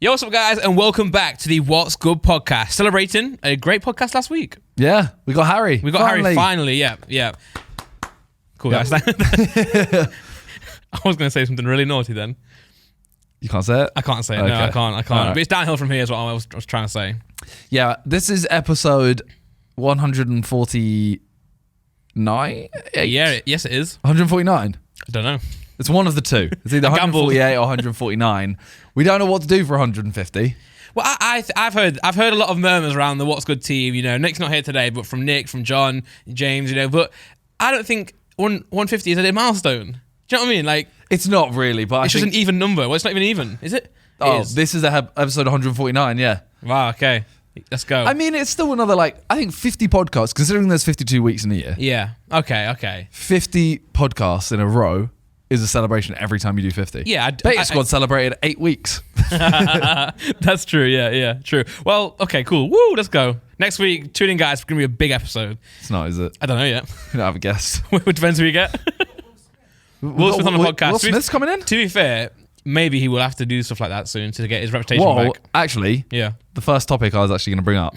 Yo, what's up, guys, and welcome back to the What's Good podcast. Celebrating a great podcast last week. Yeah, we got Harry. Harry finally. Yeah. Cool, guys. I was going to say something really naughty then. You can't say it? I can't say it. Okay. No, I can't. Right. But it's downhill from here is what I was trying to say. Yeah, this is episode 149. Yeah, yes, it is. 149. I don't know. It's one of the two. It's either 148 or 149. We don't know what to do for 150. Well, I've heard a lot of murmurs around the What's Good team. You know, Nick's not here today, but from Nick, from John, James. You know, but I don't think 150 is a milestone. Do you know what I mean? Like, it's not really, but it's just an even number. Well, it's not even even, is it? This is episode 149. Yeah. Wow. Okay. Let's go. I mean, it's still another, I think 50 podcasts, considering there's 52 weeks in a year. Yeah. Okay. 50 podcasts in a row is a celebration every time you do 50. Yeah. Beta Squad celebrated 8 weeks. That's true. Yeah. True. Well, okay, cool. Woo, let's go. Next week, tune in, guys. It's going to be a big episode. It's not, is it? I don't know yet. We don't have a guest. It depends who we get. Will Smith on the podcast. Will Smith's coming in? To be fair, maybe he will have to do stuff like that soon to get his reputation back. Actually, yeah. The first topic I was actually going to bring up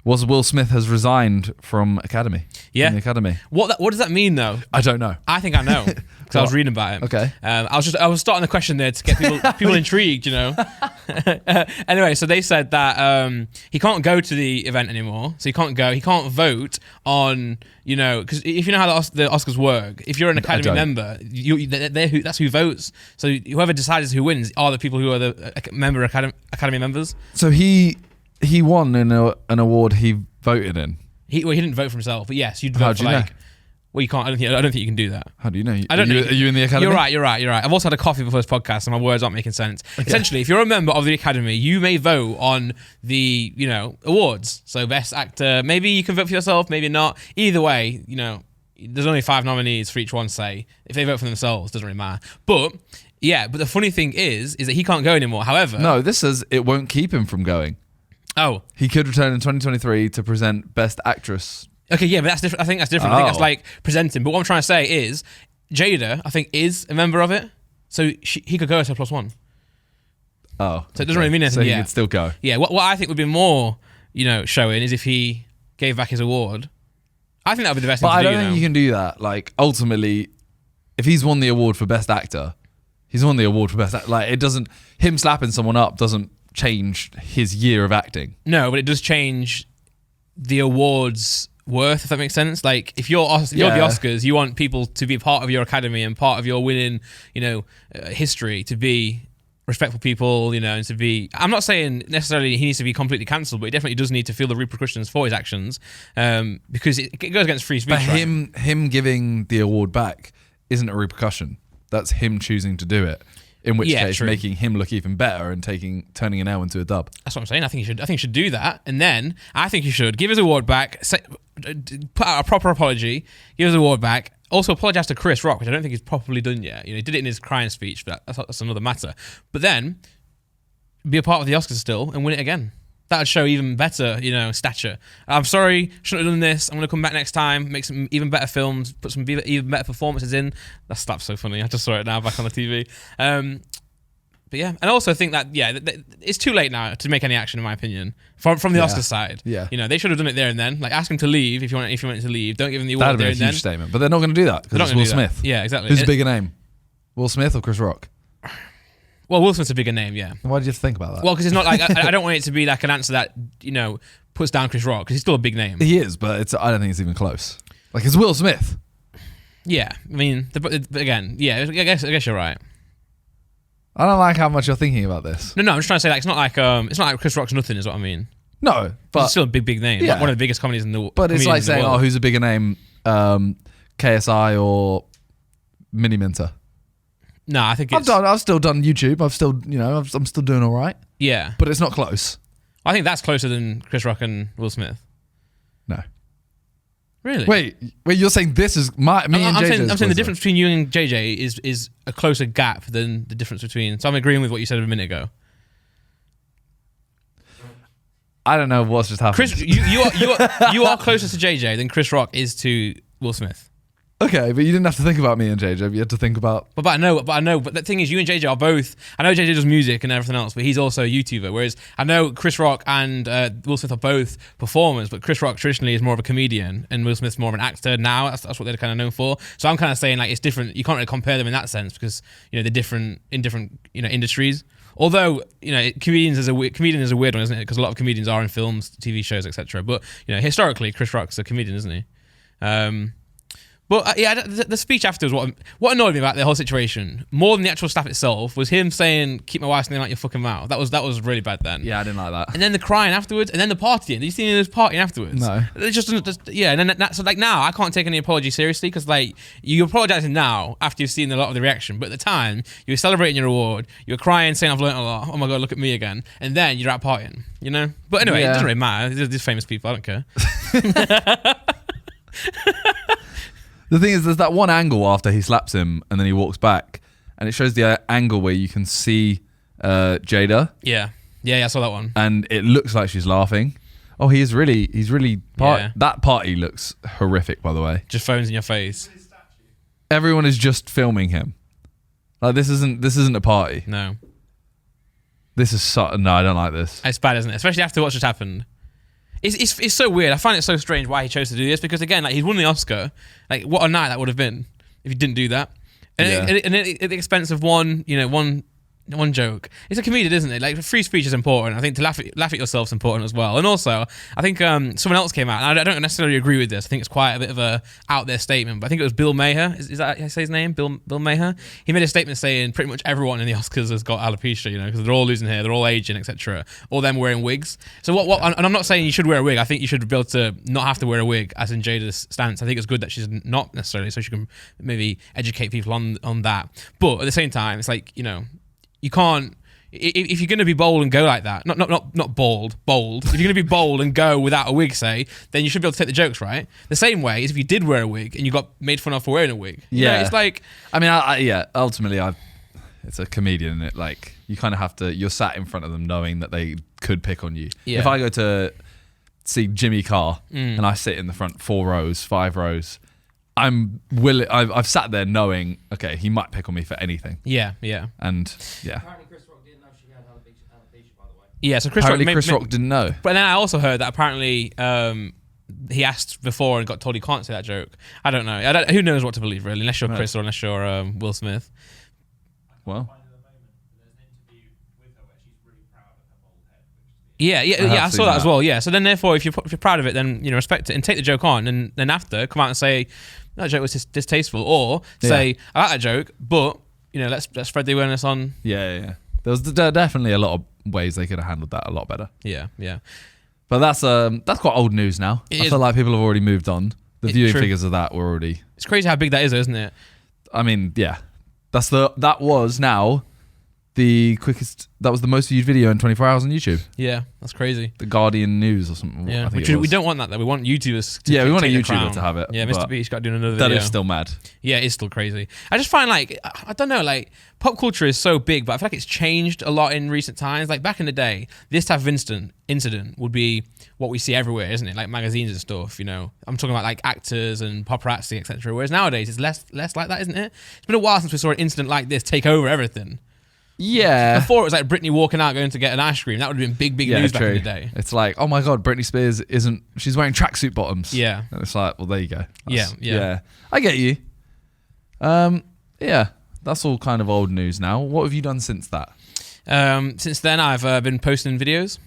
was Will Smith has resigned from Academy. Yeah. From the Academy. What does that mean, though? I don't know. I think I know because I was reading about it. Okay. I was starting the question there to get people intrigued, you know. Anyway, so they said that he can't go to the event anymore. So he can't vote on, you know, because if you know how the Oscars work, if you're an Academy member, that's who votes. So whoever decides who wins are the people who are the Academy members. So he won in an award he voted in. He didn't vote for himself, but yes, you'd vote. How do you know? Well, you can't. I don't think you can do that. How do you know? I don't know. Are you in the Academy? You're right. I've also had a coffee before this podcast, and my words aren't making sense. Okay. Essentially, if you're a member of the Academy, you may vote on the, you know, awards. So best actor, maybe you can vote for yourself, maybe not. Either way, you know, there's only 5 nominees for each one. Say if they vote for themselves, doesn't really matter. But yeah, but the funny thing is that he can't go anymore. However, no, this says it won't keep him from going. Oh, he could return in 2023 to present Best Actress. Okay, yeah, but that's different. I think that's different. I think that's like presenting. But what I'm trying to say is, Jada, I think, is a member of it, so he could go as her +1. Oh, so it doesn't really mean anything. So he could still go. Yeah, what I think would be more, you know, showing is if he gave back his award. I think that would be the best thing to do. But I don't think you can do that. Like, ultimately, if he's won the award for Best Actor, he's won the award for Best Actor. Like, it doesn't. Him slapping someone up doesn't change his year of acting. No, but it does change the awards worth, if that makes sense. Like, if you're the Oscars, you want people to be part of your Academy and part of your winning, you know, history, to be respectful people, you know, and to be. I'm not saying necessarily he needs to be completely cancelled, but he definitely does need to feel the repercussions for his actions, because it goes against free speech. But him giving the award back isn't a repercussion. That's him choosing to do it. In which case, true. Making him look even better and turning an L into a dub. That's what I'm saying. I think he should do that, and then I think he should give his award back, put out a proper apology, give his award back. Also, apologise to Chris Rock, which I don't think he's properly done yet. You know, he did it in his crying speech, but that's another matter. But then be a part of the Oscars still and win it again. That would show even better, you know, stature. I'm sorry, shouldn't have done this. I'm going to come back next time, make some even better films, put some even better performances in. That stuff's so funny. I just saw it now back on the TV. But yeah, and I also think that, yeah, it's too late now to make any action, in my opinion, from the Oscars side. Yeah. You know, they should have done it there and then. Like, ask him to leave if you want to leave. Don't give him the award there and then. That'd be a huge statement. But they're not going to do that because it's Will Smith. Yeah, exactly. Who's a bigger name? Will Smith or Chris Rock? Well, Will Smith's a bigger name, yeah. Why did you have to think about that? Well, because it's not like I don't want it to be like an answer that, you know, puts down Chris Rock, because he's still a big name. He is, but I don't think it's even close. Like, it's Will Smith. Yeah, I mean, again, yeah, I guess you're right. I don't like how much you're thinking about this. No, I'm just trying to say, like, it's not like Chris Rock's nothing, is what I mean. No, but it's still a big name. Yeah. Like one of the biggest comedies in the world. But it's like saying, who's a bigger name, KSI or Mini Minter? No, I think I've still done YouTube. I'm still doing all right. Yeah, but it's not close. I think that's closer than Chris Rock and Will Smith. No. Really? Wait! You're saying this is me and JJ? I'm saying the difference between you and JJ is a closer gap than the difference between. So I'm agreeing with what you said a minute ago. I don't know what's just happened. Chris, you are closer to JJ than Chris Rock is to Will Smith. Okay, but you didn't have to think about me and JJ. You had to think about. But I know. But the thing is, you and JJ are both. I know JJ does music and everything else, but he's also a YouTuber. Whereas I know Chris Rock and Will Smith are both performers, but Chris Rock traditionally is more of a comedian, and Will Smith's more of an actor. Now that's what they're kind of known for. So I'm kind of saying like it's different. You can't really compare them in that sense because they're different in different industries. Although comedian is a weird one, isn't it? Because a lot of comedians are in films, TV shows, etc. But historically, Chris Rock's a comedian, isn't he? But the speech afterwards, what annoyed me about the whole situation more than the actual stuff itself was him saying, "Keep my wife's name out your fucking mouth." That was really bad then. Yeah, I didn't like that. And then the crying afterwards, and then the partying. Did you see him partying afterwards? No. It just doesn't. And then so like now I can't take any apology seriously because like you're apologizing now after you've seen a lot of the reaction, but at the time you were celebrating your award, you were crying, saying I've learned a lot. Oh my god, look at me again, and then you're out partying. But anyway, It doesn't really matter. These famous people, I don't care. The thing is, there's that one angle after he slaps him and then he walks back, and it shows the angle where you can see Jada. Yeah, I saw that one. And it looks like she's laughing. Oh, he's really. That party looks horrific, by the way. Just phones in your face. Everyone is just filming him. Like this isn't a party. No. No, I don't like this. It's bad, isn't it? Especially after what just happened. It's so weird. I find it so strange why he chose to do this because again, like he's won the Oscar. Like what a night that would have been if he didn't do that. And at the expense of one joke. It's a comedian, isn't it? Like free speech is important. I think to laugh at yourself is important as well. And also, I think someone else came out, and I don't necessarily agree with this. I think it's quite a bit of a out there statement, but I think it was Bill Maher. Is that how I say his name? Bill Maher. He made a statement saying pretty much everyone in the Oscars has got alopecia, because they're all losing hair, they're all aging, etc. All them wearing wigs. So what? And I'm not saying you should wear a wig. I think you should be able to not have to wear a wig, as in Jada's stance. I think it's good that she's not necessarily, so she can maybe educate people on that. But at the same time, it's like you can't. If you're going to be bold and go like that, not bold. If you're going to be bold and go without a wig, say, then you should be able to take the jokes, right? The same way is if you did wear a wig and you got made fun of for wearing a wig. It's like. I mean, ultimately, it's a comedian, and like you kind of have to. You're sat in front of them knowing that they could pick on you. Yeah. If I go to see Jimmy Carr and I sit in the front 4 rows, 5 rows. I'm willing. I've sat there knowing, okay, he might pick on me for anything. Yeah. And yeah. Apparently, Chris Rock didn't know she had alopecia, by the way. Yeah, so Chris Rock didn't know. But then I also heard that apparently he asked before and got told he can't say that joke. I don't know. Who knows what to believe really, unless you're Chris or unless you're Will Smith. Well. Yeah, I saw that as well. Yeah, so then therefore, if you're proud of it, then respect it and take the joke on, and then after come out and say that joke was distasteful, or say I like that joke, but let's spread the awareness on. Yeah. There was definitely a lot of ways they could have handled that a lot better. Yeah. But that's quite old news now. I feel like people have already moved on. The viewing figures of that were already. It's crazy how big that is, isn't it? I mean, yeah, that was now. The quickest. That was the most viewed video in 24 hours on YouTube. Yeah, that's crazy. The Guardian News or something. Yeah, we don't want that though. We want YouTubers. We want a YouTuber to have it. Yeah, Mr. Beast's got to do another video. That is still mad. Yeah, it's still crazy. I just find I don't know, pop culture is so big, but I feel like it's changed a lot in recent times. Like back in the day, this type of incident would be what we see everywhere, isn't it? Like magazines and stuff. I'm talking about like actors and paparazzi, etc. Whereas nowadays it's less like that, isn't it? It's been a while since we saw an incident like this take over everything. Yeah. Before it was like Britney walking out going to get an ice cream. That would have been big news back in the day. It's like, oh my god, Britney Spears she's wearing tracksuit bottoms. Yeah. And it's like, well, there you go. Yeah. I get you. Yeah. That's all kind of old news now. What have you done since that? Since then, I've been posting videos.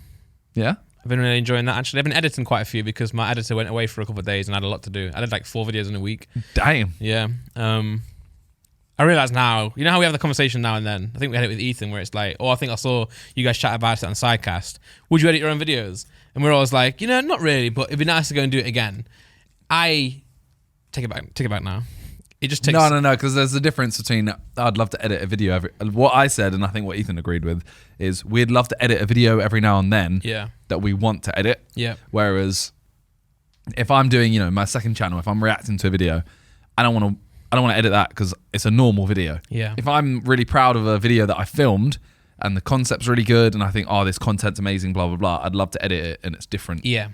Yeah. I've been really enjoying that actually. I've been editing quite a few because my editor went away for a couple of days and I had a lot to do. I did like 4 videos in a week. Damn. Yeah. I realise now, how we have the conversation now and then? I think we had it with Ethan where it's like, I think I saw you guys chat about it on Sidecast. Would you edit your own videos? And we're always like, not really, but it'd be nice to go and do it again. I take it back now. It just takes... No, because there's a difference between I'd love to edit a video what I said, and I think what Ethan agreed with, is we'd love to edit a video every now and then that we want to edit. Yeah. Whereas if I'm doing, my second channel, if I'm reacting to a video, I don't want to edit that because it's a normal video. Yeah. If I'm really proud of a video that I filmed and the concept's really good and I think, this content's amazing, blah, blah, blah, I'd love to edit it and it's different. Yeah.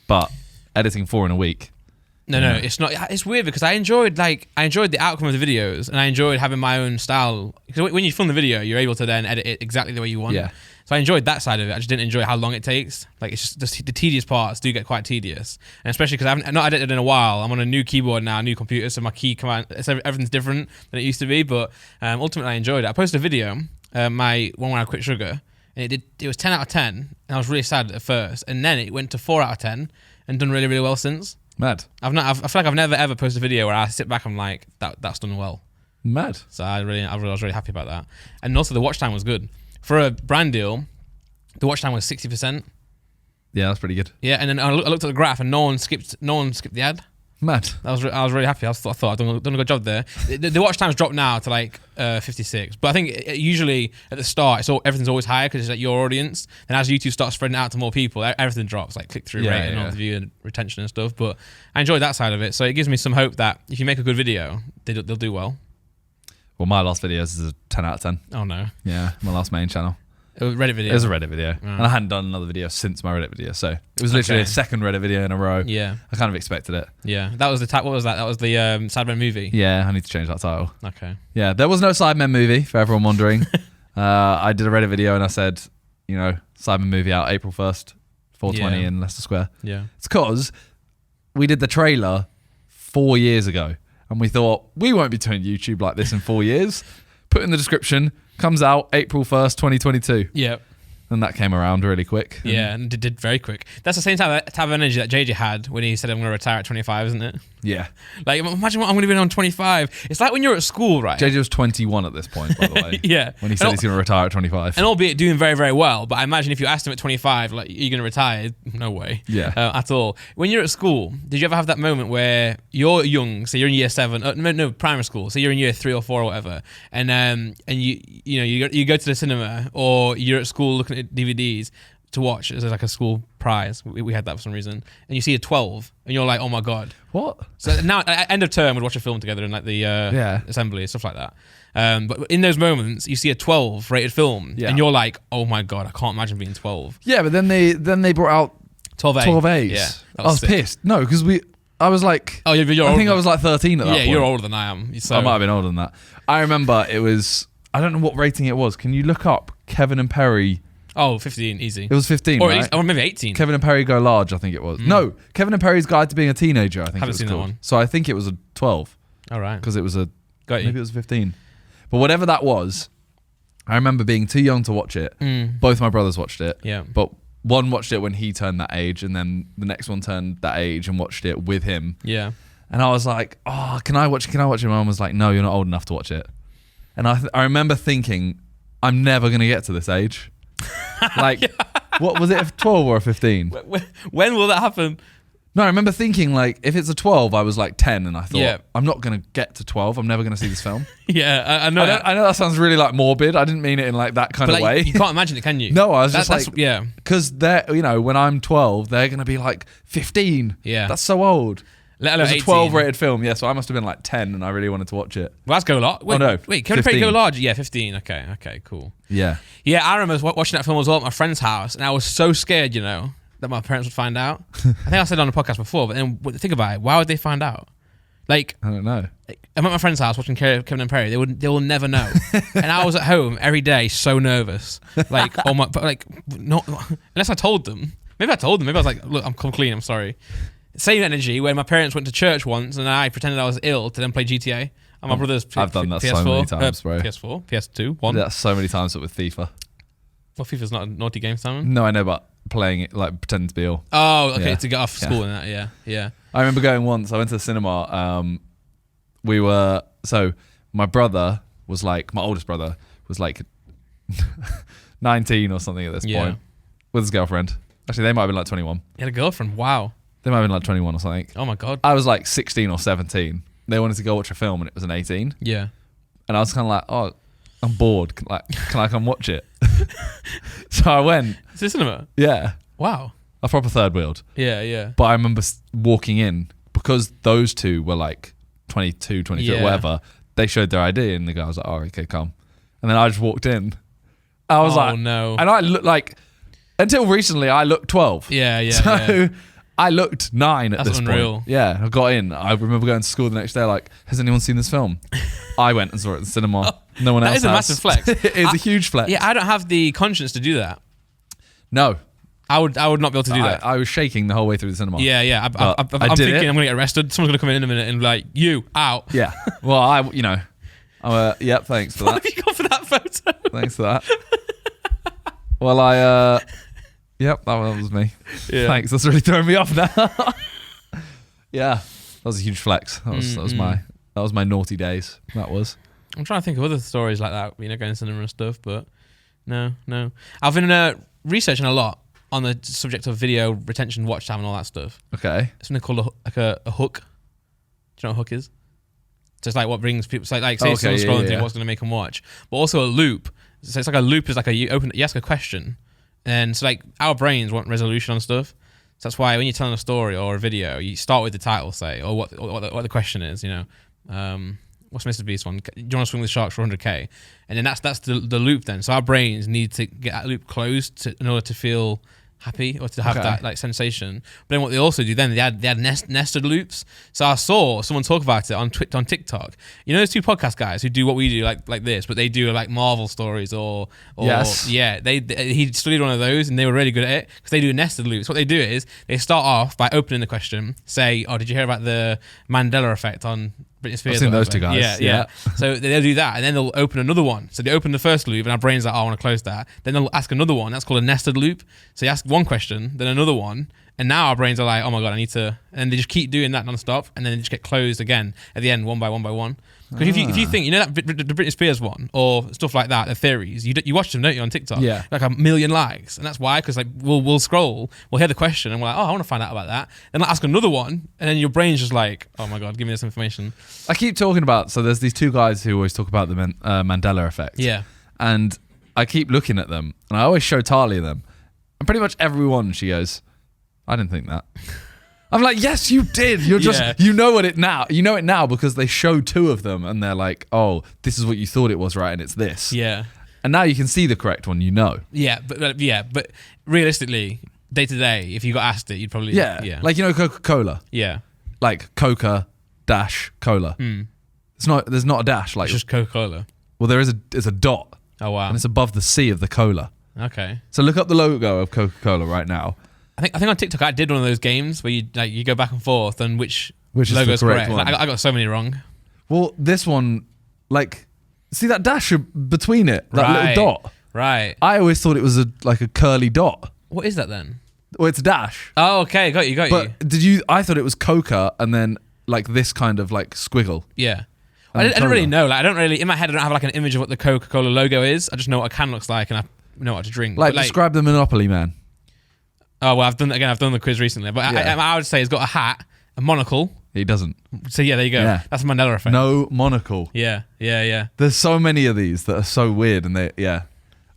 But editing 4 in a week No, it's not. It's weird because I enjoyed the outcome of the videos, and I enjoyed having my own style. Because when you film the video, you're able to then edit it exactly the way you want. Yeah. So I enjoyed that side of it. I just didn't enjoy how long it takes. Like, it's just the tedious parts do get quite tedious, and especially because I've not edited in a while. I'm on a new keyboard now, new computer, so my key command, everything's different than it used to be. But ultimately, I enjoyed it. I posted a video, my one where I quit sugar, and it was 10 out of 10, and I was really sad at first, and then it went to 4 out of 10, and done really, really well since. Mad. I feel like I've never ever posted a video where I sit back and I'm like, that's done well. Mad. So I was really happy about that, and also the watch time was good. For a brand deal, the watch time was 60%. Yeah, that's pretty good. Yeah, and then I looked at the graph, and no one skipped the ad. Mad. I was really happy. I thought I'd done a good job there. The watch time's dropped now to like 56, but I think usually at the start, everything's always higher because it's like your audience. And as YouTube starts spreading out to more people, everything drops, like click through rate and all the view and retention and stuff. But I enjoyed that side of it, so it gives me some hope that if you make a good video, they'll do well. Well, my last video is a 10 out of 10. Oh no. Yeah, my last main channel. It was a Reddit video. It was a Reddit video. And I hadn't done another video since my Reddit video. So it was literally a second Reddit video in a row. Yeah. I kind of expected it. Yeah. That was what was that? That was the Sidemen movie? Yeah, I need to change that title. Okay. Yeah, there was no Sidemen movie, for everyone wondering. I did a Reddit video and I said, Sidemen movie out April 1st, 420 in Leicester Square. Yeah. It's because we did the trailer 4 years ago. And we thought, we won't be doing YouTube like this in 4 years. Put in the description, comes out April 1st, 2022. Yeah. And that came around really quick. Yeah, and it did very quick. That's the same type of energy that JJ had when he said, I'm going to retire at 25, isn't it? Yeah. Like, imagine what I'm going to be on 25. It's like when you're at school, right? JJ was 21 at this point, by the way. Yeah. When he said he's going to retire at 25. And albeit doing very, very well, but I imagine if you asked him at 25, like, you're going to retire? No way. Yeah. At all. When you're at school, did you ever have that moment where you're young, so you're in year 7, no, primary school, so you're in year 3 or 4 or whatever, and you go to the cinema, or you're at school looking at DVDs to watch as like a school prize. We had that for some reason, and you see a 12, and you're like, oh my god, what? So now at end of term, we'd watch a film together in like the assembly, stuff like that. But in those moments, you see a 12 rated film, and you're like, oh my god, I can't imagine being 12. Yeah, but then they brought out 12A. Yeah, I was pissed. No, because I was like, I think I was like 13 at that point. Yeah, you're older than I am. So. I might have been older than that. I remember it was, I don't know what rating it was. Can you look up Kevin and Perry? Oh, 15, easy. It was 15, or right? Or maybe 18. Kevin and Perry Go Large, I think it was. No, Kevin and Perry's Guide to Being a Teenager, I think Haven't it was seen called. that one. So I think it was a 12. All right. Because it was maybe it was 15. But whatever that was, I remember being too young to watch it. Both my brothers watched it. Yeah. But one watched it when he turned that age, and then the next one turned that age and watched it with him. Yeah. And I was like, oh, can I watch it? My mum was like, no, you're not old enough to watch it. And I remember thinking, I'm never going to get to this age. Like, what was it, a 12 or a 15? When will that happen? No, I remember thinking, like, if it's a 12, I was like 10, and I thought, I'm not going to get to 12. I'm never going to see this film. Yeah, I know. I know that sounds really, like, morbid. I didn't mean it in, like, that kind of way. You can't imagine it, can you? No, I was just like, yeah. Because they're, when I'm 12, they're going to be, like, 15. Yeah. That's so old. Let alone it was 18. a 12 rated film, yeah, so I must have been like 10 and I really wanted to watch it. Well, that's Go Large. Wait, no. Wait, Kevin Perry Go Large? Yeah, 15. Okay, cool. Yeah. Yeah, I remember watching that film as well at my friend's house, and I was so scared, that my parents would find out. I think I said it on the podcast before, but then think about it. Why would they find out? Like, I don't know. I'm at my friend's house watching Kevin and Perry. They will never know. And I was at home every day, so nervous. Like, unless I told them. Maybe I told them. Maybe I was like, look, I'm come clean. I'm sorry. Same energy when my parents went to church once and I pretended I was ill to then play GTA. And my brother's I've done that PS4, so many times, bro. PS4, PS2, 1. That's so many times with FIFA. Well, FIFA's not a naughty game, Simon. No, I know, but playing it, like, pretending to be ill. Oh, okay, to get off school and that, yeah. I remember going once, I went to the cinema. So my brother was like, my oldest brother was like 19 or something at this point with his girlfriend. Actually, they might have been like 21. He had a girlfriend, wow. They might have been like 21 or something. Oh my God. I was like 16 or 17. They wanted to go watch a film and it was an 18. Yeah. And I was kind of like, oh, I'm bored. Can I come watch it? So I went. Is this cinema? Yeah. Wow. I proper third wheeled. Yeah. But I remember walking in because those two were like 22, 23, whatever. They showed their ID and the guy was like, oh, okay, come. And then I just walked in. I was like, no. And I looked like, until recently, I looked 12. Yeah. So I looked 9 at this unreal. point. Yeah, I got in. I remember going to school the next day like, has anyone seen this film? I went and saw it at the cinema. No one else That is a massive flex. It is a huge flex. Yeah, I don't have the conscience to do that. No. I would not be able to do that. I was shaking the whole way through the cinema. Yeah. I'm thinking I'm going to get arrested. Someone's going to come in a minute and be like, you, out. Yeah. Well, yep, thanks for that. What have you got for that photo? Thanks for that. Well, yep, that was me. Yeah. Thanks. That's really throwing me off now. Yeah, that was a huge flex. That was my naughty days. That was. I'm trying to think of other stories like that, going to cinema and stuff, but no. I've been researching a lot on the subject of video retention, watch time, and all that stuff. Okay. It's something called a hook. Do you know what a hook is? Just like what brings people. So like say someone's scrolling through, what's going to make them watch, but also a loop. So it's like a loop is like you ask a question, and so like our brains want resolution on stuff. So that's why when you're telling a story or a video, you start with the title, say, or what the question is. What's Mr. Beast one? Do you want to swing with sharks for 100k? And then that's the loop then. So our brains need to get that loop closed in order to feel happy or to have that like sensation. But then what they also do then, they had nested loops. So I saw someone talk about it on TikTok. Those two podcast guys who do what we do like this, but they do like Marvel stories or yes. Yeah, he studied one of those and they were really good at it because they do nested loops. What they do is they start off by opening the question, say, oh, did you hear about the Mandela effect on Britney Spears? I've seen those two guys. Yeah. So they'll do that, and then they'll open another one. So they open the first loop, and our brain's like, oh, I want to close that. Then they'll ask another one. That's called a nested loop. So you ask one question, then another one, and now our brains are like, oh my God, I need to... And they just keep doing that nonstop, and then they just get closed again at the end, one by one. Because if you think, that the Britney Spears one, or stuff like that, the theories, you watch them, don't you, on TikTok? Yeah. Like 1 million likes. And that's why, because like we'll scroll, we'll hear the question, and we're like, oh, I want to find out about that. Then I'll ask another one, and then your brain's just like, oh my God, give me this information. I keep talking about, so there's these two guys who always talk about the Mandela effect. Yeah. And I keep looking at them, and I always show Talia them. And pretty much everyone, she goes, I didn't think that. I'm like, yes, you did. You're just, you know it now. You know it now because they show 2 of them, and they're like, oh, this is what you thought it was, right? And it's this. Yeah. And now you can see the correct one, Yeah, but realistically, day to day, if you got asked it, you'd probably... Yeah. Like, Coca-Cola. Yeah. Like Coca dash cola. There's not a dash. Like, it's just Coca-Cola. Well, there's a dot. Oh, wow. And it's above the C of the cola. Okay. So look up the logo of Coca-Cola right now. I think on TikTok I did one of those games where you go back and forth and which is logo's the correct correct. one. I got so many wrong. Well, this one, like, see that dash between it, that little dot. Right. I always thought it was a curly dot. What is that then? Well, it's a dash. Oh, okay, got you. But did you? I thought it was Coca and then like this kind of like squiggle. Yeah. I don't really know. Like, I don't really in my head. I don't have like an image of what the Coca-Cola logo is. I just know what a can looks like and I know what to drink. Like, describe the Monopoly man. Oh well, I've done the quiz recently, but I would say he's got a hat, a monocle. He doesn't. So yeah, there you go. Yeah. That's a Mandela effect. No monocle. Yeah. There's so many of these that are so weird, and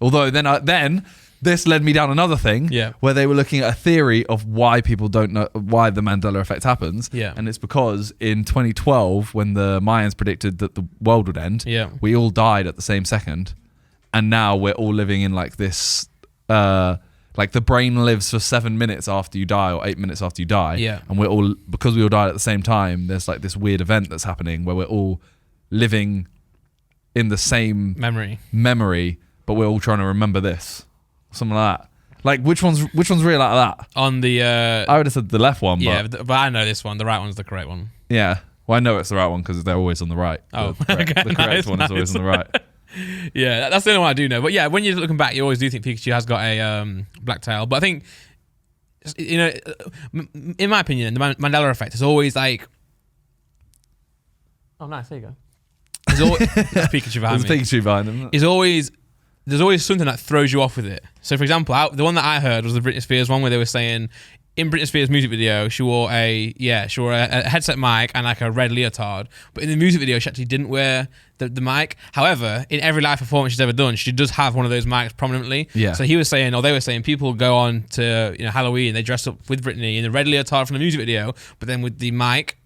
Although then this led me down another thing. Yeah. Where they were looking at a theory of why people don't know why the Mandela effect happens. Yeah. And it's because in 2012, when the Mayans predicted that the world would end, we all died at the same second, and now we're all living in like this. Like the brain lives for 7 minutes after you die or 8 minutes after you die. Yeah. And because we all died at the same time, there's like this weird event that's happening where we're all living in the same memory, but we're all trying to remember this. Something like that. Like which one's real out of that? On the I would have said the left one, but I know this one. The right one's the correct one. Yeah. Well, I know it's the right one because they're always on the right. Oh, the correct one is always on the right. Yeah, that's the only one I do know. But yeah, when you're looking back, you always do think Pikachu has got a black tail. But I think, in my opinion, the Mandela effect is always like... Oh, nice. There you go. There's always Pikachu behind me. There's Pikachu behind him. There's always something that throws you off with it. So, for example, the one that I heard was the Britney Spears one where they were saying... In Britney Spears' music video, she wore a headset mic and like a red leotard. But in the music video, she actually didn't wear the mic. However, in every live performance she's ever done, she does have one of those mics prominently. Yeah. So they were saying, people go on to Halloween, they dress up with Britney in the red leotard from the music video, but then with the mic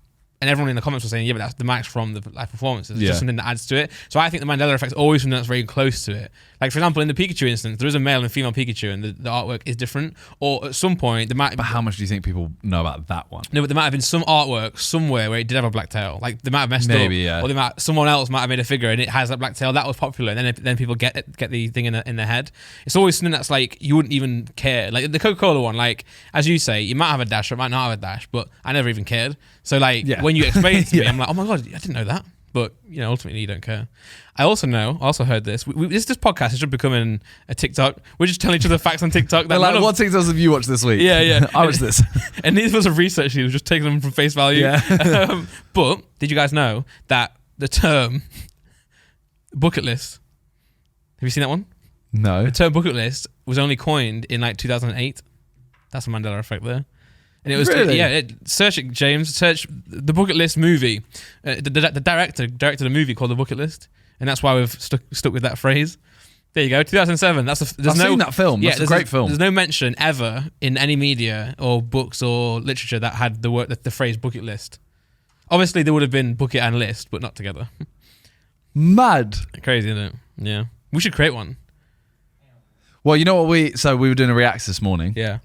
and everyone in the comments was saying, yeah, but that's the max from the live performances. It's Yeah. just something that adds to it. So I think the Mandela effect is always something that's very close to it. Like, for example, in the Pikachu instance, there is a male and female Pikachu, and the artwork is different. Or at some point, there might. But how much do you think people know about that one? No, but there might have been some artwork somewhere where it did have a black tail. Like, they might have messed Maybe, up. yeah. Or someone else might have made a figure and it has that black tail. That was popular. And then people get the thing in their head. It's always something that's like, you wouldn't even care. Like, the Coca-Cola one, like, as you say, you might have a dash or it might not have a dash, but I never even cared. So, like, when you explain it to me, I'm like, oh my God, I didn't know that. But, ultimately you don't care. I also heard this. This podcast is just becoming a TikTok. We're just telling each other facts on TikTok. They're like, what TikToks have you watched this week? Yeah. I watched this. And these was a research. He was just taking them from face value. Yeah. But did you guys know that the term bucket list, have you seen that one? No. The term bucket list was only coined in like 2008. That's a Mandela effect there. And it was Really? search it, James. Search the Bucket List movie. The director directed a movie called The Bucket List, and that's why we've stuck with that phrase. There you go, 2007. I've seen that film. That's a great film. There's no mention ever in any media or books or literature that had the phrase bucket list. Obviously, there would have been bucket and list, but not together. Mad. Crazy, isn't it? Yeah, we should create one. Well, you know what we were doing a reacts this morning. Yeah.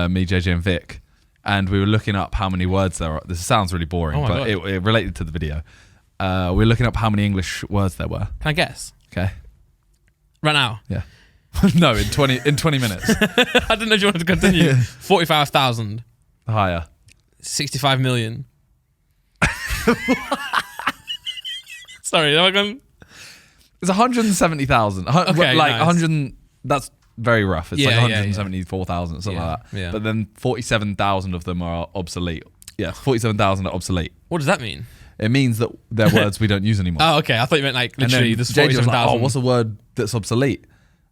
Me, JJ, and Vic. And we were looking up how many words there are. This sounds really boring, but it related to the video. We were looking up how many English words there were. Can I guess? Okay. Right now? Yeah. No, in 20 minutes. I didn't know if you wanted to continue. 45,000. Higher. 65 million. Sorry, am I going? It's 170,000. Okay, like nice. 100. That's very rough. It's Yeah, like yeah, 174,000, something like that. Yeah. But then 47,000 of them are obsolete. Yeah, 47,000 are obsolete. What does that mean? It means that they're words we don't use anymore. Oh, okay. I thought you meant like literally and then this JJ was like, 47,000. what's a word that's obsolete?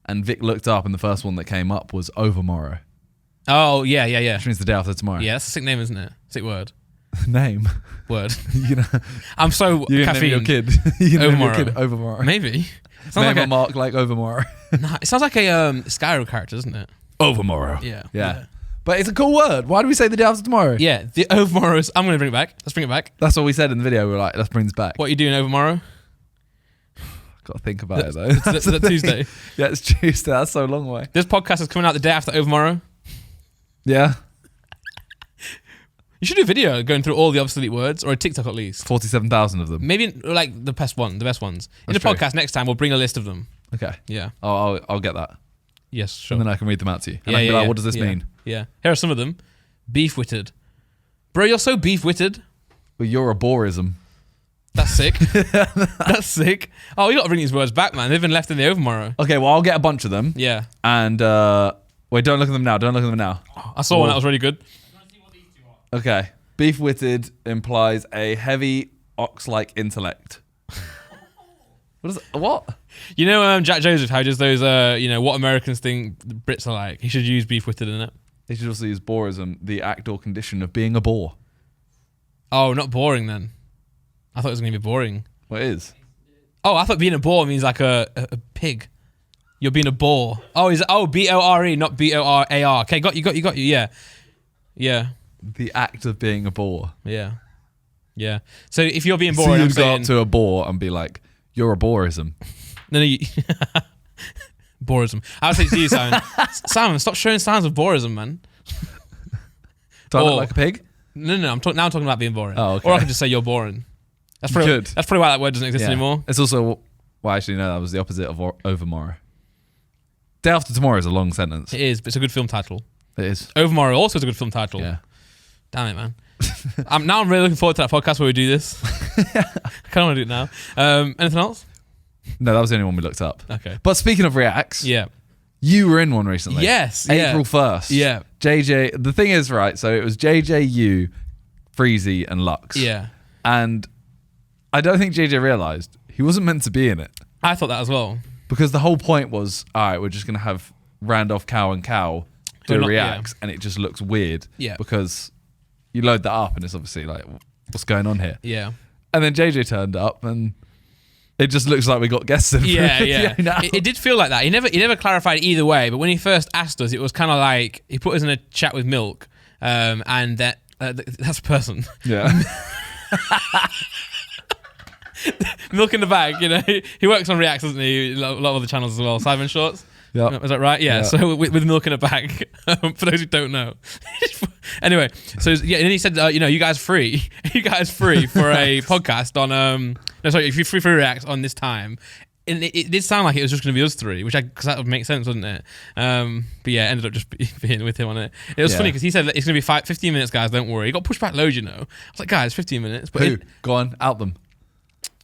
And Vic looked up, and the first one that came up was overmorrow, Oh, yeah. which means the day after tomorrow. Yeah, that's a sick name, isn't it? Sick word. Name. Word. You know, I'm so you can name your kid. You can name your kid Overmorrow. Maybe. Sounds Name like a mark like Overmorrow. Nah, it sounds like a Skyrim character, doesn't it? Overmorrow. Yeah. But it's a cool word. Why do we say the day after tomorrow? Yeah, the Overmorrow is... I'm going to bring it back. Let's bring it back. That's what we said in the video. We were like, let's bring this back. What are you doing Overmorrow? Got to think about it, though. Is that Tuesday? Yeah, it's Tuesday. That's so long away. This podcast is coming out the day after Overmorrow. Yeah. You should do a video going through all the obsolete words, or a TikTok at least. 47,000 of them. Maybe like the best ones. In That's the true. podcast next time, we'll bring a list of them. Okay. Yeah. I'll get that. Yes, sure. And then I can read them out to you. And I can be like, what does this mean? Yeah. Here are some of them. Beef-witted. Bro, you're so beef-witted. Well, you're a borism. That's sick. That's sick. Oh, you got to bring these words back, man. They've been left in the Overmorrow. Okay, well, I'll get a bunch of them. Yeah. And, wait, don't look at them now. Don't look at them now. I saw one that was really good. I want to see what these two are. Okay. Beef-witted implies a heavy ox-like intellect. What? You know Jack Joseph, how he does those, what Americans think the Brits are like. He should use beef-witted in it. They should also use borism, the act or condition of being a bore. Oh, not boring then. I thought it was going to be boring. Well, it is. Oh, I thought being a bore means like a pig. You're being a bore. Oh, B-O-R-E, not B-O-R-A-R. Okay, got you. Yeah. Yeah. The act of being a bore. Yeah. Yeah. So if you're being So boring, I'm you'd go saying... up to a bore and be like, you're a borism. No, you... Borism. I would say to you, Simon. Simon, stop showing signs of borism, man. Do I look like a pig? No. I'm talking about being boring. Oh, okay. Or I could just say you're boring. That's probably why that word doesn't exist anymore. It's also... Well, actually, no, that was the opposite of overmorrow. Day after tomorrow is a long sentence. It is, but it's a good film title. It is. Overmorrow also is a good film title. Yeah. Damn it, man. I'm really looking forward to that podcast where we do this. I kind of want to do it now. Anything else? No, that was the only one we looked up. Okay. But speaking of reacts, Yeah. you were in one recently. Yes. April 1st. Yeah. JJ, the thing is, right, so it was JJ, you, Freezy, and Lux. Yeah. And I don't think JJ realised he wasn't meant to be in it. I thought that as well. Because the whole point was, all right, we're just going to have Randolph Cow and Cow do reacts, and it just looks weird. Yeah. Because you load that up, and it's obviously like, what's going on here? Yeah. And then JJ turned up, and it just looks like we got guests in. Yeah. Now. It did feel like that. He never clarified either way, but when he first asked us, it was kind of like he put us in a chat with Milk, and that's a person. Yeah. Milk in the bag, you know. He works on Reacts, doesn't he? A lot of other channels as well. Simon Shorts. Yeah. Is that right? Yeah. So with milk in a bag, for those who don't know. Anyway, so yeah, and then he said, you guys free for a podcast on if you're free for Reacts on this time. And it did sound like it was just going to be us three, because that would make sense, wouldn't it? But yeah, it ended up just being with him on it. It was funny because he said it's going to be 15 minutes, guys. Don't worry. He got pushed back loads, you know. I was like, guys, 15 minutes. But Go on, out them.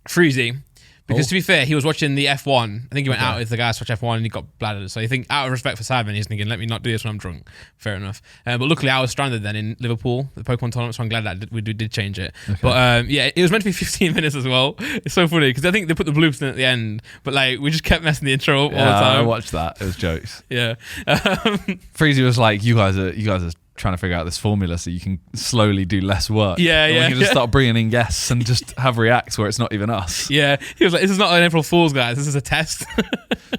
Freezy. Because to be fair, he was watching the F1. I think he went out with the guys to watch F1 and he got bladdered. So I think out of respect for Simon, he's thinking, let me not do this when I'm drunk. Fair enough. But luckily, I was stranded then in Liverpool, the Pokemon tournament, so I'm glad that we did change it. Okay. But yeah, it was meant to be 15 minutes as well. It's so funny because I think they put the bloopers in at the end, but like we just kept messing the intro up all the time. I watched that. It was jokes. Yeah. Freezy was like, you guys are trying to figure out this formula so you can slowly do less work. We can just start bringing in guests and just have reacts where it's not even us. Yeah, he was like, this is not an April Fool's, guys. This is a test.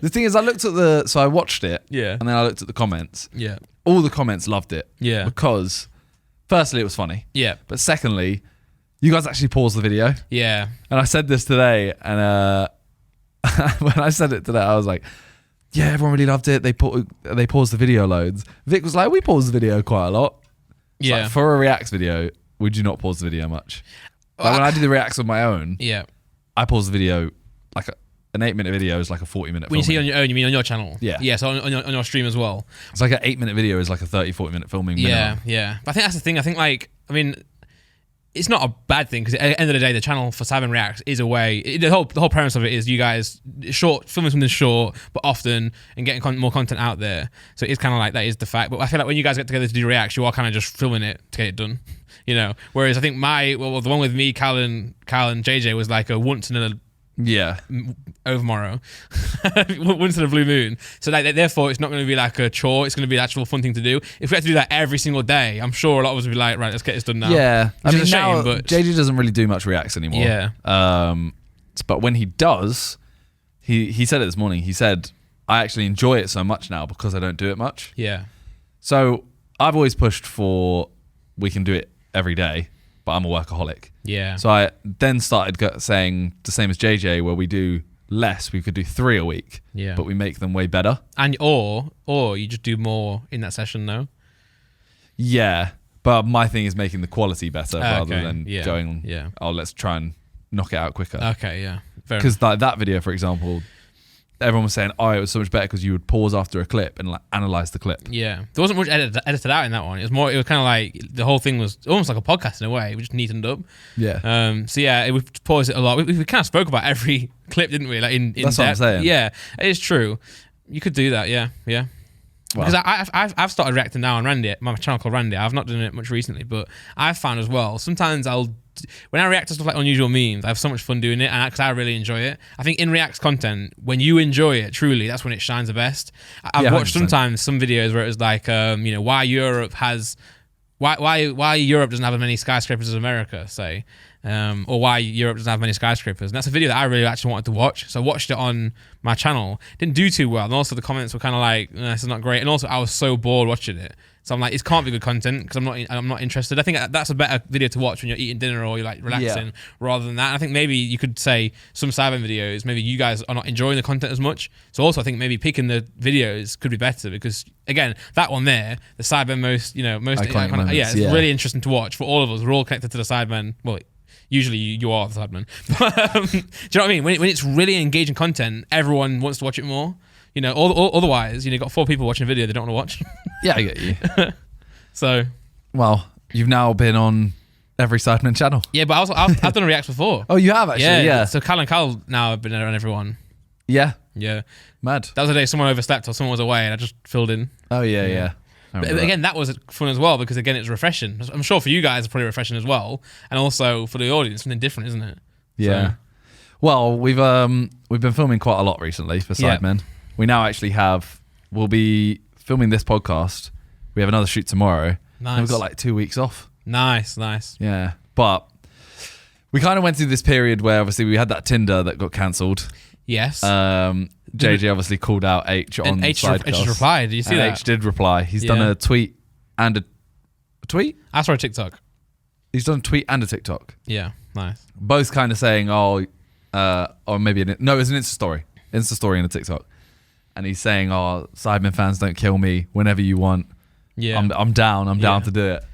The thing is, I watched it. Yeah. And then I looked at the comments. Yeah. All the comments loved it. Yeah. Because, firstly, it was funny. Yeah. But secondly, you guys actually paused the video. Yeah. And I said this today, and when I said it today, I was like, yeah, everyone really loved it. They paused the video loads. Vic was like, we paused the video quite a lot. It's like, for a Reacts video, would you not pause the video much? Like when I do the Reacts on my own, I pause the video like an 8-minute video is like a 40-minute. When you say on your own, you mean on your channel? Yeah. Yeah, so on your stream as well. It's like an 8-minute video is like a 30-40-minute filming. Minimum. Yeah. But I think that's the thing. I think it's not a bad thing because at the end of the day, the channel for Simon Reacts is a way. The whole premise of it is you guys filming something short but often and getting more content out there. So it's kind of like that is the fact. But I feel like when you guys get together to do Reacts, you are kind of just filming it to get it done, you know. Whereas I think the one with me, Cal and JJ was like a once in a overmorrow, once in a blue moon. So therefore, it's not going to be like a chore. It's going to be an actual fun thing to do. If we had to do that every single day, I'm sure a lot of us would be like, right, let's get this done now. Yeah, Which is a now shame, but JJ doesn't really do much Reacts anymore. Yeah. But when he does, he said it this morning. He said, I actually enjoy it so much now because I don't do it much. Yeah. So I've always pushed for we can do it every day, but I'm a workaholic. Yeah. So I then started saying the same as JJ, where we do less. We could do 3 a week, but we make them way better. And or you just do more in that session, though. Yeah, but my thing is making the quality better rather than going. Yeah. Oh, let's try and knock it out quicker. Okay. Yeah. Because like that video, for example, everyone was saying, "Oh, it was so much better because you would pause after a clip and like analyze the clip." Yeah, there wasn't much edited out in that one. It was kind of like the whole thing was almost like a podcast in a way. We just neatened up. Yeah. So yeah, we paused it a lot. We kind of spoke about every clip, didn't we? Like in That's depth. what I'm saying. Yeah, it is true. You could do that. Yeah. Well, because I've started reacting now on Randy, my channel called Randy. I've not done it much recently, but I've found as well. Sometimes when I react to stuff like unusual memes, I have so much fun doing it, and because I really enjoy it. I think in Reacts content, when you enjoy it truly, that's when it shines the best. I've watched 100%. Sometimes some videos where it was like, why Europe doesn't have as many skyscrapers as America, say, or why Europe doesn't have many skyscrapers. And that's a video that I really actually wanted to watch. So I watched it on my channel. Didn't do too well. And also the comments were kind of like, this is not great. And also I was so bored watching it. So I'm like, it can't be good content because I'm not interested. I think that's a better video to watch when you're eating dinner or you're like relaxing rather than that. And I think maybe you could say some Cyber videos, maybe you guys are not enjoying the content as much. So also I think maybe picking the videos could be better because again, that one there, the Cyber most iconic moments, it's really interesting to watch for all of us. We're all connected to the Sidemen. Well, usually you are the Sidemen. Do you know what I mean? When it's really engaging content, everyone wants to watch it more. You know, otherwise, you've got 4 people watching a video they don't want to watch. Yeah, I get you. So, well, you've now been on every Sidemen channel. Yeah, but I've done a Reacts before. Oh, you have actually? Yeah. So Cal and Cal now have been on everyone. Yeah. Yeah. Mad. That was the day someone overslept or someone was away and I just filled in. Oh, yeah. But again, that was fun as well because again, it's refreshing. I'm sure for you guys, it's probably refreshing as well, and also for the audience, something different, isn't it? Yeah. So. Well, we've been filming quite a lot recently for Sidemen. We now actually we'll be filming this podcast. We have another shoot tomorrow. Nice. And we've got like 2 weeks off. Nice. Yeah. But we kind of went through this period where obviously we had that Tinder that got cancelled. Yes. JJ obviously called out H on H Sidecast. H replied. Did you see that? H did reply. He's done a tweet and a tweet? I saw a TikTok. He's done a tweet and a TikTok. Yeah, nice. Both kind of saying, or maybe it was an Insta story and a TikTok, and he's saying, "Oh, Sidemen fans, don't kill me whenever you want. Yeah, I'm down. I'm down to do it."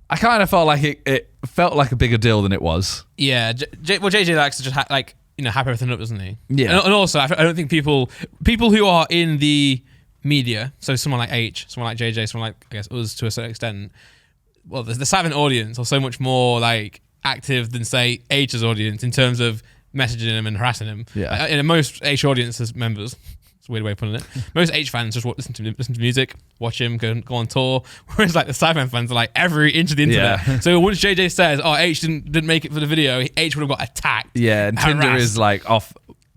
I kind of felt like it felt like a bigger deal than it was. Yeah, well, JJ likes to just hype everything up, doesn't he? Yeah, and also I don't think people who are in the media, so someone like H, someone like JJ, someone like I guess us to a certain extent. Well, the Savin audience are so much more like active than say H's audience in terms of messaging him and harassing him. Yeah. Like, in most H audiences members, it's a weird way of putting it. Most H fans just listen to music, watch him, go on tour. Whereas like the Cyberman fans are like every inch of the internet. Yeah. So once JJ says, "Oh, H didn't make it for the video," H would have got attacked. Yeah, and Tinder is like off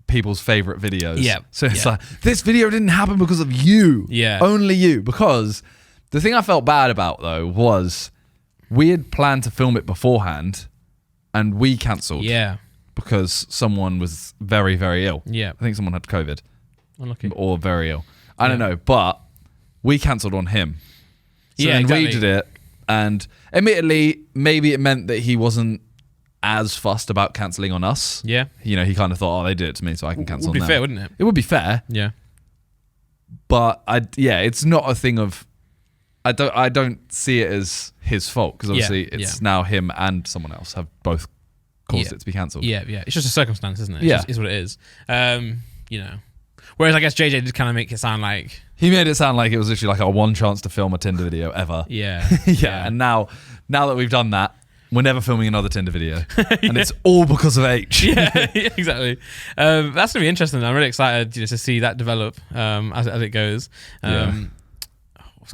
people's favorite videos. Yeah. So it's like, this video didn't happen because of you. Yeah. Only you. Because the thing I felt bad about though was we had planned to film it beforehand and we cancelled. Yeah. Because someone was very, very ill. Yeah. I think someone had COVID. Unlucky. Or very ill. I don't know. But we cancelled on him. So then exactly. we did it. And admittedly, maybe it meant that he wasn't as fussed about cancelling on us. Yeah. You know, he kind of thought, oh, they did it to me, so I can cancel on them. Would be fair, wouldn't it? It would be fair. Yeah. But it's not a thing of... I don't see it as his fault because obviously it's now him and someone else have both caused it to be cancelled. Yeah, yeah. It's just a circumstance, isn't it? Yeah. It's what it is. You know. Whereas I guess JJ did kind of make it sound like... He made it sound like it was literally like a one chance to film a Tinder video ever. Yeah. Yeah. And now that we've done that, we're never filming another Tinder video. And it's all because of H. Yeah, exactly. That's going to be interesting. I'm really excited to see that develop as it goes.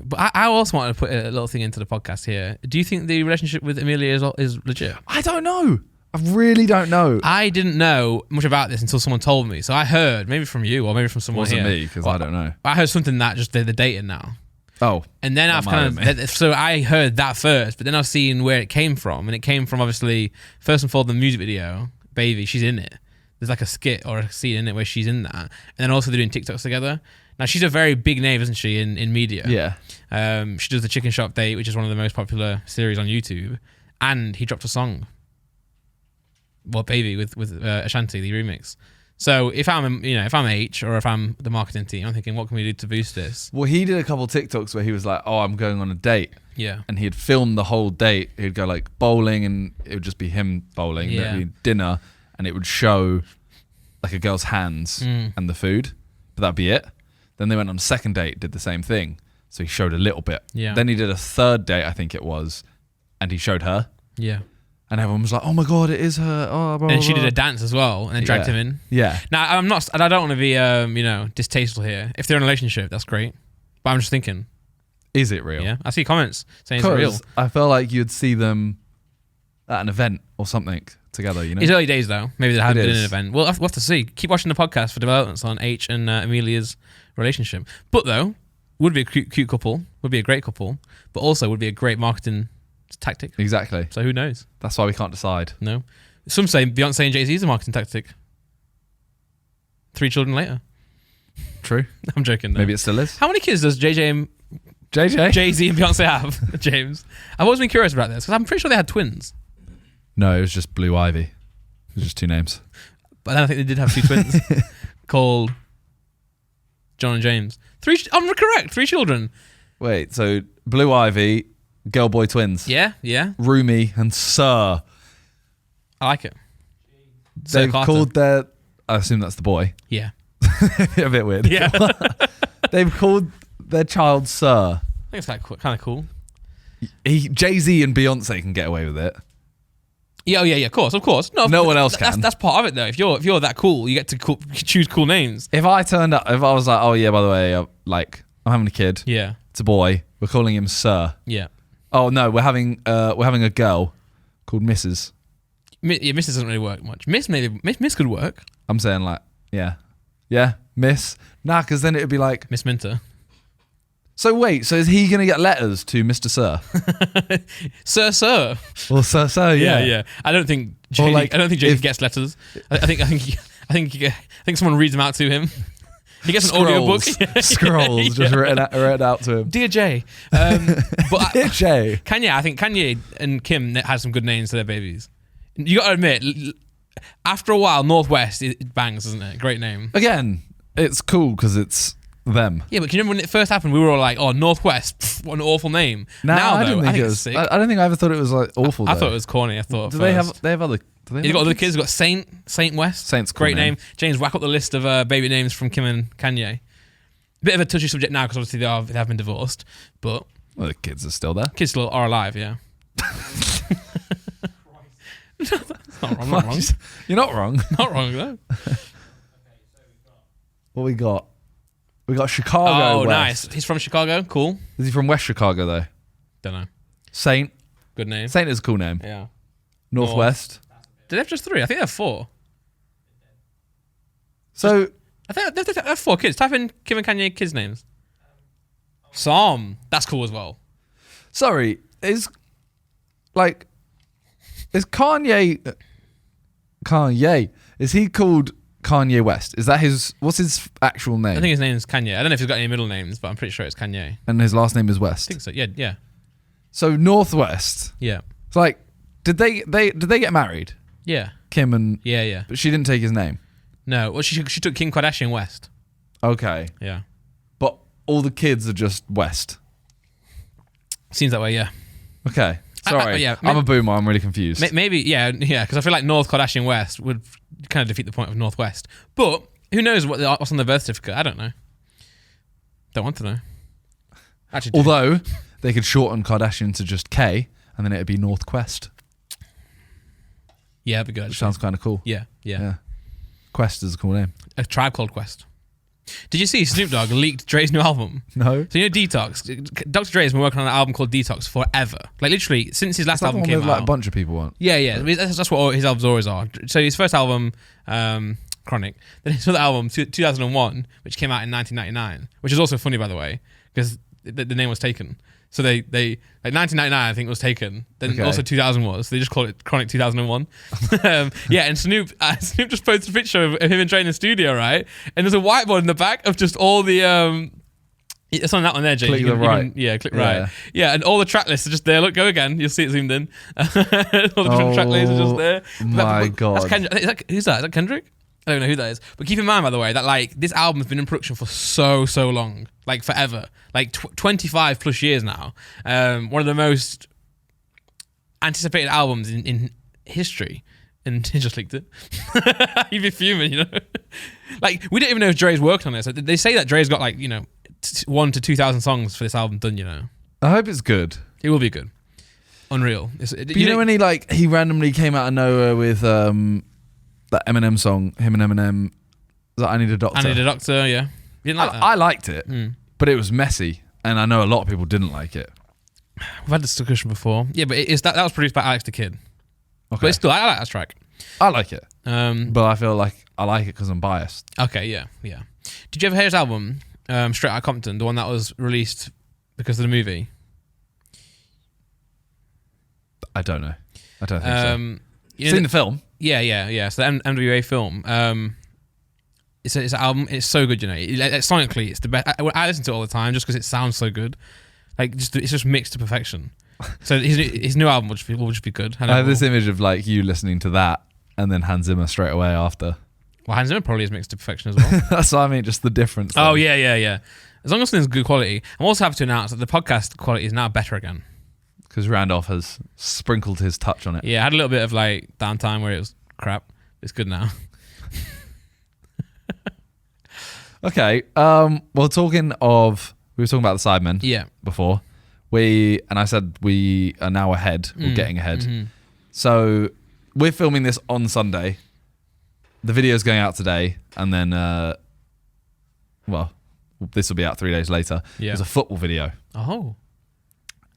But I also wanted to put a little thing into the podcast here. Do you think the relationship with Amelia is legit? I don't know. I really don't know. I didn't know much about this until someone told me. So I heard, maybe from you or maybe from someone here. It wasn't me, because I don't know. I heard something that just they're dating now. Oh. And then I've kind of... So I heard that first, but then I've seen where it came from. And it came from, obviously, first and foremost, the music video, Baby, she's in it. There's like a skit or a scene in it where she's in that. And then also they're doing TikToks together. Now, she's a very big name, isn't she, in media? Yeah. She does the Chicken Shop Date, which is one of the most popular series on YouTube. And he dropped a song. Well, Baby with Ashanti, the remix. So if I'm H or if I'm the marketing team, I'm thinking, what can we do to boost this? Well, he did a couple TikToks where he was like, "Oh, I'm going on a date." Yeah. And he'd film the whole date. He'd go like bowling, and it would just be him bowling. Yeah. There'd be dinner, and it would show like a girl's hands and the food, but that'd be it. Then they went on a second date, did the same thing. So he showed a little bit. Yeah. Then he did a third date, I think it was, and he showed her. Yeah. And everyone was like, "Oh my god, it is her!" Oh, blah, blah, and she blah. did a dance as well, and then dragged him in. Yeah. Now I'm not, and I don't want to be, distasteful here. If they're in a relationship, that's great. But I'm just thinking, is it real? Yeah, I see comments saying it's real. I feel like you'd see them at an event or something together. You know, it's early days though. Maybe they haven't been in an event. We'll have to see. Keep watching the podcast for developments on H and Amelia's relationship. But though, would be a cute couple. Would be a great couple. But also would be a great marketing tactic. Exactly. So who knows? That's why we can't decide. No. Some say Beyonce and Jay-Z is a marketing tactic. 3 children later. True. I'm joking. No. Maybe it still is. How many kids does Jay-Z and Beyonce have, James? I've always been curious about this because I'm pretty sure they had twins. No, it was just Blue Ivy. It was just 2 names. But then I think they did have 2 twins called John and James. 3. I'm correct. 3 children. Wait, so Blue Ivy, girl boy twins. Yeah, yeah. Rumi and Sir. I like it. They've called their... I assume that's the boy. Yeah. A bit weird. Yeah. They've called their child Sir. I think it's kind of cool. Jay-Z and Beyonce can get away with it. Yeah, of course. No one else can. That's part of it, though. If you're that cool, you get to choose cool names. If I was like, "Oh yeah, by the way, I'm having a kid. Yeah, it's a boy. We're calling him Sir. Yeah. Oh no, we're having a girl called Mrs. Mrs. doesn't really work much. Miss could work. I'm saying like, yeah, Miss. Nah, because then it'd be like Miss Minter. So wait, so is he going to get letters to Mr. Sir? Sir. Well, Sir, yeah. Yeah. I don't think Jay gets letters. I think someone reads them out to him. He gets an audiobook. Scrolls just written out to him. Dear Jay. But Dear Jay. Kanye, I think Kanye and Kim had some good names to their babies. You got to admit, after a while, Northwest it bangs, doesn't it? Great name. Again, it's cool because it's them. Yeah, but can you remember when it first happened? We were all like, "Oh, Northwest, pff, what an awful name." Now though, I didn't think it was. sick. I don't think I ever thought it was like awful. I thought it was corny. I thought. Do they have? They have other. Do they You've got have other kids. You've got Saint West. Saint's cool great name. James, whack up the list of baby names from Kim and Kanye. Bit of a touchy subject now because obviously they have been divorced, but Well, the kids are still there. kids still are alive. Yeah. I'm not wrong. You're not wrong. Not wrong though. What we got? We got Chicago. Oh, West. nice. He's from Chicago. Cool. Is he from West Chicago though? Don't know. Saint. Good name. Saint is a cool name. Yeah. Northwest. Do they have just 3? I think they have 4. So I think they have 4 kids. Type in Kim and Kanye kids' names. Psalm. That's cool as well. sorry, is Kanye? Is he called Kanye West? Is that his? What's his actual name? I think his name's Kanye. I don't know if he's got any middle names, but I'm pretty sure it's Kanye. And his last name is West. I think so. Yeah, yeah, So Northwest. yeah, It's like, did they get married? yeah, Kim and yeah. but she didn't take his name. No, well, she took Kim Kardashian West. Okay, Yeah, but all the kids are just West. seems that way. Yeah, Okay, sorry. yeah, I'm a boomer. I'm really confused. maybe. Yeah, because I feel like North Kardashian West would kind of defeat the point of Northwest. But who knows what's on the birth certificate? I don't know. Don't want to know. Actually, do. Although they could shorten Kardashian to just K, and then it'd be Northquest. Yeah, that'd be good. Which sounds kind of cool. Yeah. Quest is a cool name. A Tribe Called Quest. Did you see Snoop Dogg leaked Dre's new album? No. So you know Detox? Dr. Dre has been working on an album called Detox forever. Like literally since his last That album one came with, out. like a bunch of people want. Yeah. That's what his albums always are. So his first album, Chronic, then his other album, 2001, which came out in 1999, which is also funny by the way, because the name was taken. So they like 1999 I think was taken. Then Okay. also 2000 was. So they just call it Chronic 2001. Yeah, and Snoop just posted a picture of him and Dre in the studio, right? And there's a whiteboard in the back of just all the it's on that one there, James. Click the right. Click right. Yeah, and all the track lists are just there. Look, go again. You'll see it zoomed in. All the different track lists are just there. My God. That's Kendrick. Who's that? Is that Kendrick? I don't know who that is. But keep in mind, by the way, that like this album's been in production for so long, like forever, like 25 plus years now. One of the most anticipated albums in history. And he just leaked it. You'd be fuming, you know. Like we don't even know if Dre's working on it. So they say that Dre's got like 1 to 2,000 songs for this album done. You know, I hope it's good. it will be good. Unreal. But you know when he randomly came out of nowhere with that Eminem song, him and Eminem, that I Need a Doctor. I Need a Doctor. Yeah, you didn't like that. I liked it, but it was messy, and I know a lot of people didn't like it. We've had this discussion before. Yeah, but that was produced by Alex the Kid. Okay, But it's still, I like that track. I like it, Um, but I feel like I like it because I'm biased. okay, yeah. Did you ever hear his album, Straight Outta Compton, the one that was released because of the movie? I don't know. I don't think so. You know Seen the film? Yeah. So the MWA film. It's an album. It's so good, you know. Sonically, it's the best. I listen to it all the time just because it sounds so good. Like it's just mixed to perfection. So his new album will just be good. I have this image of like you listening to that and then Hans Zimmer straight away after. Well, Hans Zimmer probably is mixed to perfection as well. That's what I mean, just the difference. Oh yeah. As long as something's good quality, I'm also happy to announce that the podcast quality is now better again. Because Randolph has sprinkled his touch on it. Yeah, I had a little bit of like downtime where it was crap. It's good now. Okay. Well, we were talking about the Sidemen. Yeah. Before I said we are now ahead. We're getting ahead. Mm-hmm. So we're filming this on Sunday. The video's going out today, and then this will be out 3 days later. Yeah. There's a football video, Oh.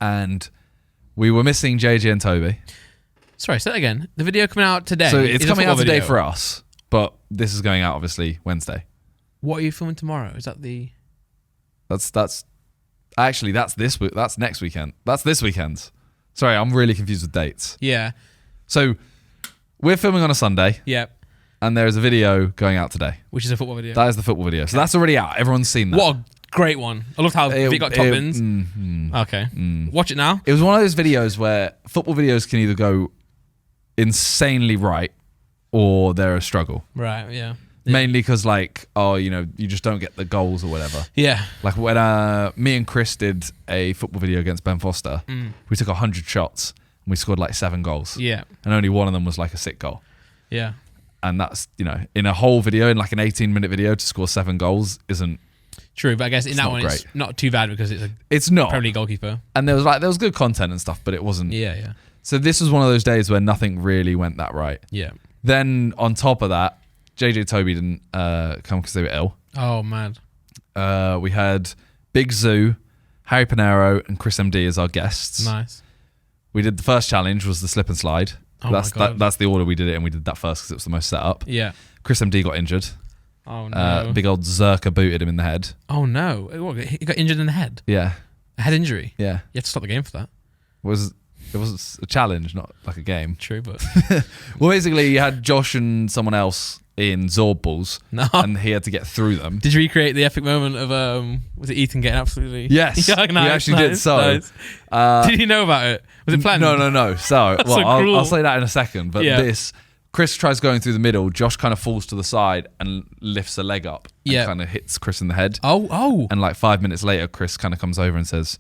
and we were missing JJ and Toby. Sorry, say that again. The video coming out today. So it's is a coming out football today video. for us, but this is going out obviously Wednesday. What are you filming tomorrow? Is that the? That's actually that's next weekend. That's this weekend's. Sorry, I'm really confused with dates. Yeah. So we're filming on a Sunday. Yeah. And there is a video going out today. Which is a football video. That is the football video. So that's already out. Everyone's seen that. What a great one. I loved how it got top bins. Okay. Watch it now. It was one of those videos where football videos can either go insanely right or they're a struggle. Right, yeah. Mainly because, like, you just don't get the goals or whatever. Yeah. Like when me and Chris did a football video against Ben Foster, we took 100 shots and we scored like 7 goals. Yeah. And only one of them was like a sick goal. Yeah. And that's, in a whole video, in like an 18-minute video, to score 7 goals isn't true. But I guess in that one, great. It's not too bad because it's not Premier League goalkeeper. And there was good content and stuff, but it wasn't. Yeah. So this was one of those days where nothing really went that right. Yeah. Then on top of that, JJ Toby didn't come because they were ill. Oh, man. We had Big Zoo, Harry Panero, and Chris MD as our guests. Nice. We did the first challenge, was the slip and slide. Oh my God. That's the order we did it, and we did that first because it was the most set up. Yeah. Chris MD got injured. Oh, no. Big old Zerka booted him in the head. Oh, no. What, he got injured in the head? Yeah. A head injury? Yeah. You have to stop the game for that. It was a challenge, not like a game. True, but... Well, basically, you had Josh and someone else in Zorb balls, and he had to get through them. Did you recreate the epic moment of was it Ethan getting absolutely? Yes, yeah, we actually did. So, nice. Did you know about it? Was it planned? No. So, so I'll say that in a second. But yeah. Chris tries going through the middle. Josh kind of falls to the side and lifts a leg up. And Yeah, kind of hits Chris in the head. Oh. And like 5 minutes later, Chris kind of comes over and says,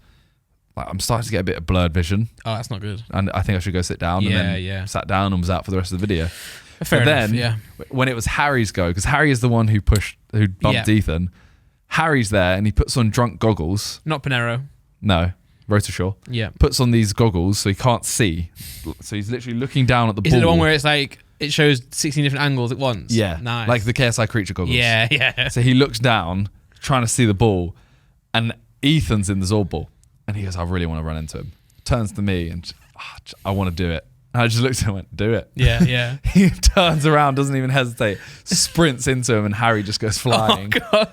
like, I'm starting to get a bit of blurred vision. Oh, that's not good. And I think I should go sit down. Yeah, and then sat down and was out for the rest of the video. Fair enough, then, when it was Harry's go, because Harry is the one who bumped Ethan, Harry's there and he puts on drunk goggles. Not Panero. No, Rotashaw. Yeah. Puts on these goggles so he can't see. So he's literally looking down at the ball. Is it the one where it's like, it shows 16 different angles at once? Yeah. Nice. Like the KSI creature goggles. Yeah. So he looks down, trying to see the ball, and Ethan's in the Zorb ball. And he goes, I really want to run into him. Turns to me and I want to do it. And I just looked at him and went, do it. Yeah. He turns around, doesn't even hesitate, sprints into him, and Harry just goes flying. Oh,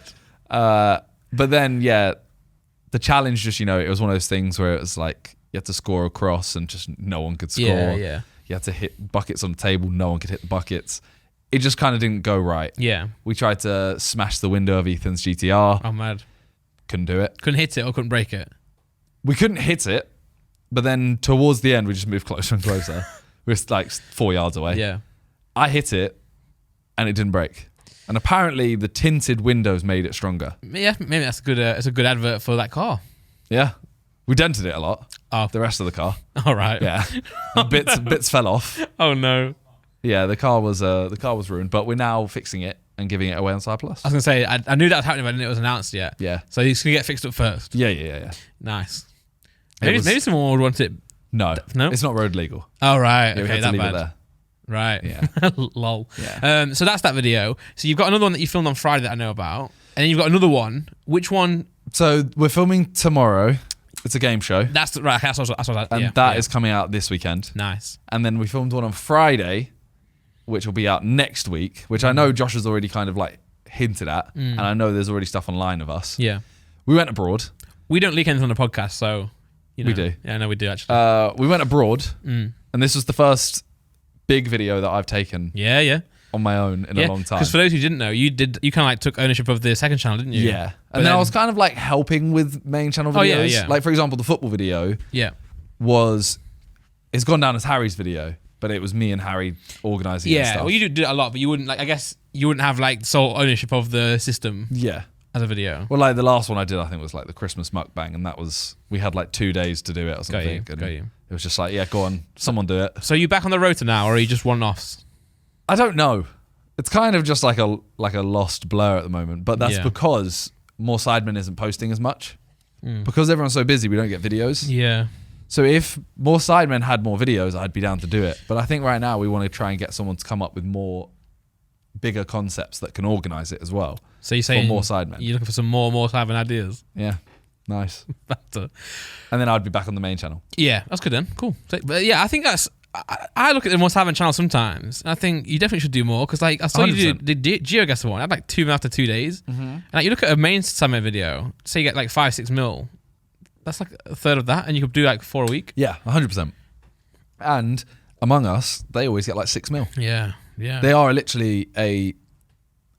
God. But then, the challenge just, it was one of those things where it was like, you had to score a cross and just no one could score. Yeah. You had to hit buckets on the table, no one could hit the buckets. It just kind of didn't go right. Yeah. We tried to smash the window of Ethan's GTR. Oh, mad. Couldn't do it. Couldn't hit it or couldn't break it? We couldn't hit it, but then towards the end, we just moved closer and closer. We were like 4 yards away. Yeah. I hit it, and it didn't break. And apparently, the tinted windows made it stronger. Yeah, maybe that's a good advert for that car. Yeah. We dented it a lot. Oh. The rest of the car. All right. Yeah. Bits fell off. Oh, no. Yeah, the car was ruined, but we're now fixing it and giving it away on Side Plus. I was going to say, I knew that was happening, but I didn't know it was announced yet. Yeah. So it's going to get fixed up first. Yeah. Nice. Maybe someone would want it. No. No? It's not road legal. Oh, right. Yeah, we okay, had to that leave bad. it there. Right. Yeah. Lol. Yeah. So that's that video. So you've got another one that you filmed on Friday that I know about. And then you've got another one. Which one? So we're filming tomorrow. It's a game show. That's right. That's what That is coming out this weekend. Nice. And then we filmed one on Friday, which will be out next week, which I know Josh has already kind of like hinted at. And I know there's already stuff online of us. Yeah. We went abroad. We don't leak anything on the podcast, so... We do. Yeah, no, we do actually. We went abroad, and this was the first big video that I've taken on my own in a long time. Because for those who didn't know, you kind of like took ownership of the second channel, didn't you? Yeah. And then I was kind of like helping with main channel videos. Oh, yeah. Like, for example, the football video it's gone down as Harry's video, but it was me and Harry organising it and stuff. Well, you do it a lot, but you wouldn't, like, I guess you wouldn't have like sole ownership of the system. Yeah. As a video. Well, like the last one I did, I think was like the Christmas mukbang, and we had like 2 days to do it or something. Got you. It was just like, yeah, go on, someone do it. So you back on the rota now, or are you just one-offs? I don't know. It's kind of just like a lost blur at the moment, but that's because More Sidemen isn't posting as much. Because everyone's so busy, we don't get videos. Yeah. So if More Sidemen had more videos, I'd be down to do it. But I think right now we want to try and get someone to come up with bigger concepts that can organise it as well. So you're saying More Sidemen. You're looking for some more Sidemen ideas? Yeah. Nice. And then I'd be back on the main channel. Yeah, that's good then. Cool. But yeah, I think that's... I look at the More Sidemen channel sometimes, and I think you definitely should do more, because like I saw 100%. You do the GeoGuessr one. I had like 2 after 2 days. And like, you look at a main Sidemen video, say you get like 5-6 mil, that's like a third of that, and you could do like 4 a week. Yeah, 100%. And Among Us, they always get like 6 mil. Yeah. Yeah. They are literally a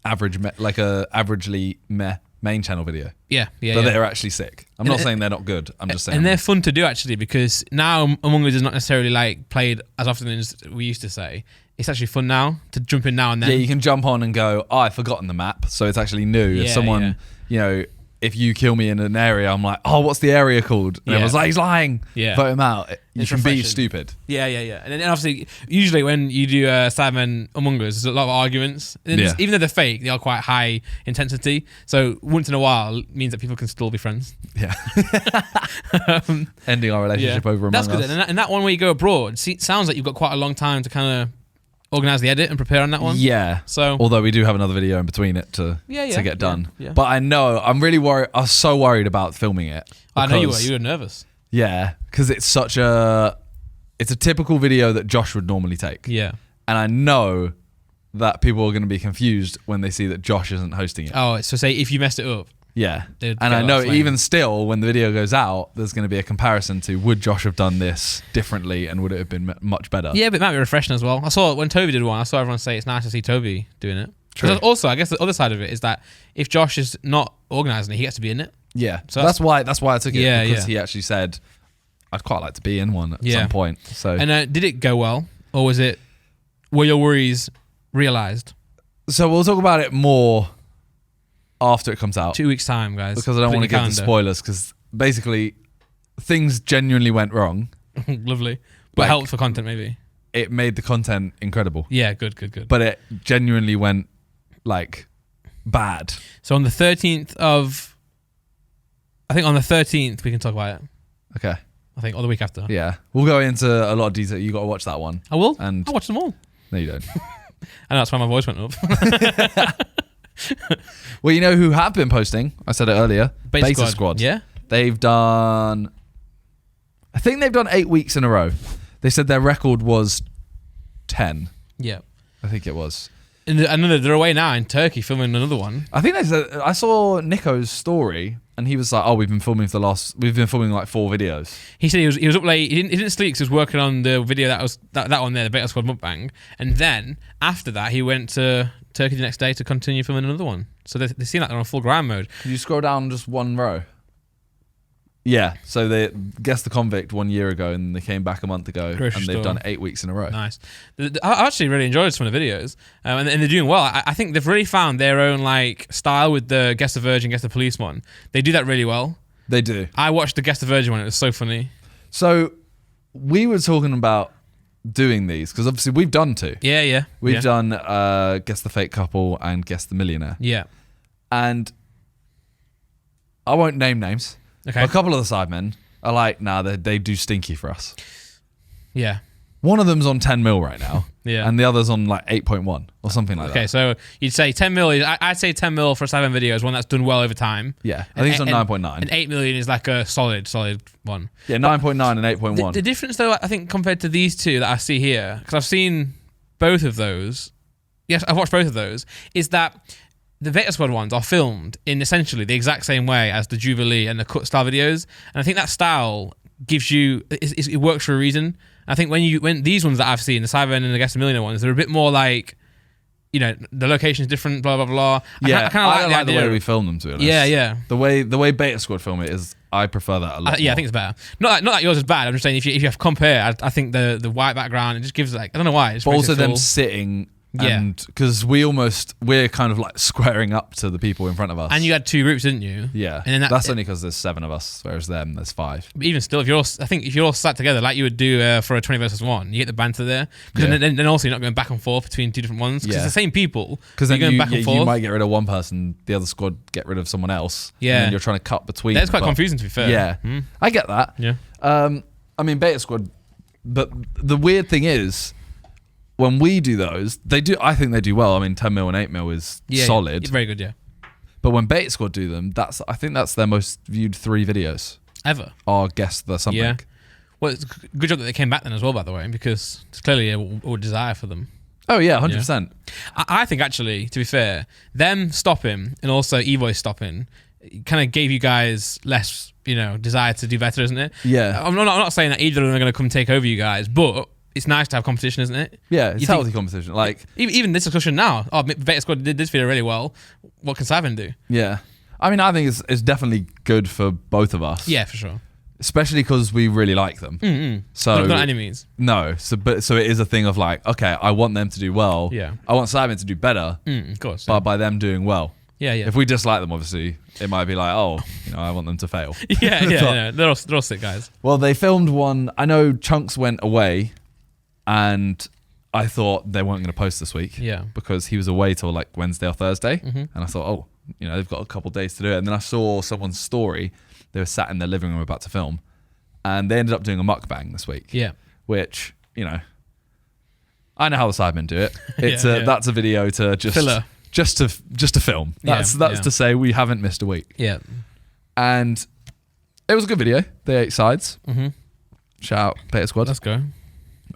averagely meh main channel video. Yeah. But they're actually sick. I'm not saying they're not good. I'm just saying. And they're fun to do actually, because now Among Us is not necessarily like played as often as we used to say. It's actually fun now to jump in now and then. Yeah, you can jump on and go, oh, I've forgotten the map, so it's actually new. If someone, if you kill me in an area, I'm like, oh, what's the area called? And everyone's like, he's lying. Yeah. Vote him out. You It's can be refreshing. stupid. Yeah. And then obviously, usually when you do Cybermen Among Us, there's a lot of arguments. And even though they're fake, they are quite high intensity. So once in a while means that people can still be friends. Yeah. Ending our relationship over Among Us. That's good. And that one where you go abroad, sounds like you've got quite a long time to kind of organise the edit and prepare on that one. Yeah. So, although we do have another video in between it to get done. Yeah. But I know, I'm really worried. I was so worried about filming it. I know you were. You were nervous. Yeah, because it's a typical video that Josh would normally take. Yeah. And I know that people are going to be confused when they see that Josh isn't hosting it. Oh, so say if you messed it up. Yeah. And I know even still, when the video goes out, there's going to be a comparison to would Josh have done this differently and would it have been much better? Yeah, but it might be refreshing as well. I saw when Toby did one, I saw everyone say it's nice to see Toby doing it. True. Also, I guess the other side of it is that if Josh is not organising it, he gets to be in it. Yeah. So that's why I took it, because he actually said, I'd quite like to be in one at some point. So. And did it go well? Or were your worries realised? So we'll talk about it more after it comes out. 2 weeks time, guys. Because I don't want to give the spoilers, because basically things genuinely went wrong. Lovely. But helped for content maybe. It made the content incredible. Yeah, good. But it genuinely went like bad. So on the 13th we can talk about it. Okay. I think, or the week after. Yeah. We'll go into a lot of detail. You got to watch that one. I will. And I'll watch them all. No, you don't. I know that's why my voice went up. Well, you know who have been posting? I said it earlier. Beta Squad. Yeah. They've done 8 weeks in a row. They said their record was 10. Yeah. I think it was. And they're away now in Turkey filming another one. I think they said, I saw Nico's story and he was like, "Oh, we've been filming like 4 videos." He said he was up late. He didn't sleep because he was working on the video that one there, the Beta Squad mukbang. And then after that, he went to Turkey the next day to continue filming another one. So they seem like they're on full grind mode. Can you scroll down just one row? Yeah, so they guessed the convict 1 year ago and they came back a month ago and they've done 8 weeks in a row. Nice. I actually really enjoyed some of the videos and they're doing well. I think they've really found their own like style with the Guess the Virgin, Guess the Police one. They do that really well. They do. I watched the Guess the Virgin one. It was so funny. So we were talking about doing these because obviously we've done 2. Yeah. We've done Guess the Fake Couple and Guess the Millionaire. Yeah. And I won't name names. Okay. But a couple of the sidemen are like, nah, they do stinky for us. Yeah. One of them's on 10 mil right now. Yeah. And the other's on like 8.1 or something like that. Okay, so you'd say 10 mil I'd say 10 mil for a 7 video is one that's done well over time. Yeah. I think it's on 9.9. And 8 million is like a solid one. Yeah, 9.9 and 8.1. The difference though, I think compared to these two that I see here, because I've seen both of those. Yes, I've watched both of those, is that the Beta Squad ones are filmed in essentially the exact same way as the Jubilee and the cut style videos, and I think that style gives you it works for a reason. I think when these ones that I've seen, the Cyber and the Guess the Millionaire ones, they're a bit more like, you know, the location is different, blah blah blah. I kind of like the way we film them, to be honest. Yeah. The way Beta Squad film it is, I prefer that a lot. Yeah, I think it's better. Not that yours is bad. I'm just saying if you have to compare, I think the white background, it just gives like, I don't know why. But also them sitting. Yeah, and because we're kind of like squaring up to the people in front of us. And you had 2 groups, didn't you? Yeah, and then that's only because there's 7 of us, whereas there's 5. But even still, if you're all sat together like you would do for a 20 versus 1, you get the banter there. Because then also you're not going back and forth between 2 different ones. Because it's the same people. Because then you're going back and forth. You might get rid of one person, the other squad get rid of someone else. Yeah, and then you're trying to cut between. That's quite confusing, to be fair. Yeah, I get that. Yeah. I mean, Beta Squad, but the weird thing is, when we do those, I think they do well. I mean, 10 mil and 8 mil is solid. It's very good, yeah. But when Beta Squad do them, I think that's their most viewed 3 videos. Ever. Or Guess the something. Yeah. Well, it's a good job that they came back then as well, by the way, because it's clearly a desire for them. Oh, yeah, 100%. I think, actually, to be fair, them stopping and also eVoice stopping kind of gave you guys less, desire to do better, isn't it? Yeah. I'm not saying that either of them are going to come take over you guys, but it's nice to have competition, isn't it? Yeah, it's You healthy think- competition. Like, Even this discussion now. Oh, Beta Squad did this video really well. What can Simon do? yeah. I mean, I think it's definitely good for both of us. Yeah, for sure. Especially because we really like them. So Not any means. no, so it is a thing of like, okay, I want them to do well. Yeah. I want Simon to do better, Of course. but by them doing well. Yeah. If we dislike them, obviously, it might be like, oh, I want them to fail. Yeah. They're all sick guys. Well, they filmed one. I know Chunks went away, and I thought they weren't going to post this week. Yeah. Because he was away till like Wednesday or Thursday, and I thought, oh, they've got a couple of days to do it. And then I saw someone's story. They were sat in their living room about to film, and they ended up doing a mukbang this week. Yeah. Which I know how the Sidemen do it. It's Yeah. that's a video to just Filler. just to film. That's to say we haven't missed a week. Yeah. And it was a good video. They ate sides. Shout out Beta Squad. Let's go.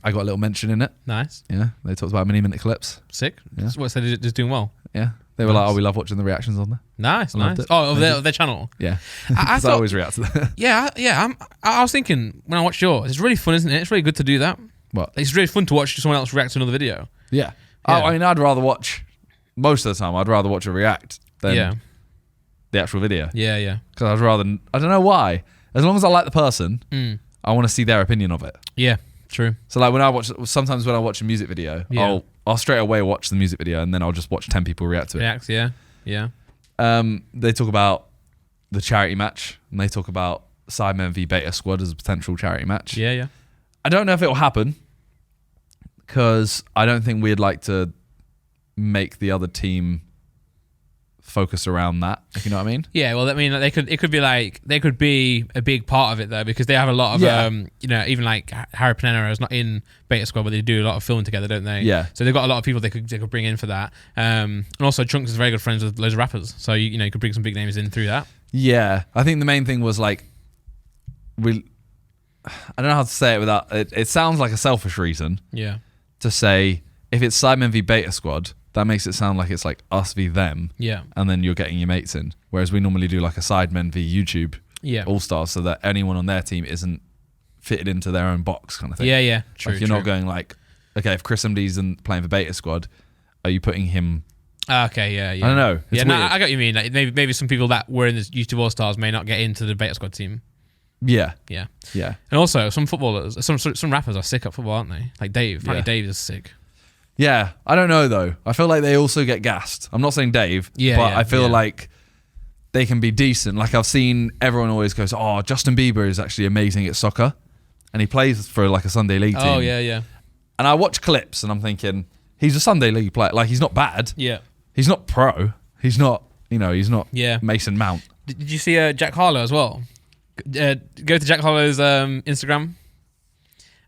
I got a little mention in it. Nice. Yeah, they talked about mini-minute clips. Sick. Yeah. What said just doing well. Yeah, they were like, Nice. "Oh, we love watching the reactions on there." Nice. I loved it. Oh, of their channel. Yeah, I because I thought- always react to that. Yeah. I was thinking when I watched yours, it's really fun, isn't it? It's really good to do that. What? It's really fun to watch someone else react to another video. Yeah. Yeah. Oh, I mean, I'd rather watch most of the time. I'd rather watch a react than the actual video. Yeah. Because I'd rather. I don't know why. As long as I like the person, I want to see their opinion of it. Yeah. True. So like sometimes when I watch a music video, Yeah. I'll straight away watch the music video and then I'll just watch 10 people react to it. Reacts. Yeah. They talk about the charity match and they talk about Sidemen v Beta Squad as a potential charity match. Yeah. I don't know if it will happen because I don't think we'd like to make the other team focus around that, if you know what I mean. Yeah, well, I mean, they could be a big part of it though, because they have a lot of even like Harry Panera is not in Beta Squad, but they do a lot of filming together, don't they? Yeah. So they've got a lot of people they could bring in for that. And also Chunks is very good friends with loads of rappers, so you could bring some big names in through that. Yeah, I think the main thing was like I don't know how to say it without it sounds like a selfish reason. Yeah. To say if it's Sidemen v Beta Squad, that makes it sound like it's like us v them. Yeah. And then you're getting your mates in. Whereas we normally do like a Sidemen v YouTube All-Stars so that anyone on their team isn't fitted into their own box kind of thing. Yeah. True. Like you're not going like, okay, if Chris MD's playing for Beta Squad, are you putting him... Okay, yeah. I don't know. It's No, weird. I got what you mean. Like maybe some people that were in the YouTube All Stars may not get into the Beta Squad team. Yeah. Yeah. Yeah. And also some footballers, some rappers are sick at football, aren't they? Like Dave. Apparently Dave is sick. Yeah. I don't know though. I feel like they also get gassed. I'm not saying Dave, but I feel like they can be decent. Like I've seen everyone always goes, oh, Justin Bieber is actually amazing at soccer. And he plays for like a Sunday League team. Oh, yeah. And I watch clips and I'm thinking, he's a Sunday League player. Like he's not bad. Yeah. He's not pro. He's not, he's not Yeah. Mason Mount. Did you see Jack Harlow as well? Go to Jack Harlow's Instagram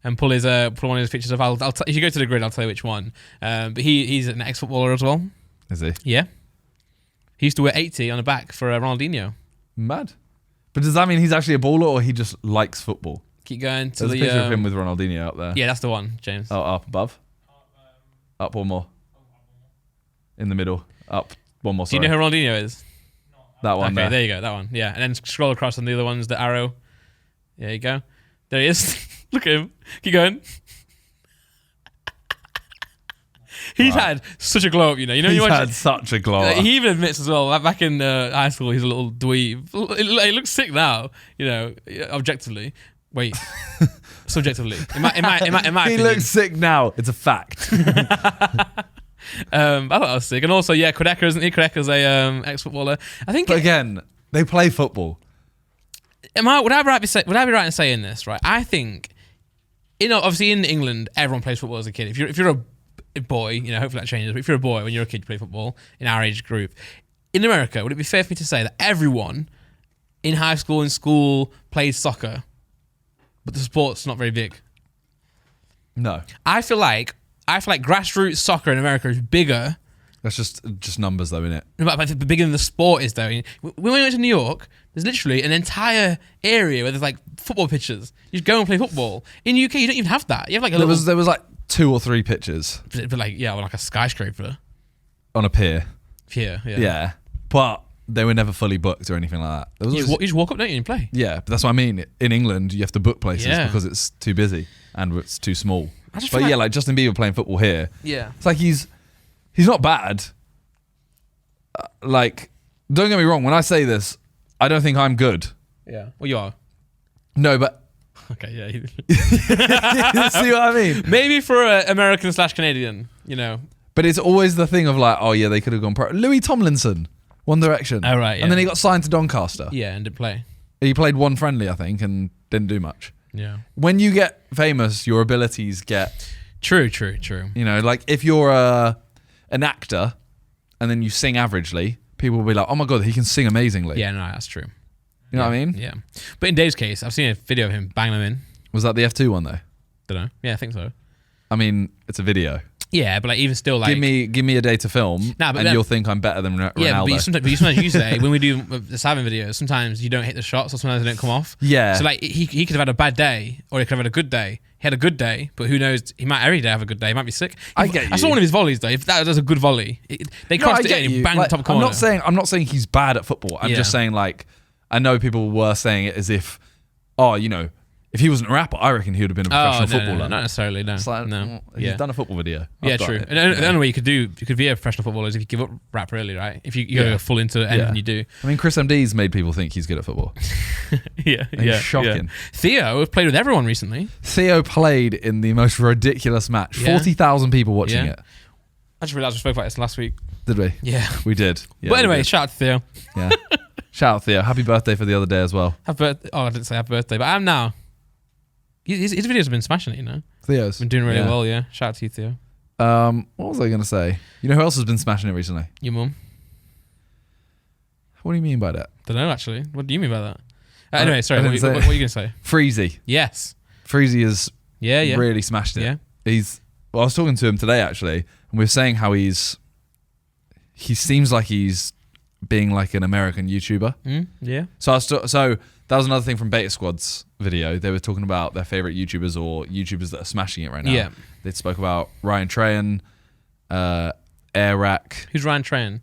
and pull one of his pictures up. If you go to the grid, I'll tell you which one. But he's an ex-footballer as well. Is he? Yeah. He used to wear 80 on the back for Ronaldinho. Mad. But does that mean he's actually a baller or he just likes football? Keep going to There's the... a picture of him with Ronaldinho up there. Yeah, that's the one, James. Oh, up above? Up one more. In the middle. Up one more, Do you sorry. know who Ronaldinho is? That one Okay, there. there you go, that one. Yeah, and then scroll across on the other ones, the arrow. There you go. There he is. Look at him. Keep going. He's had such a glow up, you know. He's had such a glow up. He even admits as well, like back in high school, he's a little dweeb. He looks sick now, objectively. Wait, subjectively. In my He opinion. looks sick now. It's a fact. I thought that was sick. And also, Kodeka, isn't he? Kodeka's a ex-footballer. I think... But again, they play football. Would I be right in saying this, right? I think, obviously in England, everyone plays football as a kid. If you're a boy, hopefully that changes, but if you're a boy, when you're a kid, you play football in our age group. In America, would it be fair for me to say that everyone in high school and school plays soccer, but the sport's not very big? No. I feel like grassroots soccer in America is bigger. That's just numbers though, innit? But bigger than the sport is, though. When we went to New York, there's literally an entire area where there's like football pitches. You just go and play football. In the UK, you don't even have that. You have like There was like 2 or 3 pitches but like like a skyscraper. on a pier. Yeah. Yeah. But they were never fully booked or anything like that. There was You always- just walk up, don't you, and play? yeah, but that's what I mean. In England, you have to book places Yeah. because it's too busy and it's too small. But yeah, like Justin Bieber playing football here. Yeah. It's like he's not bad. Like, don't get me wrong. When I say this, I don't think I'm good. Yeah. Well, you are. No, but Okay. Yeah. see what I mean? Maybe for an American/Canadian, you know. But it's always the thing of like, oh yeah, they could have gone pro. Louis Tomlinson, One Direction. Oh right. Yeah. And then he got signed to Doncaster. Yeah, and didn't play. He played one friendly, I think, and didn't do much. Yeah. When you get famous, your abilities get... True. You know, like if you're an actor and then you sing averagely, people will be like, oh my God, he can sing amazingly. Yeah, no, that's true. You know what I mean? Yeah. But in Dave's case, I've seen a video of him banging them in. Was that the F2 one though? Don't know. Yeah, I think so. I mean, it's a video. Yeah, but like even still, like give me a day to film, and you'll think I'm better than Ronaldo. Yeah, but you sometimes use it when we do the Simon videos. Sometimes you don't hit the shots, or sometimes they don't come off. Yeah. So like he could have had a bad day, or he could have had a good day. He had a good day, but who knows? He might every day have a good day. He might be sick. I get you. I saw one of his volleys though. If that was a good volley, they crossed it in and he banged the top corner. I'm not saying he's bad at football. I'm just saying like I know people were saying it as if, oh, you know, if he wasn't a rapper, I reckon he would have been a professional footballer. No, not necessarily. No, it's like, no. He's done a football video. Yeah, true. And the only way you could be a professional footballer is if you give up rap early, right? If you go full into anything you do. I mean, Chris MD's made people think he's good at football. yeah, shocking. Yeah. Theo played with everyone recently. Theo played in the most ridiculous match. 40,000 people watching it. I just realised we spoke about this last week. Did we? Yeah. We did. Yeah, but anyway, shout out to Theo. Yeah. Shout out Theo. Happy birthday for the other day as well. I didn't say happy birthday, but I am now. His videos have been smashing it, you know. Theo's been doing really well, yeah. Shout out to you, Theo. What was I going to say? You know who else has been smashing it recently? Your mum. What do you mean by that? Don't know, actually. What do you mean by that? Anyway, sorry, what are you going to say? Freezy. Yes. Freezy has really smashed it. Yeah. I was talking to him today, actually, and we were saying how he seems like he's being like an American YouTuber. Yeah. So that was another thing from Beta Squad's video. They were talking about their favorite YouTubers or YouTubers that are smashing it right now. Yeah. They spoke about Ryan Trahan, Airac. Who's Ryan Trahan?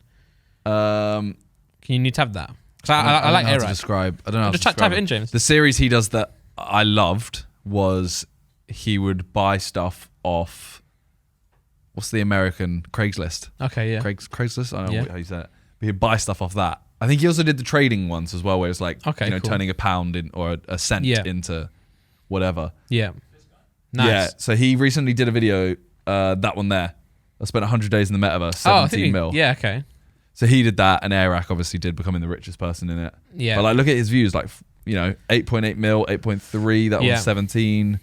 Can you tab that? Because I like Airac. I don't know. Just type it in, James. The series he does that I loved was he would buy stuff off. What's the American Craigslist? Okay, yeah. Craigslist. I don't know how you say it. But he'd buy stuff off that. I think he also did the trading ones as well, where it's like cool. Turning a pound in or a cent into whatever. Yeah. Nice. Yeah. So he recently did a video, that one there. I spent 100 days in the metaverse, 17 mil. Yeah, okay. So he did that, and Airac obviously did, becoming the richest person in it. Yeah. But like, look at his views, like, you know, 8.8 mil, 8.3, that was 17.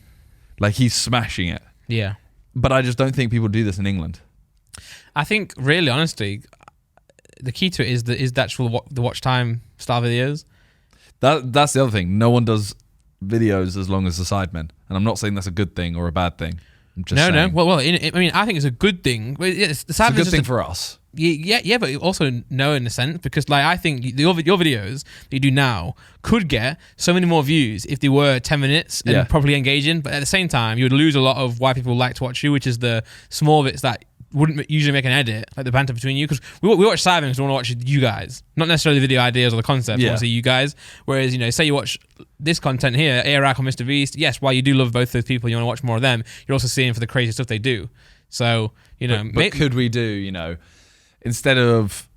Like, he's smashing it. Yeah. But I just don't think people do this in England. I think, really, honestly, the key to it is the actual the watch time style videos. That's the other thing. No one does videos as long as the Sidemen, and I'm not saying that's a good thing or a bad thing. I'm just saying. Well, I mean, I think it's a good thing. It's a good thing for us. Yeah, but also no in a sense, because like I think your videos that you do now could get so many more views if they were 10 minutes and properly engaging. But at the same time, you would lose a lot of why people like to watch you, which is the small bits that wouldn't usually make an edit, like the banter between you. Because we watch Simon because we want to watch you guys, not necessarily the video ideas or the concept. We want to see you guys. Whereas, you know, say you watch this content here, Airac or Mr. Beast, yes, while you do love both those people, you want to watch more of them, you're also seeing for the crazy stuff they do. So, you know. But could we do, you know, instead of,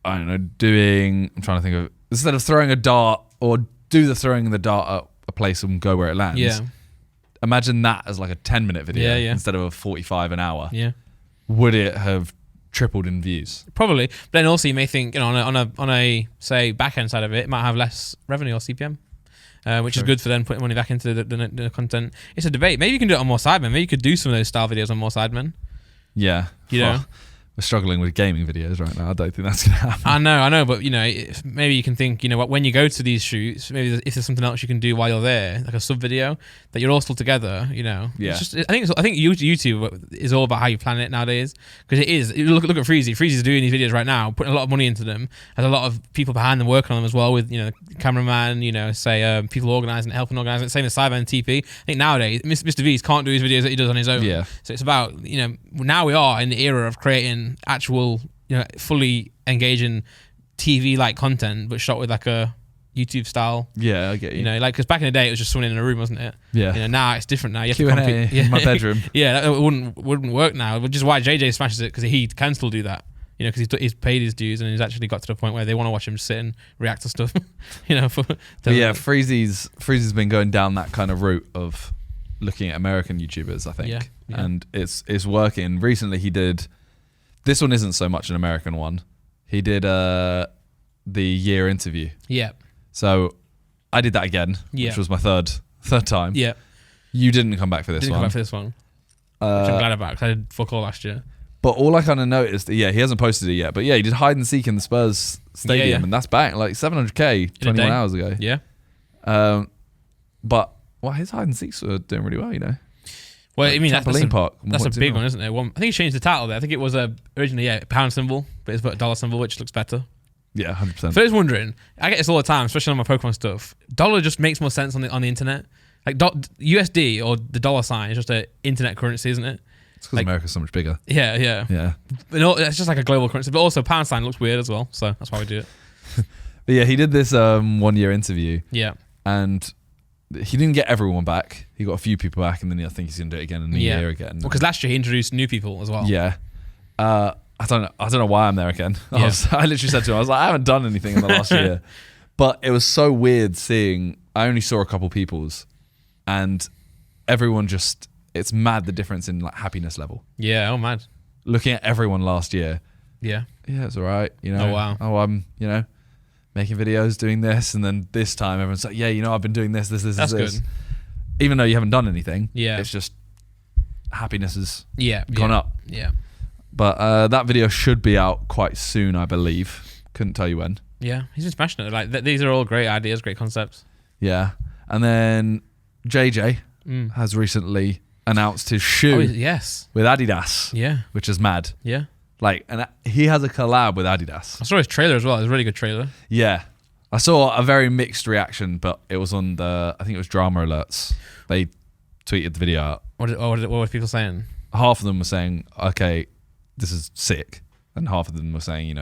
I don't know, instead of throwing a dart or do the throwing the dart at a place and go where it lands. Yeah. Imagine that as like a 10-minute video instead of a 45 an hour. Yeah. Would it have tripled in views? Probably. But then also you may think, you know, on a say back end side of it might have less revenue or CPM. Which is good for them putting money back into the content. It's a debate. Maybe you can do it on More Sidemen. Maybe you could do some of those style videos on More Sidemen. Yeah. You know? We're struggling with gaming videos right now. I don't think that's going to happen. I know, but you know, maybe you can think, you know, when you go to these shoots, maybe if there's something else you can do while you're there, like a sub video that you're all still together. You know, yeah. I think YouTube is all about how you plan it nowadays, because it is. Look at Freezy. Freezy's doing these videos right now, putting a lot of money into them. There's a lot of people behind them working on them as well, with, you know, cameraman, you know, say people organising, helping organising. Same as Cyber and TP. I think nowadays Mr. V's can't do his videos that he does on his own. Yeah. So it's about, you know, now we are in the era of creating actual, you know, fully engaging TV-like content, but shot with like a YouTube style. Yeah, I get you. You know, like because back in the day it was just someone in a room, wasn't it? Yeah. You know, now it's different. Now you have to Q&A in my bedroom. Yeah, that wouldn't work now, which is why JJ smashes it because he can still do that. You know, because he's paid his dues and he's actually got to the point where they want to watch him sit and react to stuff. You know, Freezy's been going down that kind of route of looking at American YouTubers, I think, yeah. and it's working. Recently, he did. This one isn't so much an American one. He did the year interview. Yeah. So I did that again, which was my third time. Yeah. You didn't come back for this one. Didn't come back for this one. Which I'm glad about because I did fuck all last year. But all I kind of noticed, he hasn't posted it yet, but yeah, he did hide and seek in the Spurs stadium, and that's back like 700k 21 hours ago. Yeah. But his hide and seeks were doing really well, you know. Well, I mean, Trampoline Park. That's a big one, isn't it? I think he changed the title there. I think it was originally a pound symbol, but it's put a dollar symbol, which looks better. Yeah, 100%. For those wondering, I get this all the time, especially on my Pokemon stuff. Dollar just makes more sense on the internet. Like USD or the dollar sign is just an internet currency, isn't it? It's because America's so much bigger. Yeah. But it's just like a global currency. But also pound sign looks weird as well, so that's why we do it. But yeah, he did this 1 year interview. Yeah. And he didn't get everyone back. He got a few people back, and then I think he's gonna do it again in the year again. Well, because last year he introduced new people as well. Yeah. I don't know why I'm there again. Yeah. I literally said to him, I was like, I haven't done anything in the last year. But it was so weird seeing, I only saw a couple people's, and everyone just, it's mad the difference in like happiness level. Yeah, oh mad. Looking at everyone last year. Yeah. Yeah, it's all right. You know. Oh wow. Oh, I'm, making videos, doing this, and then this time everyone's like, yeah, I've been doing this. That's good. Even though you haven't done anything. Yeah. It's just happiness has gone gone up. Yeah. But that video should be out quite soon, I believe. Couldn't tell you when. Yeah, he's been smashing it. Like these are all great ideas, great concepts. Yeah. And then JJ has recently announced his shoe with Adidas. Yeah. Which is mad. Yeah. Like, and he has a collab with Adidas. I saw his trailer as well. It was a really good trailer. Yeah. I saw a very mixed reaction, but it was on I think it was Drama Alerts. They tweeted the video out. What were people saying? Half of them were saying, okay, this is sick. And half of them were saying,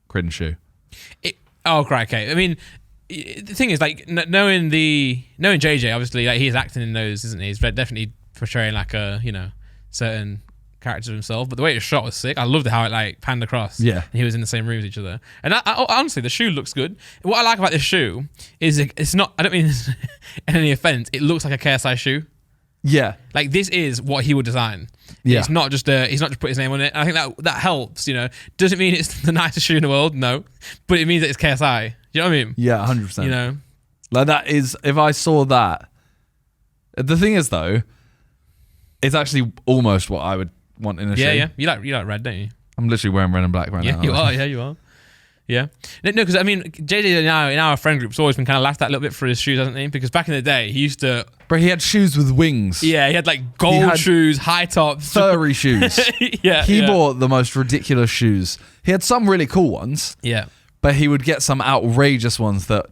cringe shoe. Right, okay. I mean, the thing is, like, knowing JJ, obviously, like, he's acting in those, isn't he? He's definitely portraying, like, certain characters of himself. But the way it was shot was sick. I loved how it, like, panned across. Yeah. And he was in the same room as each other. And I honestly, the shoe looks good. What I like about this shoe is it's not, I don't mean this in any offense, it looks like a KSI shoe. Yeah. Like, this is what he would design. Yeah. It's not just he's not just put his name on it. And I think that helps, Doesn't mean it's the nicest shoe in the world, no. But it means that it's KSI. You know what I mean? Yeah, 100%. Like, that is, if I saw that, the thing is though, it's actually almost what I would want in a shoe. Yeah. You like red, don't you? I'm literally wearing red and black right now. You are. Yeah, you are. Yeah. No, because I mean, JJ in our friend group's always been kind of laughed at a little bit for his shoes, hasn't he? Because back in the day, he used to. But he had shoes with wings. Yeah, he had like gold shoes, high tops, furry shoes. He bought the most ridiculous shoes. He had some really cool ones. Yeah. But he would get some outrageous ones that,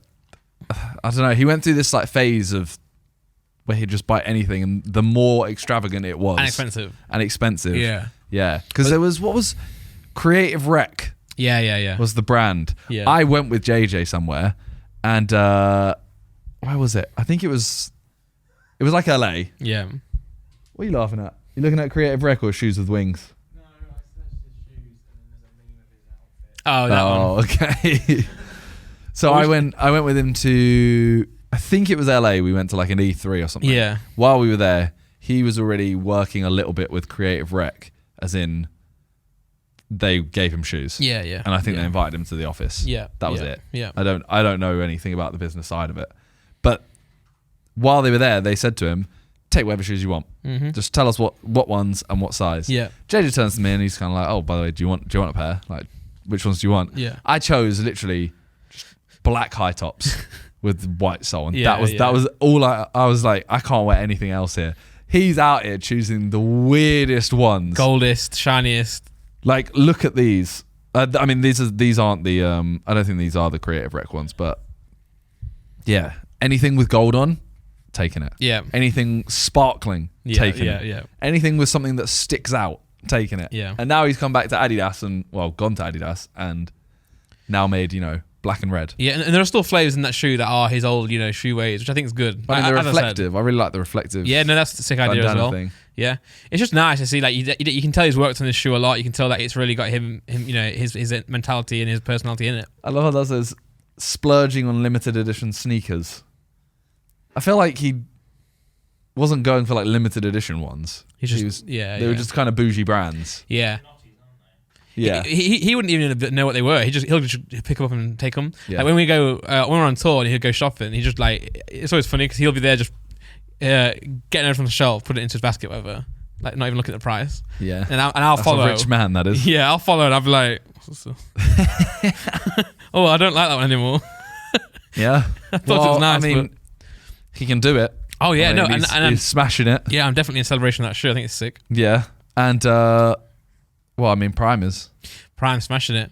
I don't know. He went through this like phase of where he'd just buy anything, and the more extravagant it was, and expensive. Yeah. Because there was what was Creative Rec. Yeah. Was the brand. Yeah. I went with JJ somewhere, and where was it? I think it was like LA. Yeah. What are you laughing at? You looking at Creative Rec or Shoes with Wings? No, I searched his shoes and then there's a meme of his outfit. Oh, that one. Okay. So I went with him to, I think it was LA. We went to like an E3 or something. Yeah. While we were there, he was already working a little bit with Creative Rec, as in they gave him shoes. Yeah. And I think they invited him to the office. Yeah. That was it. Yeah. I don't know anything about the business side of it. But while they were there, they said to him, take whatever shoes you want. Mm-hmm. Just tell us what ones and what size. Yeah. JJ turns to me and he's kind of like, oh, by the way, do you want a pair? Like, which ones do you want? Yeah. I chose literally just black high tops with white sole. And that was all I was like, I can't wear anything else here. He's out here choosing the weirdest ones. Goldest, shiniest. Like, look at these. I mean, these aren't the, I don't think these are the Creative Rec ones, but yeah, anything with gold on, taking it. Yeah. Anything sparkling, taking it. Yeah. Anything with something that sticks out, taking it. Yeah. And now he's come back to Adidas gone to Adidas and now made, black and red. Yeah, and there are still flavors in that shoe that are his old, shoe ways, which I think is good. I mean, they're as reflective. I really like the reflective. Yeah, no, that's a sick idea as well. Thing. Yeah, it's just nice to see. Like you can tell he's worked on this shoe a lot. You can tell that it's really got him, his mentality and his personality in it. I love how that says splurging on limited edition sneakers. I feel like he wasn't going for like limited edition ones. They were just kind of bougie brands. Yeah. Yeah, he wouldn't even know what they were. He'll just pick them up and take them. Yeah. Like when we go, when we're on tour and he'll go shopping, he just like, it's always funny because he'll be there just getting it from the shelf, put it into his basket, whatever. Like not even looking at the price. Yeah, and I'll That's follow. a rich man, that is. Yeah, I'll follow and I'll be like, oh, I don't like that one anymore. Yeah, I thought it was nice. I mean, he can do it. Oh yeah, I mean, he's smashing it. Yeah, I'm definitely in celebration of that shoe. I think it's sick. Yeah, and Prime is smashing it.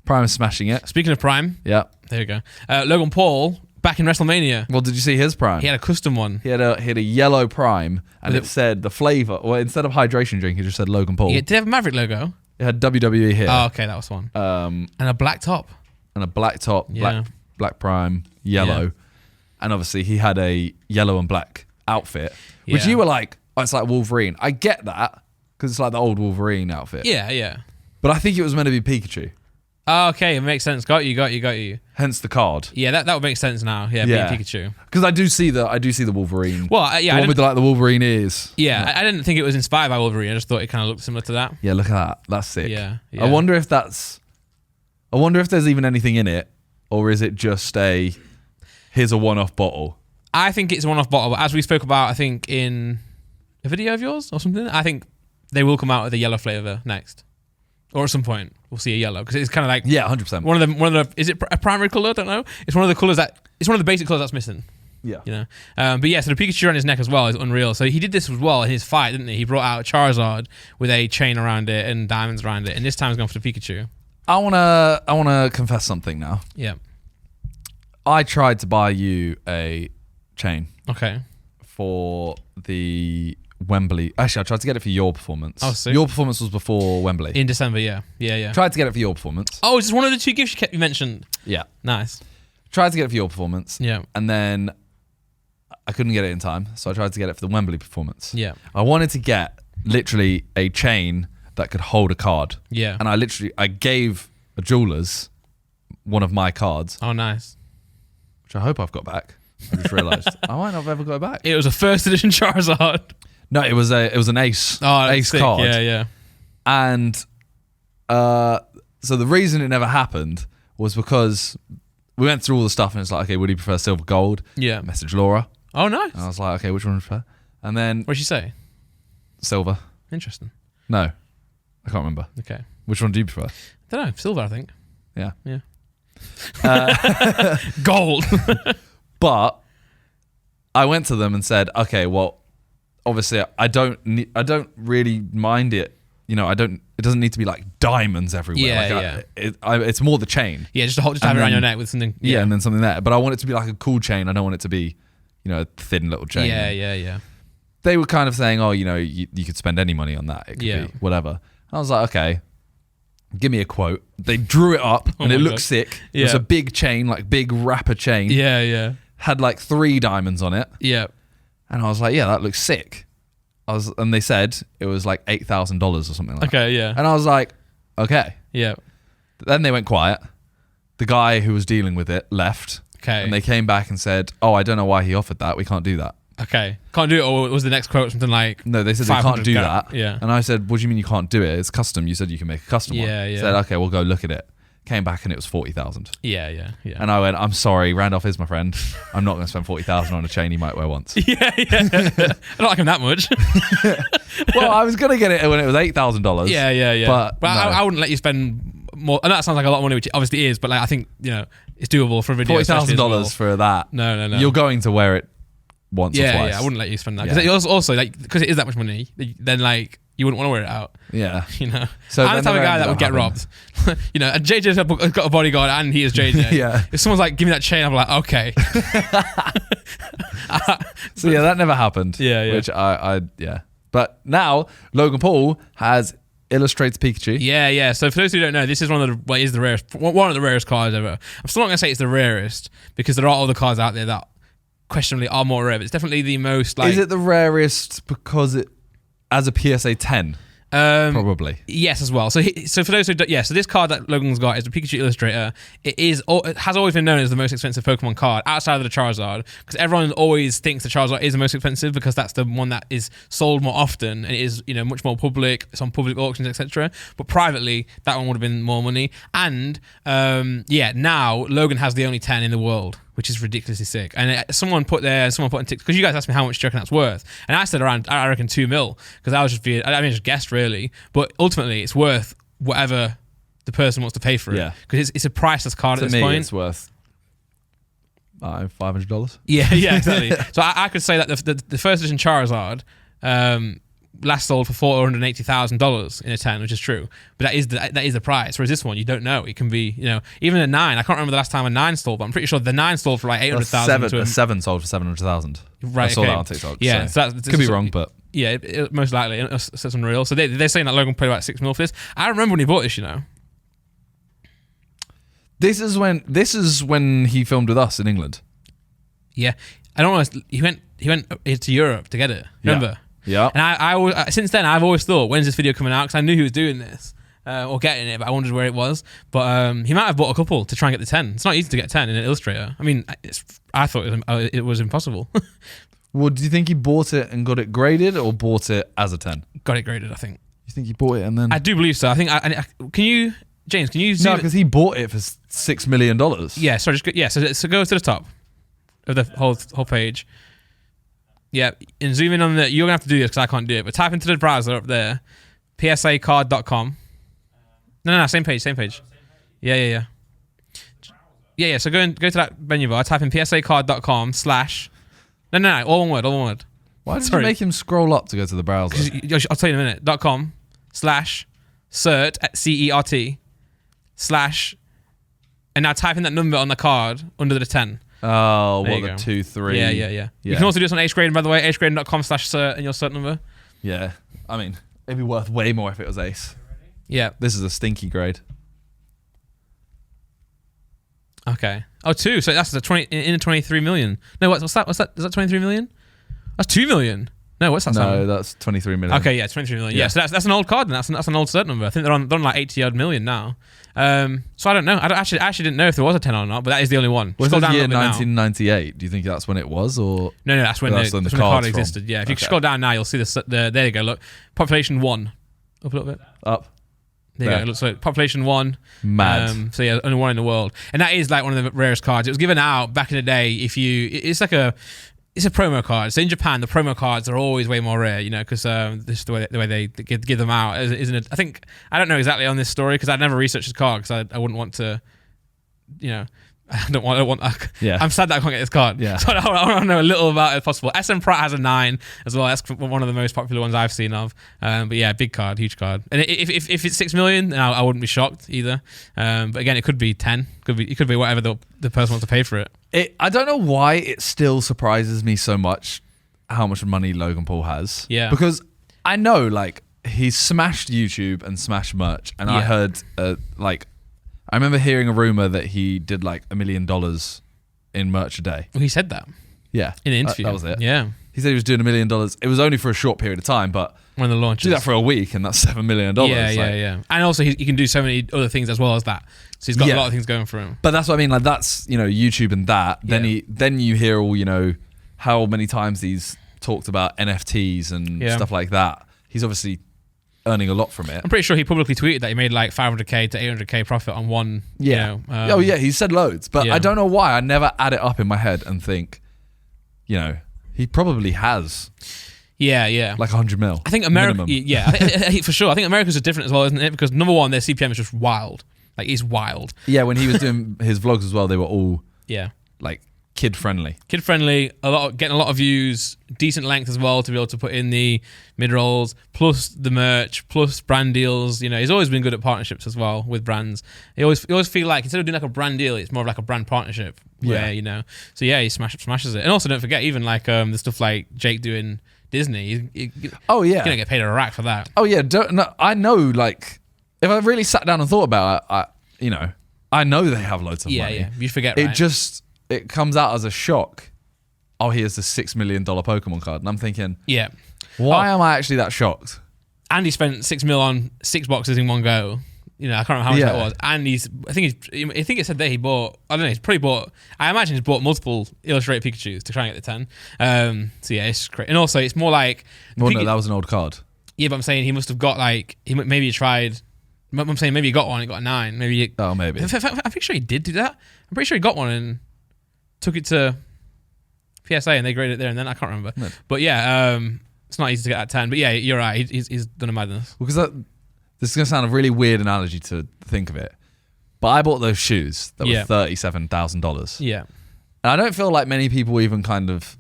Prime is smashing it. Speaking of Prime, Yeah. there you go. Logan Paul back in WrestleMania. Well, did you see his Prime? He had a custom one. He had a yellow Prime, and Was it said the flavor. Well, instead of hydration drink, it just said Logan Paul. Yeah, did it have a Maverick logo? It had WWE here. Oh, okay, that was one. And a black top. And a black top, Yeah. black Prime, yellow, Yeah. and obviously he had a yellow and black outfit, which Yeah. you were like, oh, it's like Wolverine. I get that because it's like the old Wolverine outfit. Yeah, yeah. But I think it was meant to be Pikachu. Oh, okay, it makes sense. Got you. Hence the card. Yeah, that would make sense now. Yeah, Yeah. being Pikachu. Because I do see the Wolverine. Well, the one with the Wolverine ears. Yeah, I didn't think it was inspired by Wolverine. I just thought it kind of looked similar to that. Yeah, look at that. That's sick. Yeah. I wonder if there's even anything in it, or is it just here's a one-off bottle? I think it's a one-off bottle, but as we spoke about, I think in a video of yours or something, I think they will come out with a yellow flavor next, or at some point we'll see a yellow because it's kind of like 100%. one of the. Is it a primary color? I don't know. It's one of the colors it's one of the basic colors that's missing. Yeah. But yeah, so the Pikachu on his neck as well is unreal. So he did this as well in his fight, didn't he? He brought out Charizard with a chain around it and diamonds around it, and this time he's going for the Pikachu. I wanna confess something now. Yeah. I tried to buy you a chain Okay. for the Wembley. Actually, I tried to get it for your performance. Oh, sick. Your performance was before Wembley. In December, yeah. Tried to get it for your performance. Oh, is this one of the two gifts you mentioned? Yeah. Nice. Tried to get it for your performance. Yeah. And then I couldn't get it in time, so I tried to get it for the Wembley performance. Yeah. I wanted to get literally a chain that could hold a card. Yeah. And I gave a jeweler's one of my cards, Oh, nice. which I hope I've got back. I just realised I might not have ever got it back. It was a first edition Charizard. No, it was an ace. Oh, ace sick. card. Yeah. And so the reason it never happened was because we went through all the stuff and it's like, okay, would you prefer silver, gold? Yeah. I messaged Laura. Oh, nice. And I was like, okay, which one would you prefer? And then What'd she say? silver. Interesting. No, I can't remember. Okay. Which one do you prefer? Don't know. Silver, I think. Yeah. Gold. But I went to them and said, okay, well, obviously I don't really mind it. You know, it doesn't need to be like diamonds everywhere. Yeah, It's more the chain. Yeah, just have it around your neck with something. Yeah, and then something there. But I want it to be like a cool chain. I don't want it to be, a thin little chain. Yeah. They were kind of saying, oh, you could spend any money on that. It could be whatever. I was like, okay, give me a quote. They drew it up and it looked sick. It was a big chain, like big wrapper chain. Yeah. Had like 3 diamonds on it. Yeah. And I was like, yeah, that looks sick. And they said it was like $8,000 or something like that. Okay, yeah. And I was like, okay. Yeah. Then they went quiet. The guy who was dealing with it left. Okay. And they came back and said, oh, I don't know why he offered that. We can't do that. Okay. Can't do it, or was the next quote something like... No, they said they can't do 500K? that. Yeah. And I said, what do you mean you can't do it? It's custom. You said you can make a custom one. Yeah. Said, okay, we'll go look at it. Came back and it was 40,000. Yeah. And I went, I'm sorry, Randolph is my friend. I'm not going to spend 40,000 on a chain he might wear once. Yeah. I don't like him that much. Well, I was going to get it when it was $8,000. Yeah. But no. I wouldn't let you spend more. And that sounds like a lot of money, which it obviously is, but like I think, it's doable for a video. $40,000 for that. No. You're going to wear it once or twice. Yeah, I wouldn't let you spend that. Because also, because it is that much money, then like, you wouldn't want to wear it out. Yeah. So I'm the type of guy that would get robbed. And JJ's got a bodyguard and he is JJ. Yeah. If someone's like, give me that chain, I'm like, okay. So yeah, that never happened. Yeah. Which I. But now Logan Paul has illustrates Pikachu. Yeah. So for those who don't know, this is one of the rarest cards ever. I'm still not gonna say it's the rarest because there are other cards out there that questionably are more rare, but it's definitely the most like. Is it the rarest because it as a PSA 10? Probably. Yes, as well. So for those who don't, so this card that Logan's got is the Pikachu Illustrator. It has always been known as the most expensive Pokemon card outside of the Charizard, because everyone always thinks the Charizard is the most expensive because that's the one that is sold more often and it is much more public. It's on public auctions, etc. But privately, that one would have been more money. And now Logan has the only 10 in the world, which is ridiculously sick. And someone put on TikTok, because you guys asked me how much do you reckon that's worth, and I said I reckon $2 million, because I just guessed really, but ultimately it's worth whatever the person wants to pay for it, because it's a priceless card at this point. It's worth $500. Yeah, exactly. So I could say that the first edition Charizard last sold for $480,000 in a 10, which is true, but that is the price. Whereas this one, you don't know. It can be, even a 9. I can't remember the last time a 9 sold, but I'm pretty sure the 9 sold for like $800,000. A 7 sold for $700,000. Right, I saw that on TikTok. Yeah, so could be wrong, but yeah, most likely it's unreal. So they're saying that Logan paid about $6 million for this. I remember when he bought this. This is when he filmed with us in England. Yeah, I don't know. He went to Europe to get it. Remember? Yeah. And I since then I've always thought, when's this video coming out? Because I knew he was doing this or getting it, but I wondered where it was. But he might have bought a couple to try and get the 10. It's not easy to get 10 in an Illustrator. I mean, I thought it was impossible. Well, do you think he bought it and got it graded, or bought it as a 10? Got it graded, I think. You think he bought it and then? I do believe so. I think. Can you, James? Can you? No, because he bought it for $6 million. Yeah. So so go to the top of the whole page. Yeah, and zoom in on the. You're gonna have to do this because I can't do it. But type into the browser up there, psacard.com. No, same page. Yeah. So go to that menu bar. Type in psacard.com / No, all one word. Why did you make him scroll up to go to the browser? I'll tell you in a minute. .com / cert at CERT / and now type in that number on the card under the 10. Oh, what the 2, 3? Yeah. You can also do this on AceGrading, by the way. AceGrading.com / cert and your cert number. Yeah. I mean, it'd be worth way more if it was Ace. Yeah. This is a stinky grade. Okay. Oh, 2. So that's the 23 million. No, what's that? Is that 23 million? That's 2 million. No, what's that? No, that's 23 million. Okay, yeah, 23 million. Yeah, so that's an old card, and that's an old cert number. I think they're on like 80-odd million now. So I don't know. I actually didn't know if there was a 10 or not, but that is the only one. Was it the year 1998? Do you think that's when it was, or no? That's when the card existed. Yeah, if you scroll down now, you'll see the there you go. Look, population 1. Up a little bit. Up. There you go. It looks like population 1. Mad. So yeah, only one in the world, and that is like one of the rarest cards. It was given out back in the day. It's a promo card. So in Japan, the promo cards are always way more rare, because this is the way they give them out. Isn't it? I think I don't know exactly on this story because I never researched this card because I wouldn't want to, I don't want. Yeah. I'm sad that I can't get this card. Yeah. So I want to know a little about it if possible. SM Pratt has a 9 as well. That's one of the most popular ones I've seen of. But yeah, big card, huge card. And if it's 6 million, then I wouldn't be shocked either. But again, it could be 10. It could be whatever the person wants to pay for it. I don't know why it still surprises me so much how much money Logan Paul has. Yeah. Because I know he's smashed YouTube and smashed merch, and I heard I remember hearing a rumor that he did like $1 million in merch a day. Well, he said that. Yeah. In an interview. That was it. Yeah. He said he was doing $1 million. It was only for a short period of time, but when the launch do that for a week and that's $7 million. Yeah. And also he can do so many other things as well as that. So he's got a lot of things going for him. But that's what I mean. Like that's, YouTube and that. Then you hear all, how many times he's talked about NFTs and stuff like that. He's obviously earning a lot from it. I'm pretty sure he publicly tweeted that he made like 500k to 800k profit on one. He said loads, but I don't know why. I never add it up in my head and think, he probably has. Yeah. Like 100 mil. I think America. Minimum. Yeah, for sure. I think America's different as well, isn't it? Because number one, their CPM is just wild. Like it's wild. Yeah, when he was doing his vlogs as well, they were all like kid friendly. Getting a lot of views, decent length as well to be able to put in the mid rolls, plus the merch, plus brand deals. He's always been good at partnerships as well with brands. You always feel like instead of doing like a brand deal, it's more of like a brand partnership. Where, So yeah, he smashes it. And also don't forget even like the stuff like Jake doing Disney, Oh yeah. you're gonna get paid a rack for that. Oh yeah. I know. Like, if I really sat down and thought about it, I know they have loads of money. Yeah. You forget. Right? It comes out as a shock. Oh, here's the $6 million Pokemon card, and I'm thinking, yeah. why am I actually that shocked? And he spent $6 million on 6 boxes in one go. I can't remember how much that was. And I think it said that he bought, I don't know, he's probably bought, I imagine he's bought multiple illustrated Pikachus to try and get the 10. So yeah, it's crazy. And also, it's more like... Well, no, that was an old card. Yeah, but I'm saying he must have got maybe he tried, I'm saying maybe he got one, he got a 9. Maybe. Maybe. I'm pretty sure he did do that. I'm pretty sure he got one and took it to PSA and they graded it there and then, I can't remember. No. But yeah, it's not easy to get that 10. But yeah, you're right, he's done a madness. Because this is going to sound a really weird analogy to think of it, but I bought those shoes that were $37,000. Yeah. And I don't feel like many people even kind of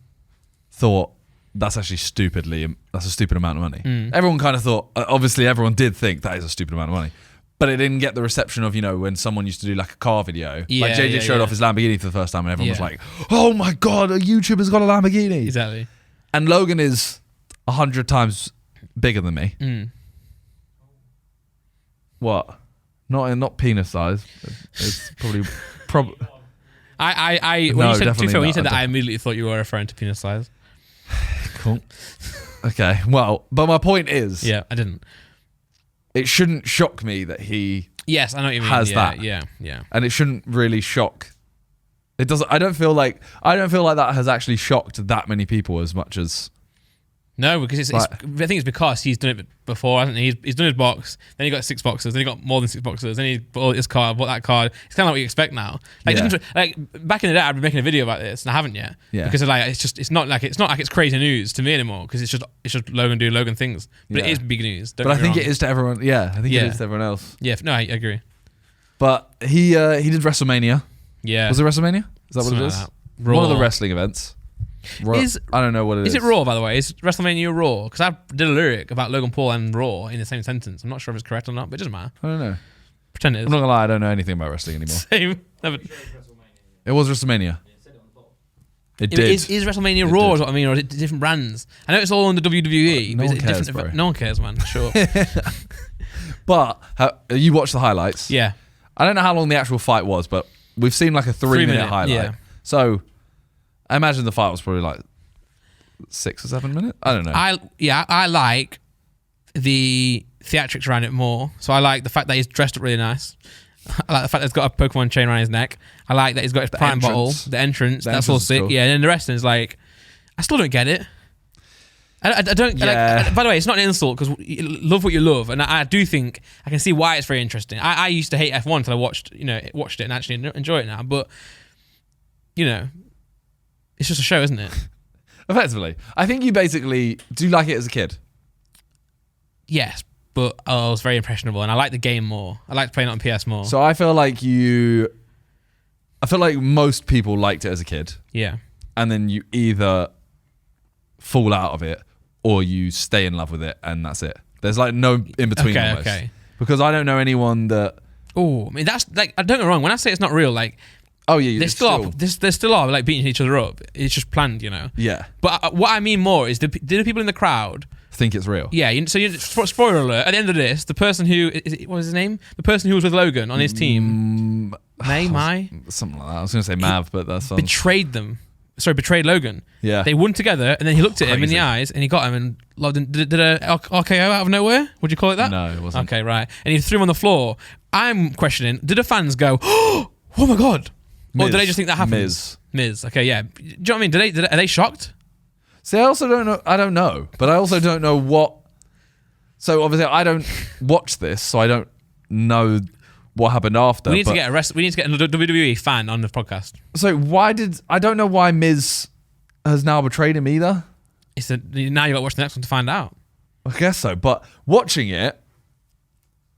thought that's a stupid amount of money. Everyone kind of thought, obviously everyone did think that is a stupid amount of money, but it didn't get the reception of, when someone used to do like a car video. Like JJ showed off his Lamborghini for the first time and everyone was like, oh my God, a YouTuber's got a Lamborghini. Exactly. And Logan is 100 times bigger than me. What? Not penis size. It's probably. When you said that, I immediately thought you were referring to penis size. Cool. Okay. Well, but my point is. Yeah, I didn't. It shouldn't shock me that he. Yes, I know what you mean. Has that. Yeah. And it shouldn't really shock. It doesn't. I don't feel like that has actually shocked that many people as much as. No, because I think it's because he's done it before, hasn't he? He's done his box, then he got 6 boxes, then he got more than 6 boxes, then he bought his card, bought that card. It's kind of like what you expect now. Like back in the day, I'd been making a video about this, and I haven't yet. Yeah. Because it's not like it's crazy news to me anymore. Because it's just Logan doing Logan things, but it is big news. But I think it is to everyone. Yeah, I think it is to everyone else. Yeah, no, I agree. But he did WrestleMania. Yeah. Was it WrestleMania? Is that what it is? One of the wrestling events. I don't know what it is. Is it Raw, by the way? Is WrestleMania Raw? Because I did a lyric about Logan Paul and Raw in the same sentence. I'm not sure if it's correct or not, but it doesn't matter. I don't know. Pretend it is. I'm not gonna lie, I don't know anything about wrestling anymore. Same. It was WrestleMania. It did. Is WrestleMania Raw is what I mean, or is it different brands? I know it's all under WWE. No but one cares, bro. No one cares, man. Sure. But you watched the highlights. Yeah. I don't know how long the actual fight was, but we've seen like a 3-minute highlight. Yeah. So I imagine the fight was probably like 6 or 7 minutes. I don't know. I like the theatrics around it more. So I like the fact that he's dressed up really nice. I like the fact that he's got a Pokemon chain around his neck. I like that he's got his prime bottle, the entrance. That's all sick. Cool. Yeah, and then the rest is like, I still don't get it. I don't. Yeah. Like, by the way, it's not an insult because love what you love, and I do think I can see why it's very interesting. I used to hate F1 until I watched it and actually enjoy it now. But it's just a show, isn't it? Effectively, I think you basically do like it as a kid. Yes, but I was very impressionable, and I like the game more. I liked playing it on PS more. So I feel like most people liked it as a kid. Yeah, and then you either fall out of it or you stay in love with it, and that's it. There's like no in between. Okay. Because I don't know anyone that. Oh, I mean that's like, don't get me wrong. When I say it's not real, like. Oh yeah, they still are like beating each other up. It's just planned, Yeah. But what I mean more is, do the people in the crowd think it's real? Yeah. Spoiler alert. At the end of this, the person who what was his name? The person who was with Logan on his team, something like that. I was going to say Mav, but that's betrayed them. Sorry, betrayed Logan. Yeah. They won together, and then he looked at him in the eyes, and he got him and loved him. Did a RKO out of nowhere? Would you call it that? No, it wasn't. Okay, right. And he threw him on the floor. I'm questioning: did the fans go, "Oh my God"? Or did they just think that happened? Miz. Okay, yeah. Do you know what I mean? Are they shocked? See, I also don't know. I don't know. But I also don't know what... So, obviously, I don't watch this, so I don't know what happened after. We need to get a WWE fan on the podcast. So, I don't know why Miz has now betrayed him either. Now you got to watch the next one to find out. I guess so. But watching it,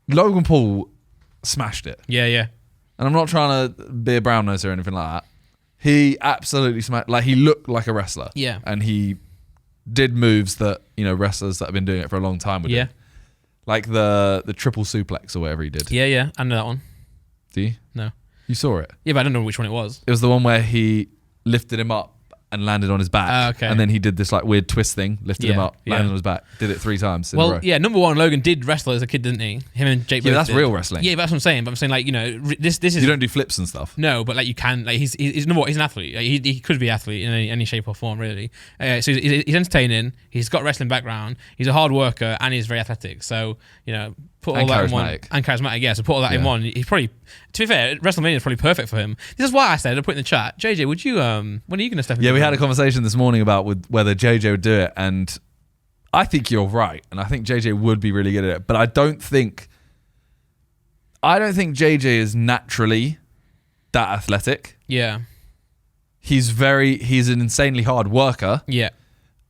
Logan Paul smashed it. Yeah. And I'm not trying to be a brown nose or anything like that. He absolutely smashed. Like, he looked like a wrestler. Yeah. And he did moves that, wrestlers that have been doing it for a long time would do. Like the triple suplex or whatever he did. Yeah. I know that one. Do you? No. You saw it? Yeah, but I don't know which one it was. It was the one where he lifted him up and landed on his back. Okay. And then he did this like weird twist thing, lifted him up, landed on his back, did it 3 times in a row. Well, yeah, number one, Logan did wrestle as a kid, didn't he? Him and Jake. Yeah, both that's did. real wrestling. Yeah, but that's what I'm saying. But I'm saying, like, you know, this is. You don't do flips and stuff. No, but like you can. Like he's number one. He's an athlete. Like, he could be an athlete in any shape or form, really. So he's entertaining. He's got a wrestling background. He's a hard worker and he's very athletic. So you know, put all that in one and charismatic. Yeah, so put all that in one. He's probably, to be fair, WrestleMania is probably perfect for him. This is why I said I put in the chat, JJ, would you when are you going to step in? Yeah, we had a conversation this morning about whether JJ would do it, and I think you're right, and I think JJ would be really good at it, but I don't think JJ is naturally that athletic. Yeah. He's an insanely hard worker. Yeah.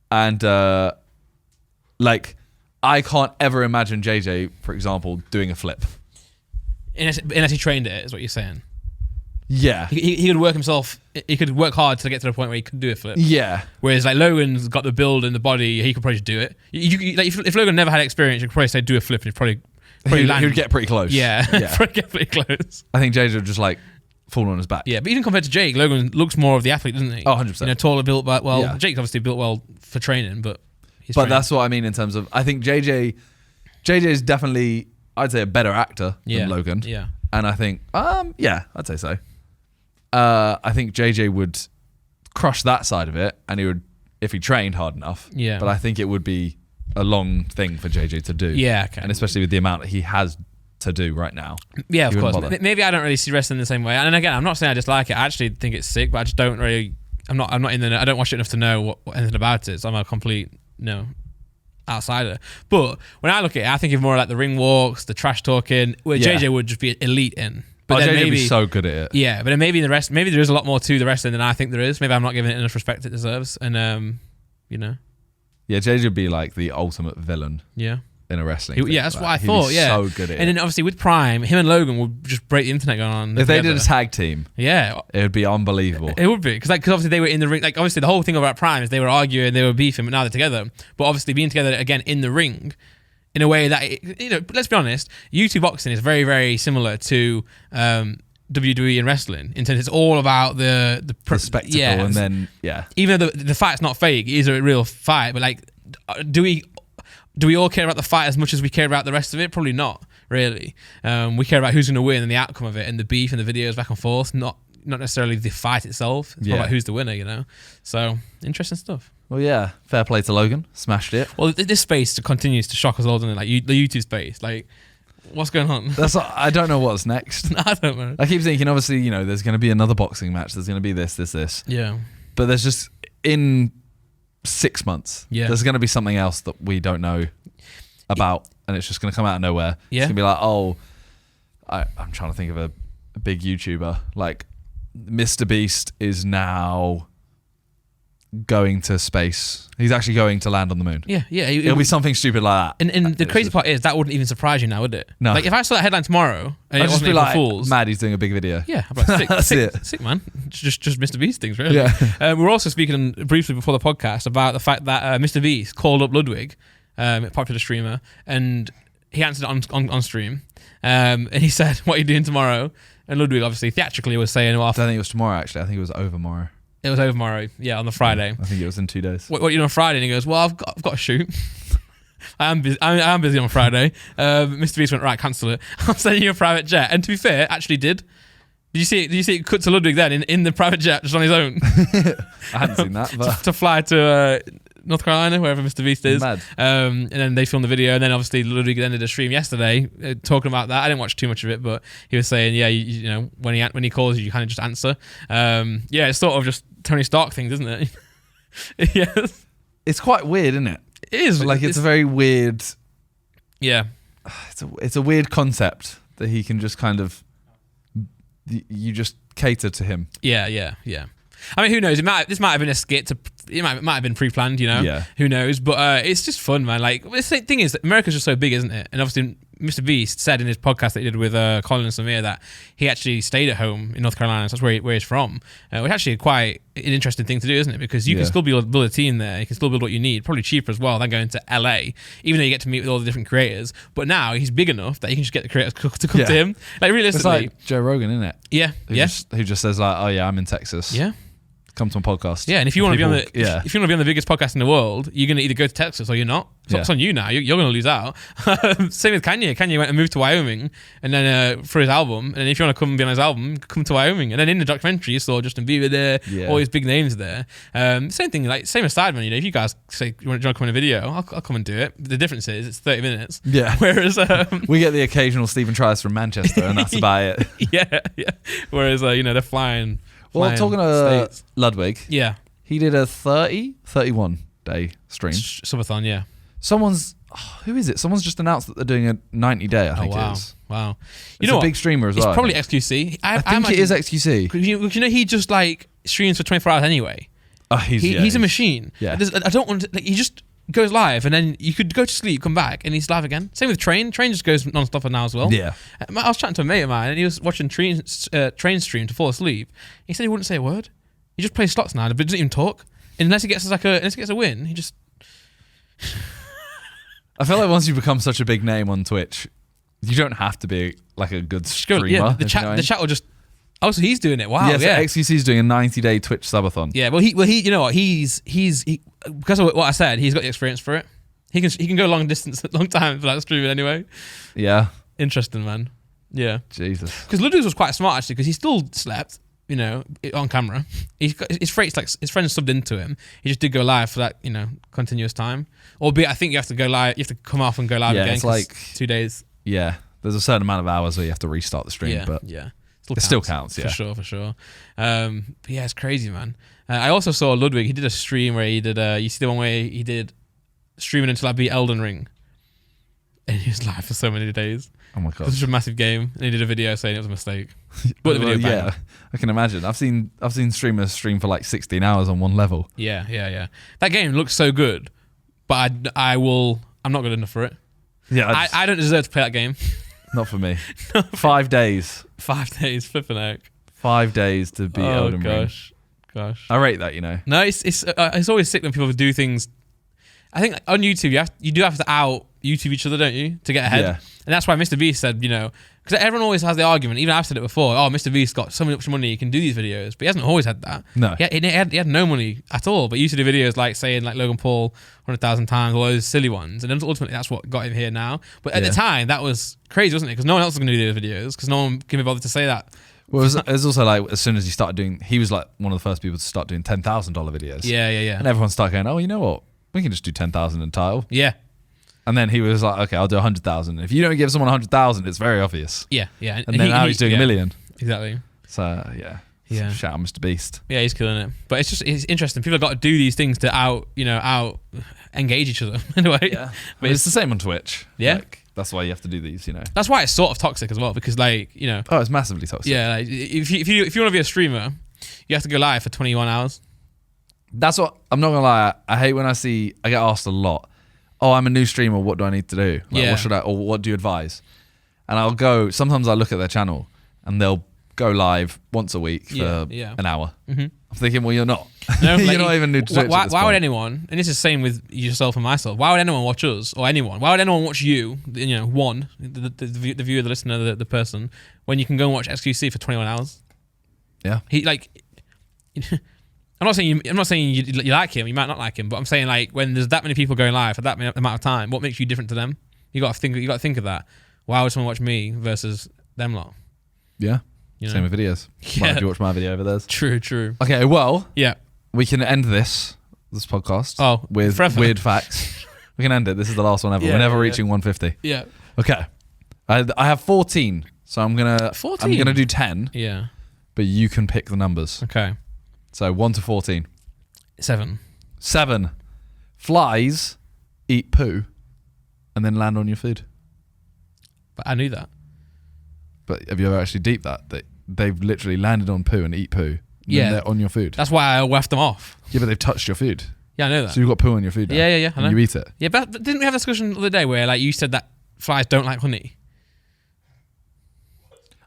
And like I can't ever imagine JJ, for example, doing a flip. Unless he trained it, is what you're saying. Yeah. He could work himself. He could work hard to get to the point where he could do a flip. Yeah. Whereas like Logan's got the build and the body, he could probably just do it. Like if Logan never had experience, you could probably say do a flip and he'd probably land. He would get pretty close. Yeah. Probably get pretty close. I think JJ would just like fall on his back. Yeah, but even compared to Jake, Logan looks more of the athlete, doesn't he? Oh, 100%. You know, taller, built, but Jake's obviously built well for training, but that's what I mean in terms of, I think JJ is definitely, I'd say, a better actor than Logan. Yeah. And I think, yeah, I'd say so. I think JJ would crush that side of it, and he would, if he trained hard enough. Yeah. But I think it would be a long thing for JJ to do. Yeah, okay. And especially with the amount that he has to do right now. Yeah, of course. Maybe I don't really see wrestling the same way. And again, I'm not saying I dislike it. I actually think it's sick, but I just don't really. I'm not in the. I don't watch it enough to know anything about it. So I'm a complete outsider. But when I look at it, I think of more like the ring walks, the trash talking, where JJ would just be elite in. But then JJ maybe would be so good at it. Yeah, but then maybe there is a lot more to the wrestling than I think there is. Maybe I'm not giving it enough respect it deserves. And Yeah, JJ would be like the ultimate villain. Yeah. In a wrestling thing. Yeah, that's what I thought. Yeah, so good at it. And then obviously with Prime, him and Logan would just break the internet going on. If they did a tag team, it would be unbelievable. It would be because obviously they were in the ring. Like obviously the whole thing about Prime is they were arguing, they were beefing, but now they're together. But obviously being together again in the ring, in a way that let's be honest, YouTube boxing is very very similar to WWE and wrestling in terms it's all about the spectacle, and then even though the fight's not fake, it is a real fight. But like, do we all care about the fight as much as we care about the rest of it? Probably not, really. We care about who's going to win and the outcome of it and the beef and the videos back and forth, not necessarily the fight itself. It's more about who's the winner, So, interesting stuff. Well, yeah, fair play to Logan. Smashed it. Well, this space continues to shock us all, doesn't it? Like, the YouTube space. Like, what's going on? I don't know what's next. I don't know. I keep thinking, obviously, there's going to be another boxing match. There's going to be this. Yeah. But there's just, in 6 months, there's going to be something else that we don't know about, and it's just going to come out of nowhere. Yeah. It's going to be like, I'm trying to think of a big YouTuber. Like, Mr. Beast is now going to space. He's actually going to land on the moon. Yeah. It'll be something stupid like that. And the crazy part is that wouldn't even surprise you now, would it? No. Like if I saw that headline tomorrow and I'd it just wasn't be April like, Fools, mad, he's doing a big video. Yeah, I'm like, sick, sick man. Just Mr. Beast things, really. Yeah. We were also speaking briefly before the podcast about the fact that Mr. Beast called up Ludwig, a popular streamer, and he answered it on stream. And he said, "What are you doing tomorrow?" And Ludwig obviously theatrically was saying, "Well, I don't think it was tomorrow. Actually, I think it was overmorrow." It was over tomorrow, on the Friday. I think it was in 2 days. What are you doing on Friday? And he goes, "Well, I've got a shoot. I am busy on Friday." Mr. Beast went, "Right, cancel it. I'm sending you a private jet." And to be fair, actually did. Did you see it cut to Ludwig then in the private jet just on his own? I hadn't seen that, but to fly to North Carolina, wherever Mr. Beast is. Mad. And then they filmed the video, and then obviously Ludwig ended a stream yesterday talking about that. I didn't watch too much of it, but he was saying, when he calls you kind of just answer. It's sort of just Tony Stark things, isn't it? Yes. It's quite weird, isn't it? It is. Like it's a very weird. Yeah. It's a weird concept that he can just kind of. You just cater to him. Yeah. I mean, who knows? This might have been a skit. It might have been pre-planned, Yeah. Who knows? But it's just fun, man. Like, the thing is that America's just so big, isn't it? And obviously, Mr. Beast said in his podcast that he did with Colin and Samir that he actually stayed at home in North Carolina. So that's where he's from. Which actually quite an interesting thing to do, isn't it? Because you can still build a team there. You can still build what you need. Probably cheaper as well than going to LA, even though you get to meet with all the different creators. But now he's big enough that you can just get the creators to come to him. Like, realistically. It's like Joe Rogan, isn't it? Yeah. Who just says like, "Oh yeah, I'm in Texas." Yeah. come to a podcast. Yeah, and if you want to be on the yeah. if you want to be on the biggest podcast in the world, you're going to either go to Texas or you're not. So it's on you now. You're going to lose out. Same with Kanye. Kanye went and moved to Wyoming, and then for his album. And if you want to come and be on his album, come to Wyoming. And then in the documentary, you saw Justin Bieber there, all these big names there. Same thing, like same as Sidemen. You know, if you guys say you want to come in a video, I'll come and do it. The difference is it's 30 minutes. Yeah. Whereas we get the occasional Stephen Trias from Manchester, and that's about it. yeah. Whereas they're flying. Well, talking to Ludwig, yeah, he did a 31 day stream. Subathon, yeah. Who is it? Someone's just announced that they're doing a 90 day, I think it is. Wow. It's a big streamer as well. It's probably XQC. I think it is XQC. You know, he just like streams for 24 hours anyway. Oh, he's a machine. Yeah. I don't want to, he just goes live and then you could go to sleep, come back, and he's live again. Same with Train. Train just goes non-stop now as well. Yeah. I was chatting to a mate of mine and he was watching Train stream to fall asleep. He said he wouldn't say a word. He just plays slots now, but doesn't even talk. And unless he gets a win, he just... I feel like once you become such a big name on Twitch, you don't have to be like a good streamer. Yeah, the chat will just... Oh, so he's doing it. Wow. Yeah, so XQC's doing a 90-day Twitch subathon. Yeah, well, he, you know what? He's because of what I said, he's got the experience for it. He can go long distance, long time for that streaming anyway. Yeah. Interesting, man. Yeah. Jesus. Because Ludwig was quite smart actually, because he still slept, you know, on camera. He's got his friends subbed into him. He just did go live for that, you know, continuous time. Albeit, I think you have to go live. You have to come off and go live again. It's like 2 days. Yeah, there's a certain amount of hours where you have to restart the stream. But yeah. Still counts, yeah. For sure. But yeah, it's crazy, man. I also saw Ludwig. He did a stream where he did, you see the one where he did streaming until I beat Elden Ring. And he was live for so many days. Oh my God. It was such a massive game. And he did a video saying it was a mistake. But the video yeah, I can imagine. I've seen streamers stream for like 16 hours on one level. Yeah. That game looks so good, but I'm not good enough for it. Yeah. I don't deserve to play that game. Not for me. 5 days. 5 days, flipping out. 5 days to beat Elden Ring. Gosh. I rate that, you know. No, it's always sick when people do things. I think on YouTube you do have to out YouTube each other, don't you, to get ahead? Yeah. And that's why Mr. Beast said, you know, because everyone always has the argument. Even I've said it before. Oh, Mr. Beast got so much money, he can do these videos, but he hasn't always had that. No. He had no money at all, but he used to do videos like saying like Logan Paul 100,000 times, all those silly ones, and ultimately that's what got him here now. But at the time, that was crazy, wasn't it? Because no one else was going to do those videos, because no one can be bothered to say that. Well, it was also like as soon as he started doing, he was like one of the first people to start doing $10,000 videos. Yeah. And everyone started going, oh, you know what? We can just do 10,000 in title. Yeah. And then he was like, okay, I'll do 100,000. If you don't give someone 100,000, it's very obvious. Yeah. And then now he's doing 1 million. Exactly. So, yeah. Shout out Mr. Beast. Yeah, he's killing it. But it's interesting. People have got to do these things to out engage each other in a way. Yeah. But it's the same on Twitch. Yeah. Like, that's why you have to do these, you know. That's why it's sort of toxic as well, because like, you know. Oh, it's massively toxic. Yeah, like, if you want to be a streamer, you have to go live for 21 hours. That's what, I'm not gonna lie, I hate when I get asked a lot, oh, I'm a new streamer, what do I need to do? Like, what do you advise? And sometimes I look at their channel and they'll go live once a week for an hour. Mm-hmm. I'm thinking, well, you're not. No, you're not even new to Twitch. Why would anyone, and this is the same with yourself and myself, why would anyone watch us or anyone? Why would anyone watch you, you know, the viewer, the listener, the person, when you can go and watch XQC for 21 hours? Yeah. I'm not saying you like him. You might not like him, but I'm saying like when there's that many people going live for that amount of time, what makes you different to them? You got to think of that. Why would someone watch me versus them lot? Yeah. You know? Same with videos. Yeah. Why would you watch my video over theirs? True. Okay, well, yeah, we can end this podcast with forever. Weird facts. We can end it. This is the last one ever. We're never reaching 150. Yeah. Okay. I have 14, so I'm gonna do 10. Yeah. But you can pick the numbers. Okay. So 1 to 14. 7. 7. Flies eat poo and then land on your food. But I knew that. But have you ever actually deeped that? They've literally landed on poo and eat poo. And then they're on your food. That's why I left them off. Yeah, but they've touched your food. Yeah, I know that. So you've got poo on your food now. Yeah. And you eat it. Yeah, but didn't we have a discussion the other day where like you said that flies don't like honey?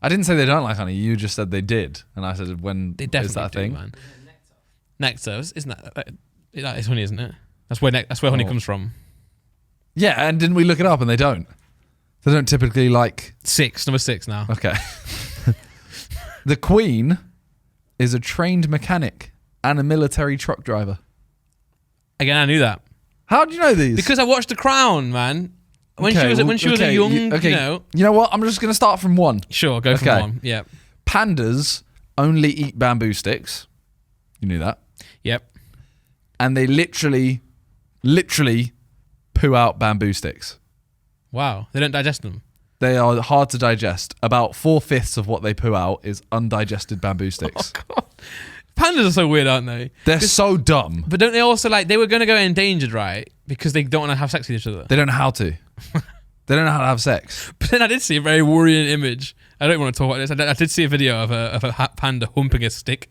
I didn't say they don't like honey. You just said they did, and I said, "When they definitely is that do, thing?" Man. Nectar, isn't that is honey, isn't it? That's where honey comes from. Yeah, and didn't we look it up? And they don't. They don't typically like number 6 now. Okay. The Queen is a trained mechanic and a military truck driver. Again, I knew that. How do you know these? Because I watched The Crown, man. When she was a young, you know. You know what? I'm just going to start from one. Sure, go from one. Yeah. Pandas only eat bamboo sticks. You knew that. Yep. And they literally poo out bamboo sticks. Wow. They don't digest them. They are hard to digest. About 4/5 of what they poo out is undigested bamboo sticks. Oh, God. Pandas are so weird, aren't they? They're so dumb. But don't they also they were going to go endangered, right? Because they don't want to have sex with each other. They don't know how to. They don't know how to have sex. But then I did see a very worrying image. I don't want to talk about this. I did see a video of a panda humping a stick.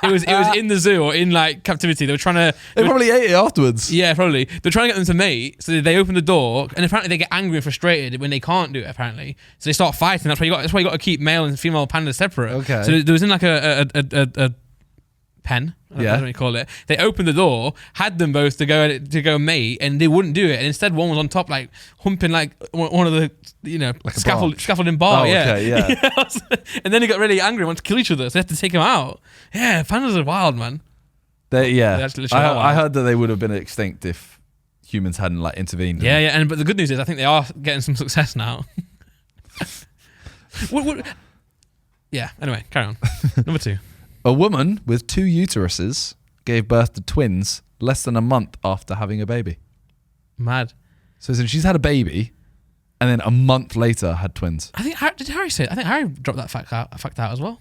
It was in the zoo or in captivity. They were trying to. They probably ate it afterwards. Yeah, probably. They're trying to get them to mate, so they open the door, and apparently they get angry and frustrated when they can't do it. Apparently, so they start fighting. That's why you got to keep male and female pandas separate. Okay. So there was in a pen. I don't know what you call it. They opened the door, had them both to go mate, and they wouldn't do it. And instead, one was on top, humping one of the scaffolding bar. Oh, yeah. okay, yeah. And then he got really angry and wanted to kill each other, so they had to take him out. Yeah, pandas are wild, man. I heard that they would have been extinct if humans hadn't intervened. Yeah. But the good news is, I think they are getting some success now. Yeah. Anyway, carry on. Number 2. A woman with 2 uteruses gave birth to twins less than a month after having a baby. Mad. So she's had a baby, and then a month later had twins. I think did Harry say it? I think Harry dropped that fact out as well.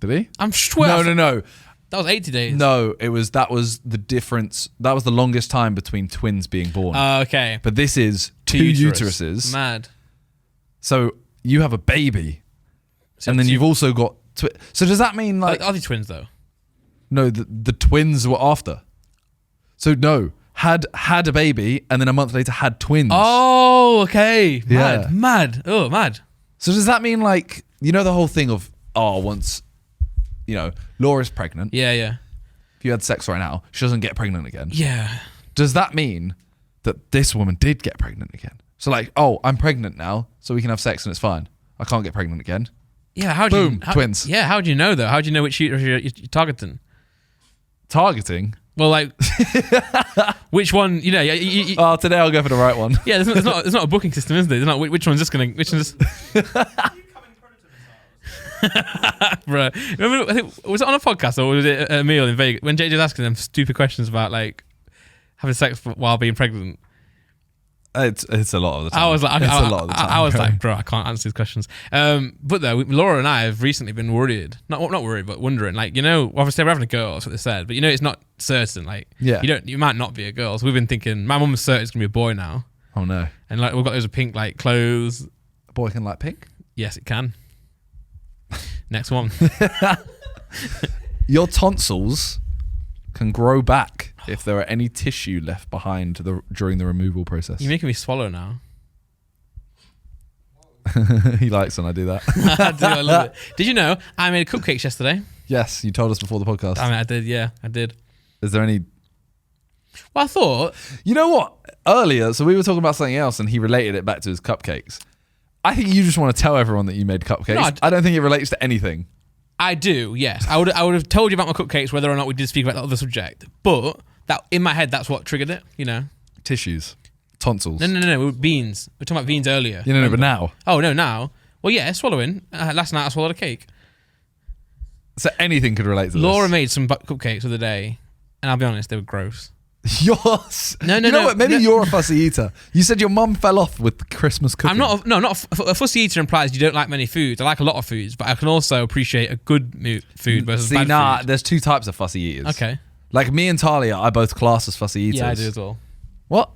Did he? I'm sure. No. That was 80 days. No, that was the difference. That was the longest time between twins being born. Okay. But this is 2 uteruses. Mad. So you have a baby, and then you've also got. So does that mean are they twins though? No, the twins were after. So no, had a baby and then a month later had twins. Oh, okay. Yeah. Mad. Oh, mad. So does that mean the whole thing of once, Laura's pregnant. Yeah. If you had sex right now, she doesn't get pregnant again. Yeah. Does that mean that this woman did get pregnant again? So I'm pregnant now, so we can have sex and it's fine. I can't get pregnant again. Yeah, twins. Yeah, how do you know though? How do you know which uterus you're targeting? Targeting? Well, which one? today I'll go for the right one. Yeah, there's not a booking system, is there? There's not which one's just gonna which one's. Bro, remember? I think was it on a podcast or was it a meal in Vegas when JJ was asking them stupid questions about having sex while being pregnant? It's a lot of the time. I was like, it's a lot of the time. I was like, bro, I can't answer these questions. But though, Laura and I have recently been worried, not worried, but wondering. Obviously we're having a girl. That's what they said, but it's not certain. You might not be a girl. So we've been thinking. My mum's certain it's gonna be a boy now. Oh no! And we've got those pink clothes. A boy can like pink? Yes, it can. Next one. Your tonsils can grow back if there are any tissue left behind during the removal process. You're making me swallow now. He likes when I do that. I love it. Did you know I made cupcakes yesterday? Yes, you told us before the podcast. I did. Yeah, I did. Is there any... Well, I thought... You know what? Earlier, so we were talking about something else and he related it back to his cupcakes. I think you just want to tell everyone that you made cupcakes. No, I don't think it relates to anything. I do, yes. I would have told you about my cupcakes whether or not we did speak about that other subject. But that in my head, that's what triggered it, Tissues. Tonsils. No. Beans. We were talking about beans earlier. No, but now. Oh, no, now. Well, yeah, swallowing. Last night I swallowed a cake. So anything could relate to Laura this. made some cupcakes the other day, and I'll be honest, they were gross. Yours? No. You know what? Maybe you're a fussy eater. You said your mum fell off with the Christmas cooking. I'm not. A fussy eater implies you don't like many foods. I like a lot of foods, but I can also appreciate a good food versus bad food. There's 2 types of fussy eaters. Okay. Me and Talia, I both class as fussy eaters. Yeah, I do as well. What?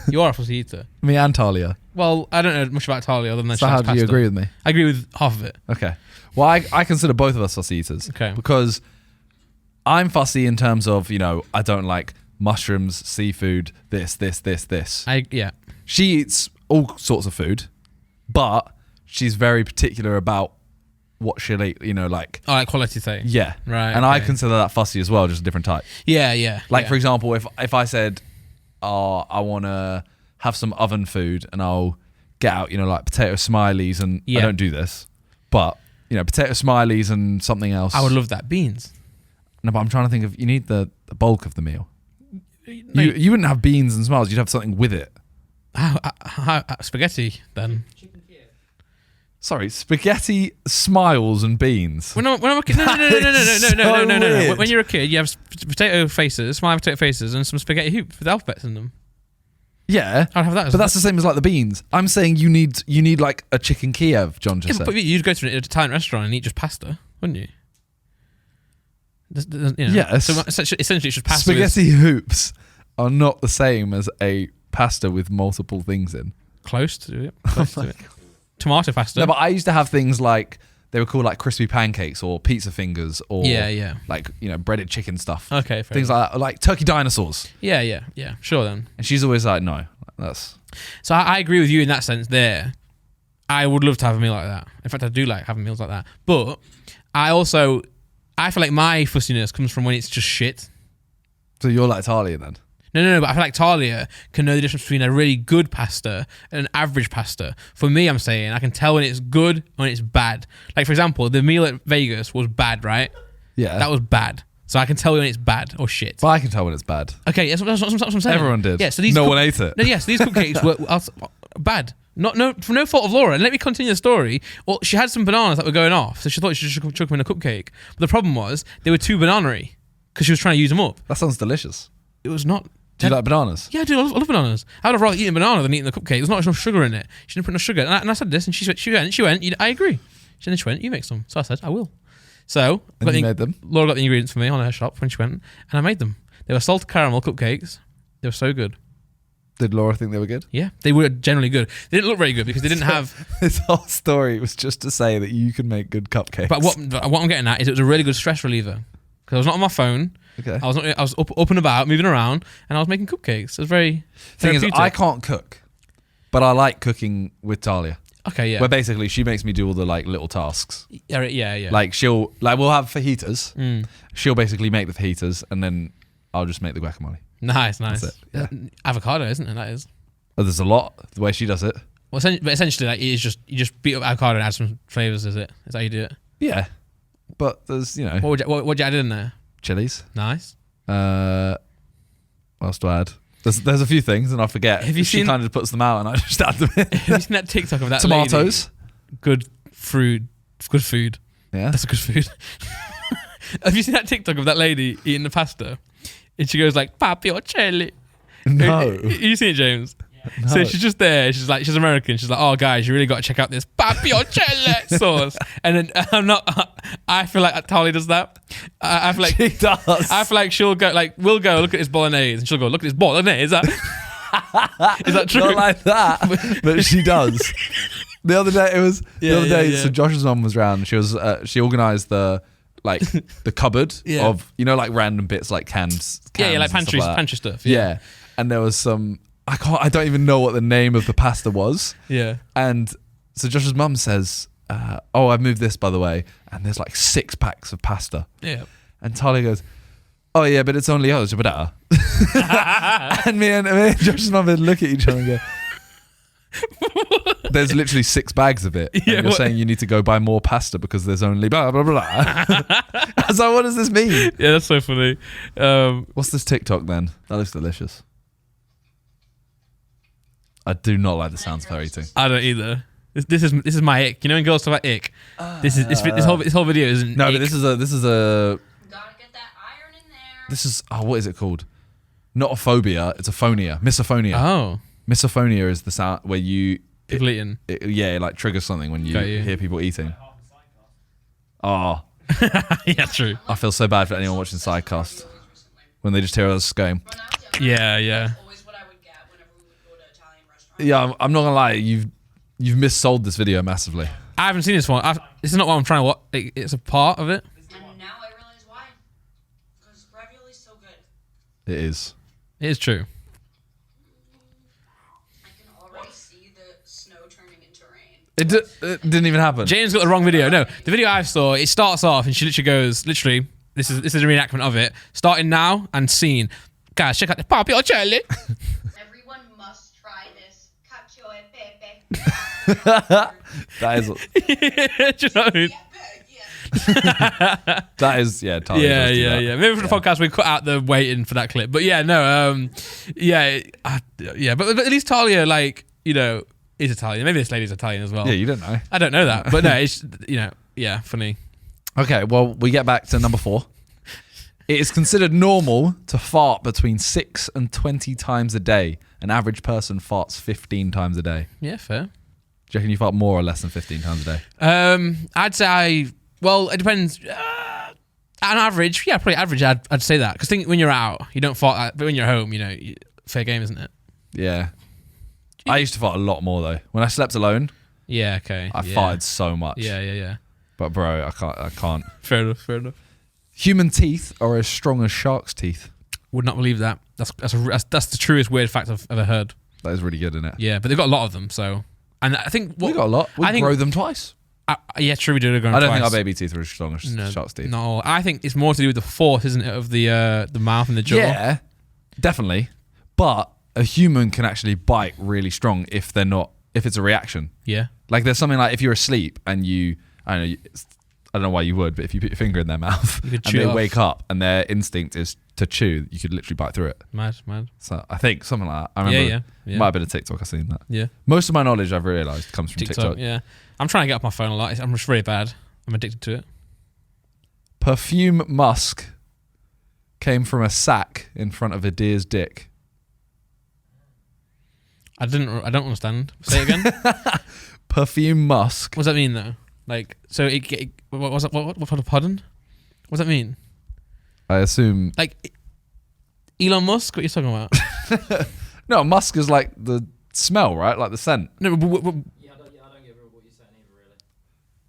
You are a fussy eater. Me and Talia. Well, I don't know much about Talia other than so how do you agree with me? I agree with half of it. Okay. Well, I consider both of us fussy eaters. Okay. Because I'm fussy in terms of, I don't like mushrooms, seafood, this. Yeah. She eats all sorts of food, but she's very particular about what she'll eat, like quality thing. Yeah. Right. And I consider that fussy as well, just a different type. Yeah. For example, if I said, I want to have some oven food and I'll get out, potato smileys and I don't do this, but, potato smileys and something else. I would love that. Beans. No, but I'm trying to think of, you need the bulk of the meal. No, You wouldn't have beans and smiles, you'd have something with it. Spaghetti then. Chicken Kiev. Sorry, spaghetti, smiles, and beans. When I'm a kid, no. weird. When you're a kid, you have potato faces, smiley potato faces, and some spaghetti hoops with alphabets in them. Yeah, I'd have that. but that's the same as like the beans. I'm saying you need like a chicken Kiev. John just said. But you'd go to an Italian restaurant and eat just pasta, wouldn't you? Yes. So essentially, it's just pasta. Spaghetti hoops are not the same as a pasta with multiple things in. Close to it. Close to it. Tomato pasta. No, but I used to have things like, they were called like crispy pancakes or pizza fingers or like, breaded chicken stuff. Okay, fair things enough. like turkey dinosaurs. Yeah. Sure then. And she's always like, no, that's. So I agree with you in that sense there. I would love to have a meal like that. In fact, I do like having meals like that. But I feel like my fussiness comes from when it's just shit. So you're like Talia then? No, but I feel like Talia can know the difference between a really good pasta and an average pasta. For me, I'm saying I can tell when it's good and when it's bad. Like, for example, the meal at Vegas was bad, right? Yeah. That was bad. So I can tell when it's bad or shit. But I can tell when it's bad. Okay, that's what I'm saying. Everyone did. Yeah, so these no one ate it. No, yes, these cupcakes were bad. For no fault of Laura. And let me continue the story. Well, she had some bananas that were going off, so she thought she should chuck them in a cupcake. But the problem was they were too banana-y because she was trying to use them up. That sounds delicious. It was not. Do you like bananas? Yeah, I do. I love bananas. I would have rather eaten a banana than eating the cupcake. There's not enough sugar in it. She didn't put enough sugar. And I said this, and she went, I agree. She went, you make some. So I said, I will. So And you made them? Laura got the ingredients for me on her shop when she went, and I made them. They were salted caramel cupcakes. They were so good. Did Laura think they were good? Yeah, they were generally good. They didn't look very good because they didn't have. This whole story was just to say that you can make good cupcakes. But what I'm getting at is it was a really good stress reliever because I was not on my phone. Okay. I was up and about, moving around, and I was making cupcakes. It was very Thing is, therapeutic. I can't cook, but I like cooking with Talia. Okay, yeah. Where basically she makes me do all the like little tasks. Yeah. Like we'll have fajitas. Mm. She'll basically make the fajitas, and then I'll just make the guacamole. Nice. That's it, yeah. Avocado, isn't it? That is. Oh, there's a lot the way she does it. Well, essentially, like you just beat up avocado and add some flavors. Is it? Is that how you do it? Yeah, but there's What would you add in there? chilies. Nice. What else do I add? There's a few things and I forget. Have you she seen- kind of puts them out and I just add them in. Have you seen that TikTok of that Tomatoes. lady? Good fruit. Good food. Yeah. That's a good food. Have you seen that TikTok of that lady eating the pasta? And she goes like, "Papi o chili." No. You seen it, James? No. So she's just there. She's American. She's like, "Oh, guys, you really got to check out this papi o chile sauce." And then I feel like Tali does that. I feel like She does. I feel like we'll go look at his bolognese, and she'll go look at his bolognese. Is that true? Not like that, but she does. The other day, so Josh's mum was round. She was she organised the cupboard of like random bits like cans like and pantry stuff like that. pantry stuff. Yeah, and there was some. I don't even know what the name of the pasta was. Yeah. And so Josh's mum says, "Oh, I've moved this by the way," and there's like 6 packs of pasta. Yeah. And Talia goes, "Oh yeah, but it's only yours, but and me and Josh's mum would look at each other and go, "There's literally 6 bags of it. And you're saying you need to go buy more pasta because there's only blah blah blah." I was like, "What does this mean?" Yeah, that's so funny. What's this TikTok then? That looks delicious. I do not like the sounds of her eating. I don't either. This is my ick. You know when girls talk about ick? This whole video isn't. No, ick. but this is a. Gotta get that iron in there. This is what is it called? Not a phobia. It's a phonia. Misophonia. Oh, Misophonia is the sound where you. people eating. It like triggers something when you hear people eating. Oh, Yeah, true. I feel so bad for anyone watching Sidecast when they just hear us going. Yeah. Always what I would get whenever we would go to Italian restaurants. Yeah, I'm not gonna lie. You've missold this video massively. I haven't seen this one. This is not what I'm trying to watch. It's a part of it. And now I realize why. Because ravioli's so good. It is. It is true. I can already see the snow turning into rain. It didn't even happen. James got the wrong video. No, the video I saw, it starts off and she literally goes, this is a reenactment of it, starting now and scene. Guys, check out the papi o chili. Everyone must try this. Cacio e pepe. That is. Do you know what I mean? That is, Talia does do that. Maybe for the podcast we cut out the waiting for that clip. But yeah, no, but at least Talia, like, you know, is Italian. Maybe this lady's Italian as well. Yeah, you don't know. I don't know that, but no, it's, you know, funny. Okay, well, we get back to number 4. It is considered normal to fart between 6 and 20 times a day. An average person farts 15 times a day. Yeah, fair. Do you reckon you fart more or less than 15 times a day? I'd say, well, it depends. On average, yeah, probably average, I'd say that. Because think when you're out, you don't fart, but when you're home, you know, fair game, isn't it? Yeah. I used to fart a lot more, though. When I slept alone, yeah, okay. I farted so much. Yeah. But, bro, I can't. Fair enough. Human teeth are as strong as sharks' teeth. Would not believe that. That's the truest weird fact I've ever heard. That is really good, isn't it? Yeah, but they've got a lot of them, so... And I think... We got a lot. We grow them twice. Yeah, true, we do grow them I don't twice. think our baby teeth are as strong as sharks' teeth. No, I think it's more to do with the force, isn't it, of the mouth and the jaw? Yeah, definitely. But a human can actually bite really strong if it's a reaction. Yeah. Like there's something like if you're asleep and I don't know why you would, but if you put your finger in their mouth and they wake up and their instinct is to chew, you could literally bite through it. Mad. So I think something like that. I remember it might have been a TikTok I've seen that. Yeah. Most of my knowledge I've realised comes from TikTok. Yeah. I'm trying to get off my phone a lot. I'm just really bad. I'm addicted to it. Perfume musk came from a sack in front of a deer's dick. I don't understand. Say it again. Perfume musk. What does that mean though? Like, so what was that? What pardon? What does that mean? I assume. Like, Elon Musk? What are you talking about? No, musk is like the smell, right? Like the scent. No, but I don't get what you're saying either, really.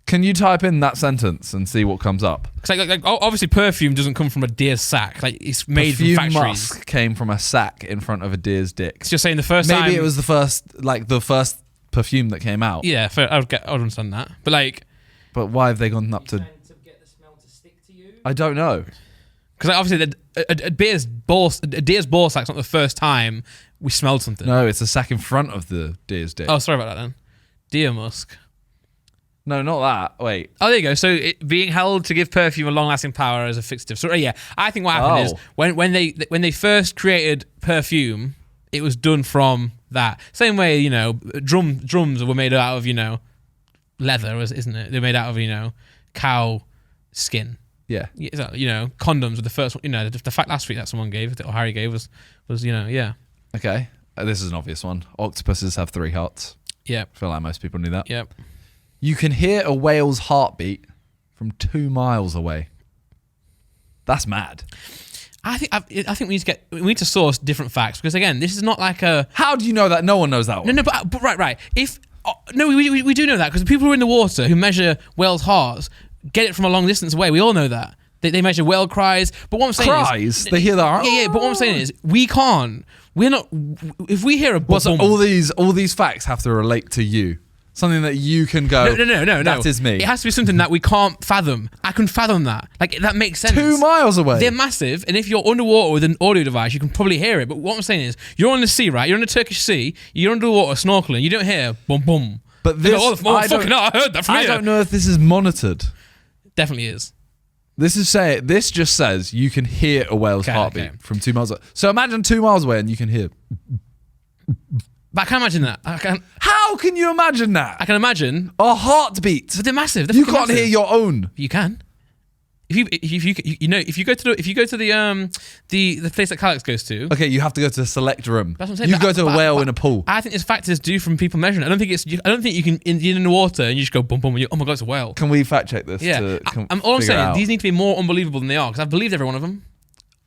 Can you type in that sentence and see what comes up? like obviously perfume doesn't come from a deer's sack. Like, it's made Perfume from factories. musk came from a sack in front of a deer's dick. It's just saying the first time. Maybe it was the first perfume that came out. Yeah, I would understand that. But like, but why have they gone up to? To get the smell to stick to you? I don't know. because like, obviously a deer's ball sack's not the first time we smelled something. No, it's a sack in front of the deer's dick. Oh, sorry about that then. Deer musk. No, not that. Wait. Oh, there you go. So it being held to give perfume a long-lasting power as a fixative. So yeah, I think what happened is when they first created perfume, it was done from that same way. You know, drums were made out of leather, isn't it? They're made out of cow skin. Yeah. Condoms were the first one. The fact last week that someone gave, or Harry gave was yeah. Okay. This is an obvious one. Octopuses have 3 hearts. Yeah. I feel like most people knew that. Yep. You can hear a whale's heartbeat from 2 miles away. That's mad. I think we need to source different facts because again, this is not like a. How do you know that? No one knows that one. No, but right. If we do know that because the people who are in the water who measure whales' hearts get it from a long distance away. We all know that they measure whale cries. But what I'm saying is they hear that. Yeah. But what I'm saying is we can't. We're not. If we hear a boom, so all these facts have to relate to you. Something that you can go. No. That is me. It has to be something that we can't fathom. I can fathom that. Like that makes sense. 2 miles away. They're massive, and if you're underwater with an audio device, you can probably hear it. But what I'm saying is, you're on the sea, right? You're in the Turkish Sea. You're underwater snorkeling. You don't hear boom boom. But this, I heard that from I here. don't know if this is monitored. Definitely is. This just says you can hear a whale's heartbeat from 2 miles away. So imagine 2 miles away and you can hear. But I can't imagine that. How can you imagine that? I can imagine a heartbeat. But they're massive. You can't hear your own. You can. If you go to the place that Calix goes to. Okay, you have to go to a select room. That's what I'm saying. You go to a whale in a pool. I think this fact is due from people measuring. I don't think you can you're in the water and you just go boom boom. And oh my god, it's a whale. Can we fact check this? Yeah. All I'm saying, these need to be more unbelievable than they are because I've believed every one of them.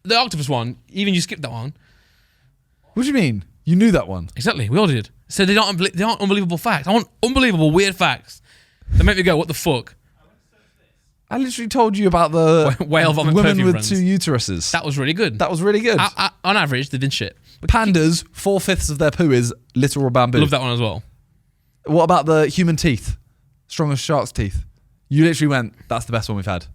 The octopus one, even you skipped that one. What do you mean? You knew that one. Exactly, we all did. So they aren't unbelievable facts. I want unbelievable weird facts that make me go, what the fuck? I literally told you about the whale vomit women with runs. 2 uteruses. That was really good. On average, they've been shit. But pandas, 4/5 of their poo is literal bamboo. Love that one as well. What about the human teeth? Strong as shark's teeth. You literally went, that's the best one we've had.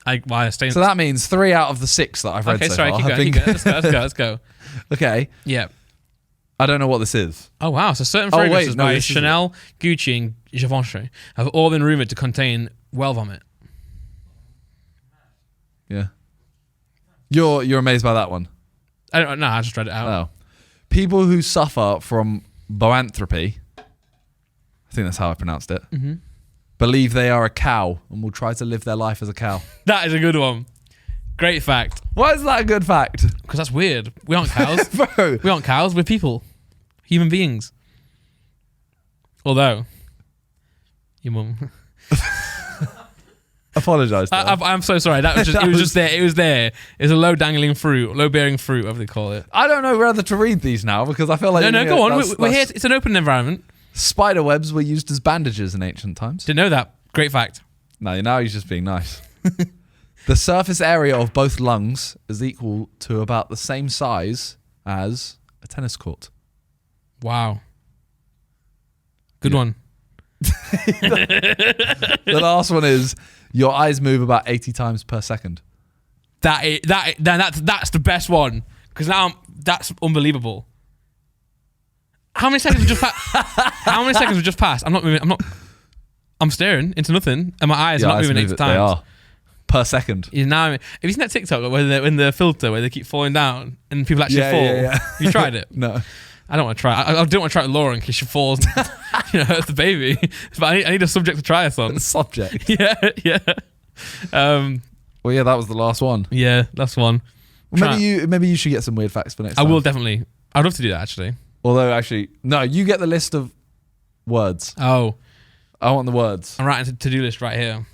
So that means 3 out of the 6 that I've read so far. Keep going. Let's go. Okay. Yeah. I don't know what this is. Oh, wow. So certain fragrances by Chanel, Gucci, and Givenchy have all been rumoured to contain whale vomit. Yeah. You're amazed by that one. I don't know. I just read it out. Oh. People who suffer from boanthropy, I think that's how I pronounced it, believe they are a cow and will try to live their life as a cow. That is a good one. Great fact. Why is that a good fact? Because that's weird. We aren't cows. Bro. We aren't cows. We're people. Human beings. Although, your mum. Apologise. I'm so sorry. That was just. It was just there. It was there. It's a low dangling fruit, low bearing fruit, whatever they call it. I don't know whether to read these now because I feel like No, go on. We're here. It's an open environment. Spider webs were used as bandages in ancient times. Didn't know that. Great fact. No, now he's just being nice. The surface area of both lungs is equal to about the same size as a tennis court. Wow. Good one. The last one is your eyes move about 80 times per second. That's the best one because now that's unbelievable. How many seconds have just How many seconds have just passed? I'm not moving. I'm staring into nothing, and my eyes are not moving 80 times. They are per second. Now, have you seen that TikTok where in the filter where they keep falling down and people actually fall? Yeah. Have you tried it? No. I don't want to try. I don't want to try it with Laura in case she falls, hurts the baby. But I need a subject to try this on. Subject. Yeah. Well, yeah, that was the last one. Yeah, that's one. Well, maybe you should get some weird facts for next time. I will definitely. I'd love to do that actually. Although, actually, no, you get the list of words. Oh, I want the words. I'm writing a to-do list right here.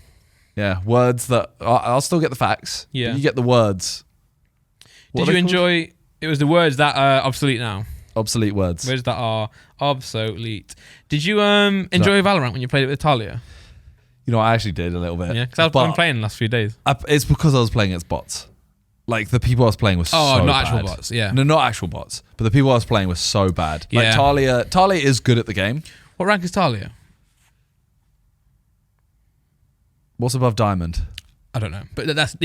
Yeah, words that I'll still get the facts. Yeah, you get the words. Did you enjoy? It was the words that are obsolete now. Obsolete words. Words that are obsolete. Did you enjoy Valorant when you played it with Talia? You know, I actually did a little bit. Yeah, because I've been playing the last few days. It's because I was playing against bots. Like, the people I was playing was so bad. Oh, not actual bots, yeah. No, not actual bots. But the people I was playing were so bad. Like, Yeah. Talia is good at the game. What rank is Talia? What's above diamond? I don't know. But that's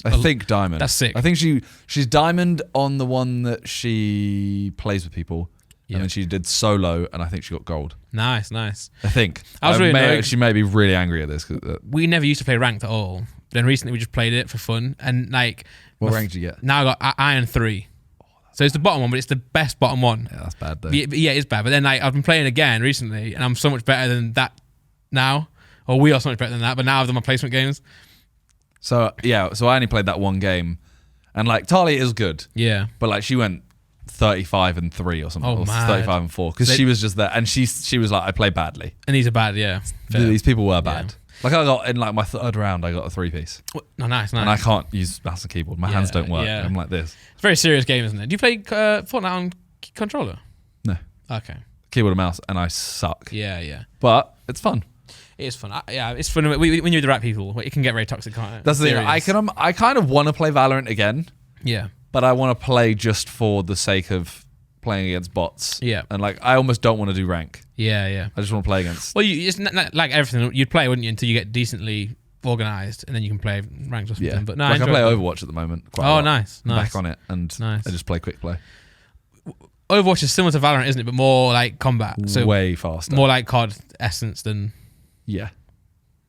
I think diamond. That's sick. I think she's diamond on the one that she plays with people. Yeah. And then she did solo, and I think she got gold. Nice. I think. I was really annoyed. She may be really angry at this. We never used to play ranked at all. Then recently we just played it for fun. And like... What rank did you get? Now I got Iron 3. So it's the bottom one, but it's the best bottom one. Yeah, that's bad though. Yeah, it's bad. But then like I've been playing again recently, and I'm so much better than that now. Or we are so much better than that, but now I've done my placement games. So I only played that one game, and like Talia is good. Yeah. But like she went 35-3 or something, or mad. 35-4, because she was just there, and she was like, I play badly. And these are bad, yeah. Fair. These people were bad. Yeah. Like I got in like my third round, I got a 3-piece. Oh, nice. And I can't use mouse and keyboard. My hands don't work. Yeah. I'm like this. It's a very serious game, isn't it? Do you play Fortnite on controller? No. Okay. Keyboard and mouse, and I suck. Yeah. But it's fun. It is fun. It's fun when you're with the right people. It can get very toxic, can't it? That's the thing. I kind of want to play Valorant again. Yeah. But I want to play just for the sake of playing against bots. Yeah. And like, I almost don't want to do rank. Yeah. I just want to play against. Well, it's not like everything. You'd play, wouldn't you, until you get decently organised, and then you can play ranked or something. Yeah. But no, I play Overwatch at the moment. Quite a lot. Nice. I'm back on it, and I just play quick play. Overwatch is similar to Valorant, isn't it? But more like combat. So way faster. More like COD essence than. Yeah.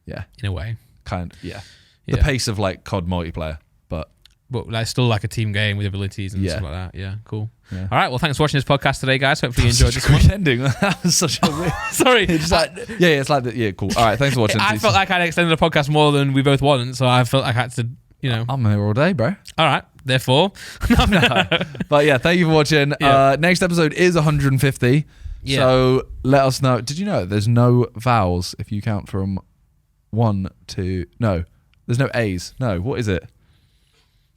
In a way. Yeah. The pace of like COD multiplayer, but like still like a team game with abilities and stuff like that. Yeah, cool. Yeah. All right, well, thanks for watching this podcast today, guys. Hopefully you enjoyed this one. Quick ending. That was such a weird. Sorry. It's like, it's like that. Yeah, cool. All right, thanks for watching. I felt like I'd extended the podcast more than we both wanted, so I felt like I had to, I'm here all day, bro. All right, therefore. No. But yeah, thank you for watching. Yeah. Next episode is 150. Yeah. So let us know. Did you know there's no vowels if you count from 1 to... No, there's no A's. No, what is it?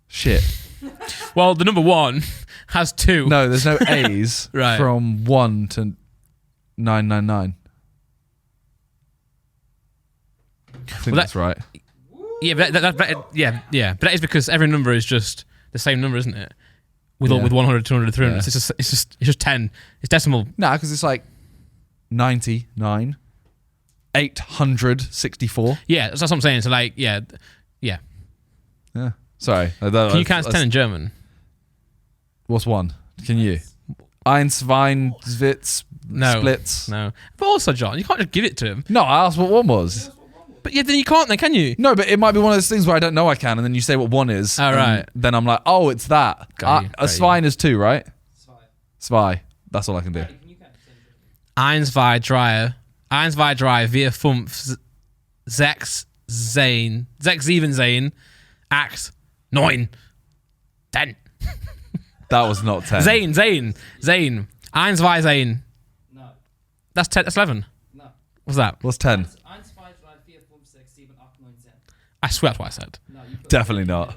Shit. Well, the number 1 has 2. No, there's no A's Right. from 1 to 999. I think that's right. Yeah, but but that is because every number is just the same number, isn't it? With 100, 200, 300. Yeah. It's just 10. It's decimal. No, because it's like 99, 864. Yeah, that's what I'm saying. So like, yeah. Yeah. Sorry. Can you count to 10 in German? What's 1? Can you? Eins, Wein, Zwitz, No. Splits. No. But also, John, you can't just give it to him. No, I asked what 1 was. But yeah, then you can't then, can you? No, but it might be one of those things where I don't know I can, and then you say what 1 is. Oh, right. Then I'm like, oh, it's that. A Svein is 2, right? Zwei. That's all I can do. Eins, zwei, drei. Eins, zwei, drei, vier, fünf, sechs, zehn. Sechs, sieben, zehn. Acht, neun, 10. That was not 10. Zehn. Eins, zwei, zehn. No. That's 10. That's 11. No. What's that? What's 10? 1, 2, 3, 4, 5, 6, 7, 8, 9, 10. I swear that's what I said. No, you put Definitely not.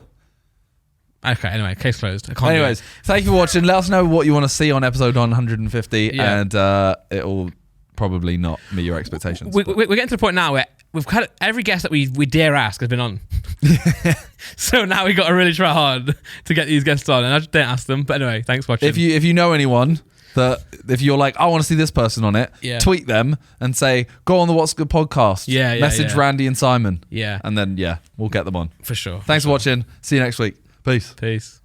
Okay, anyway, case closed. I can't do Anyways, thank you for watching. Let us know what you want to see on episode 150, Yeah. and it'll probably not meet your expectations. We're getting to the point now where we've had every guest that we dare ask has been on. So now we've got to really try hard to get these guests on, and I just didn't ask them. But anyway, thanks for watching. If you know anyone that, if you're like, I want to see this person on it, tweet them and say, go on the What's Good podcast. Message Randy and Simon. Yeah. And then, we'll get them on. For sure. Thanks for watching. See you next week. Peace. Peace.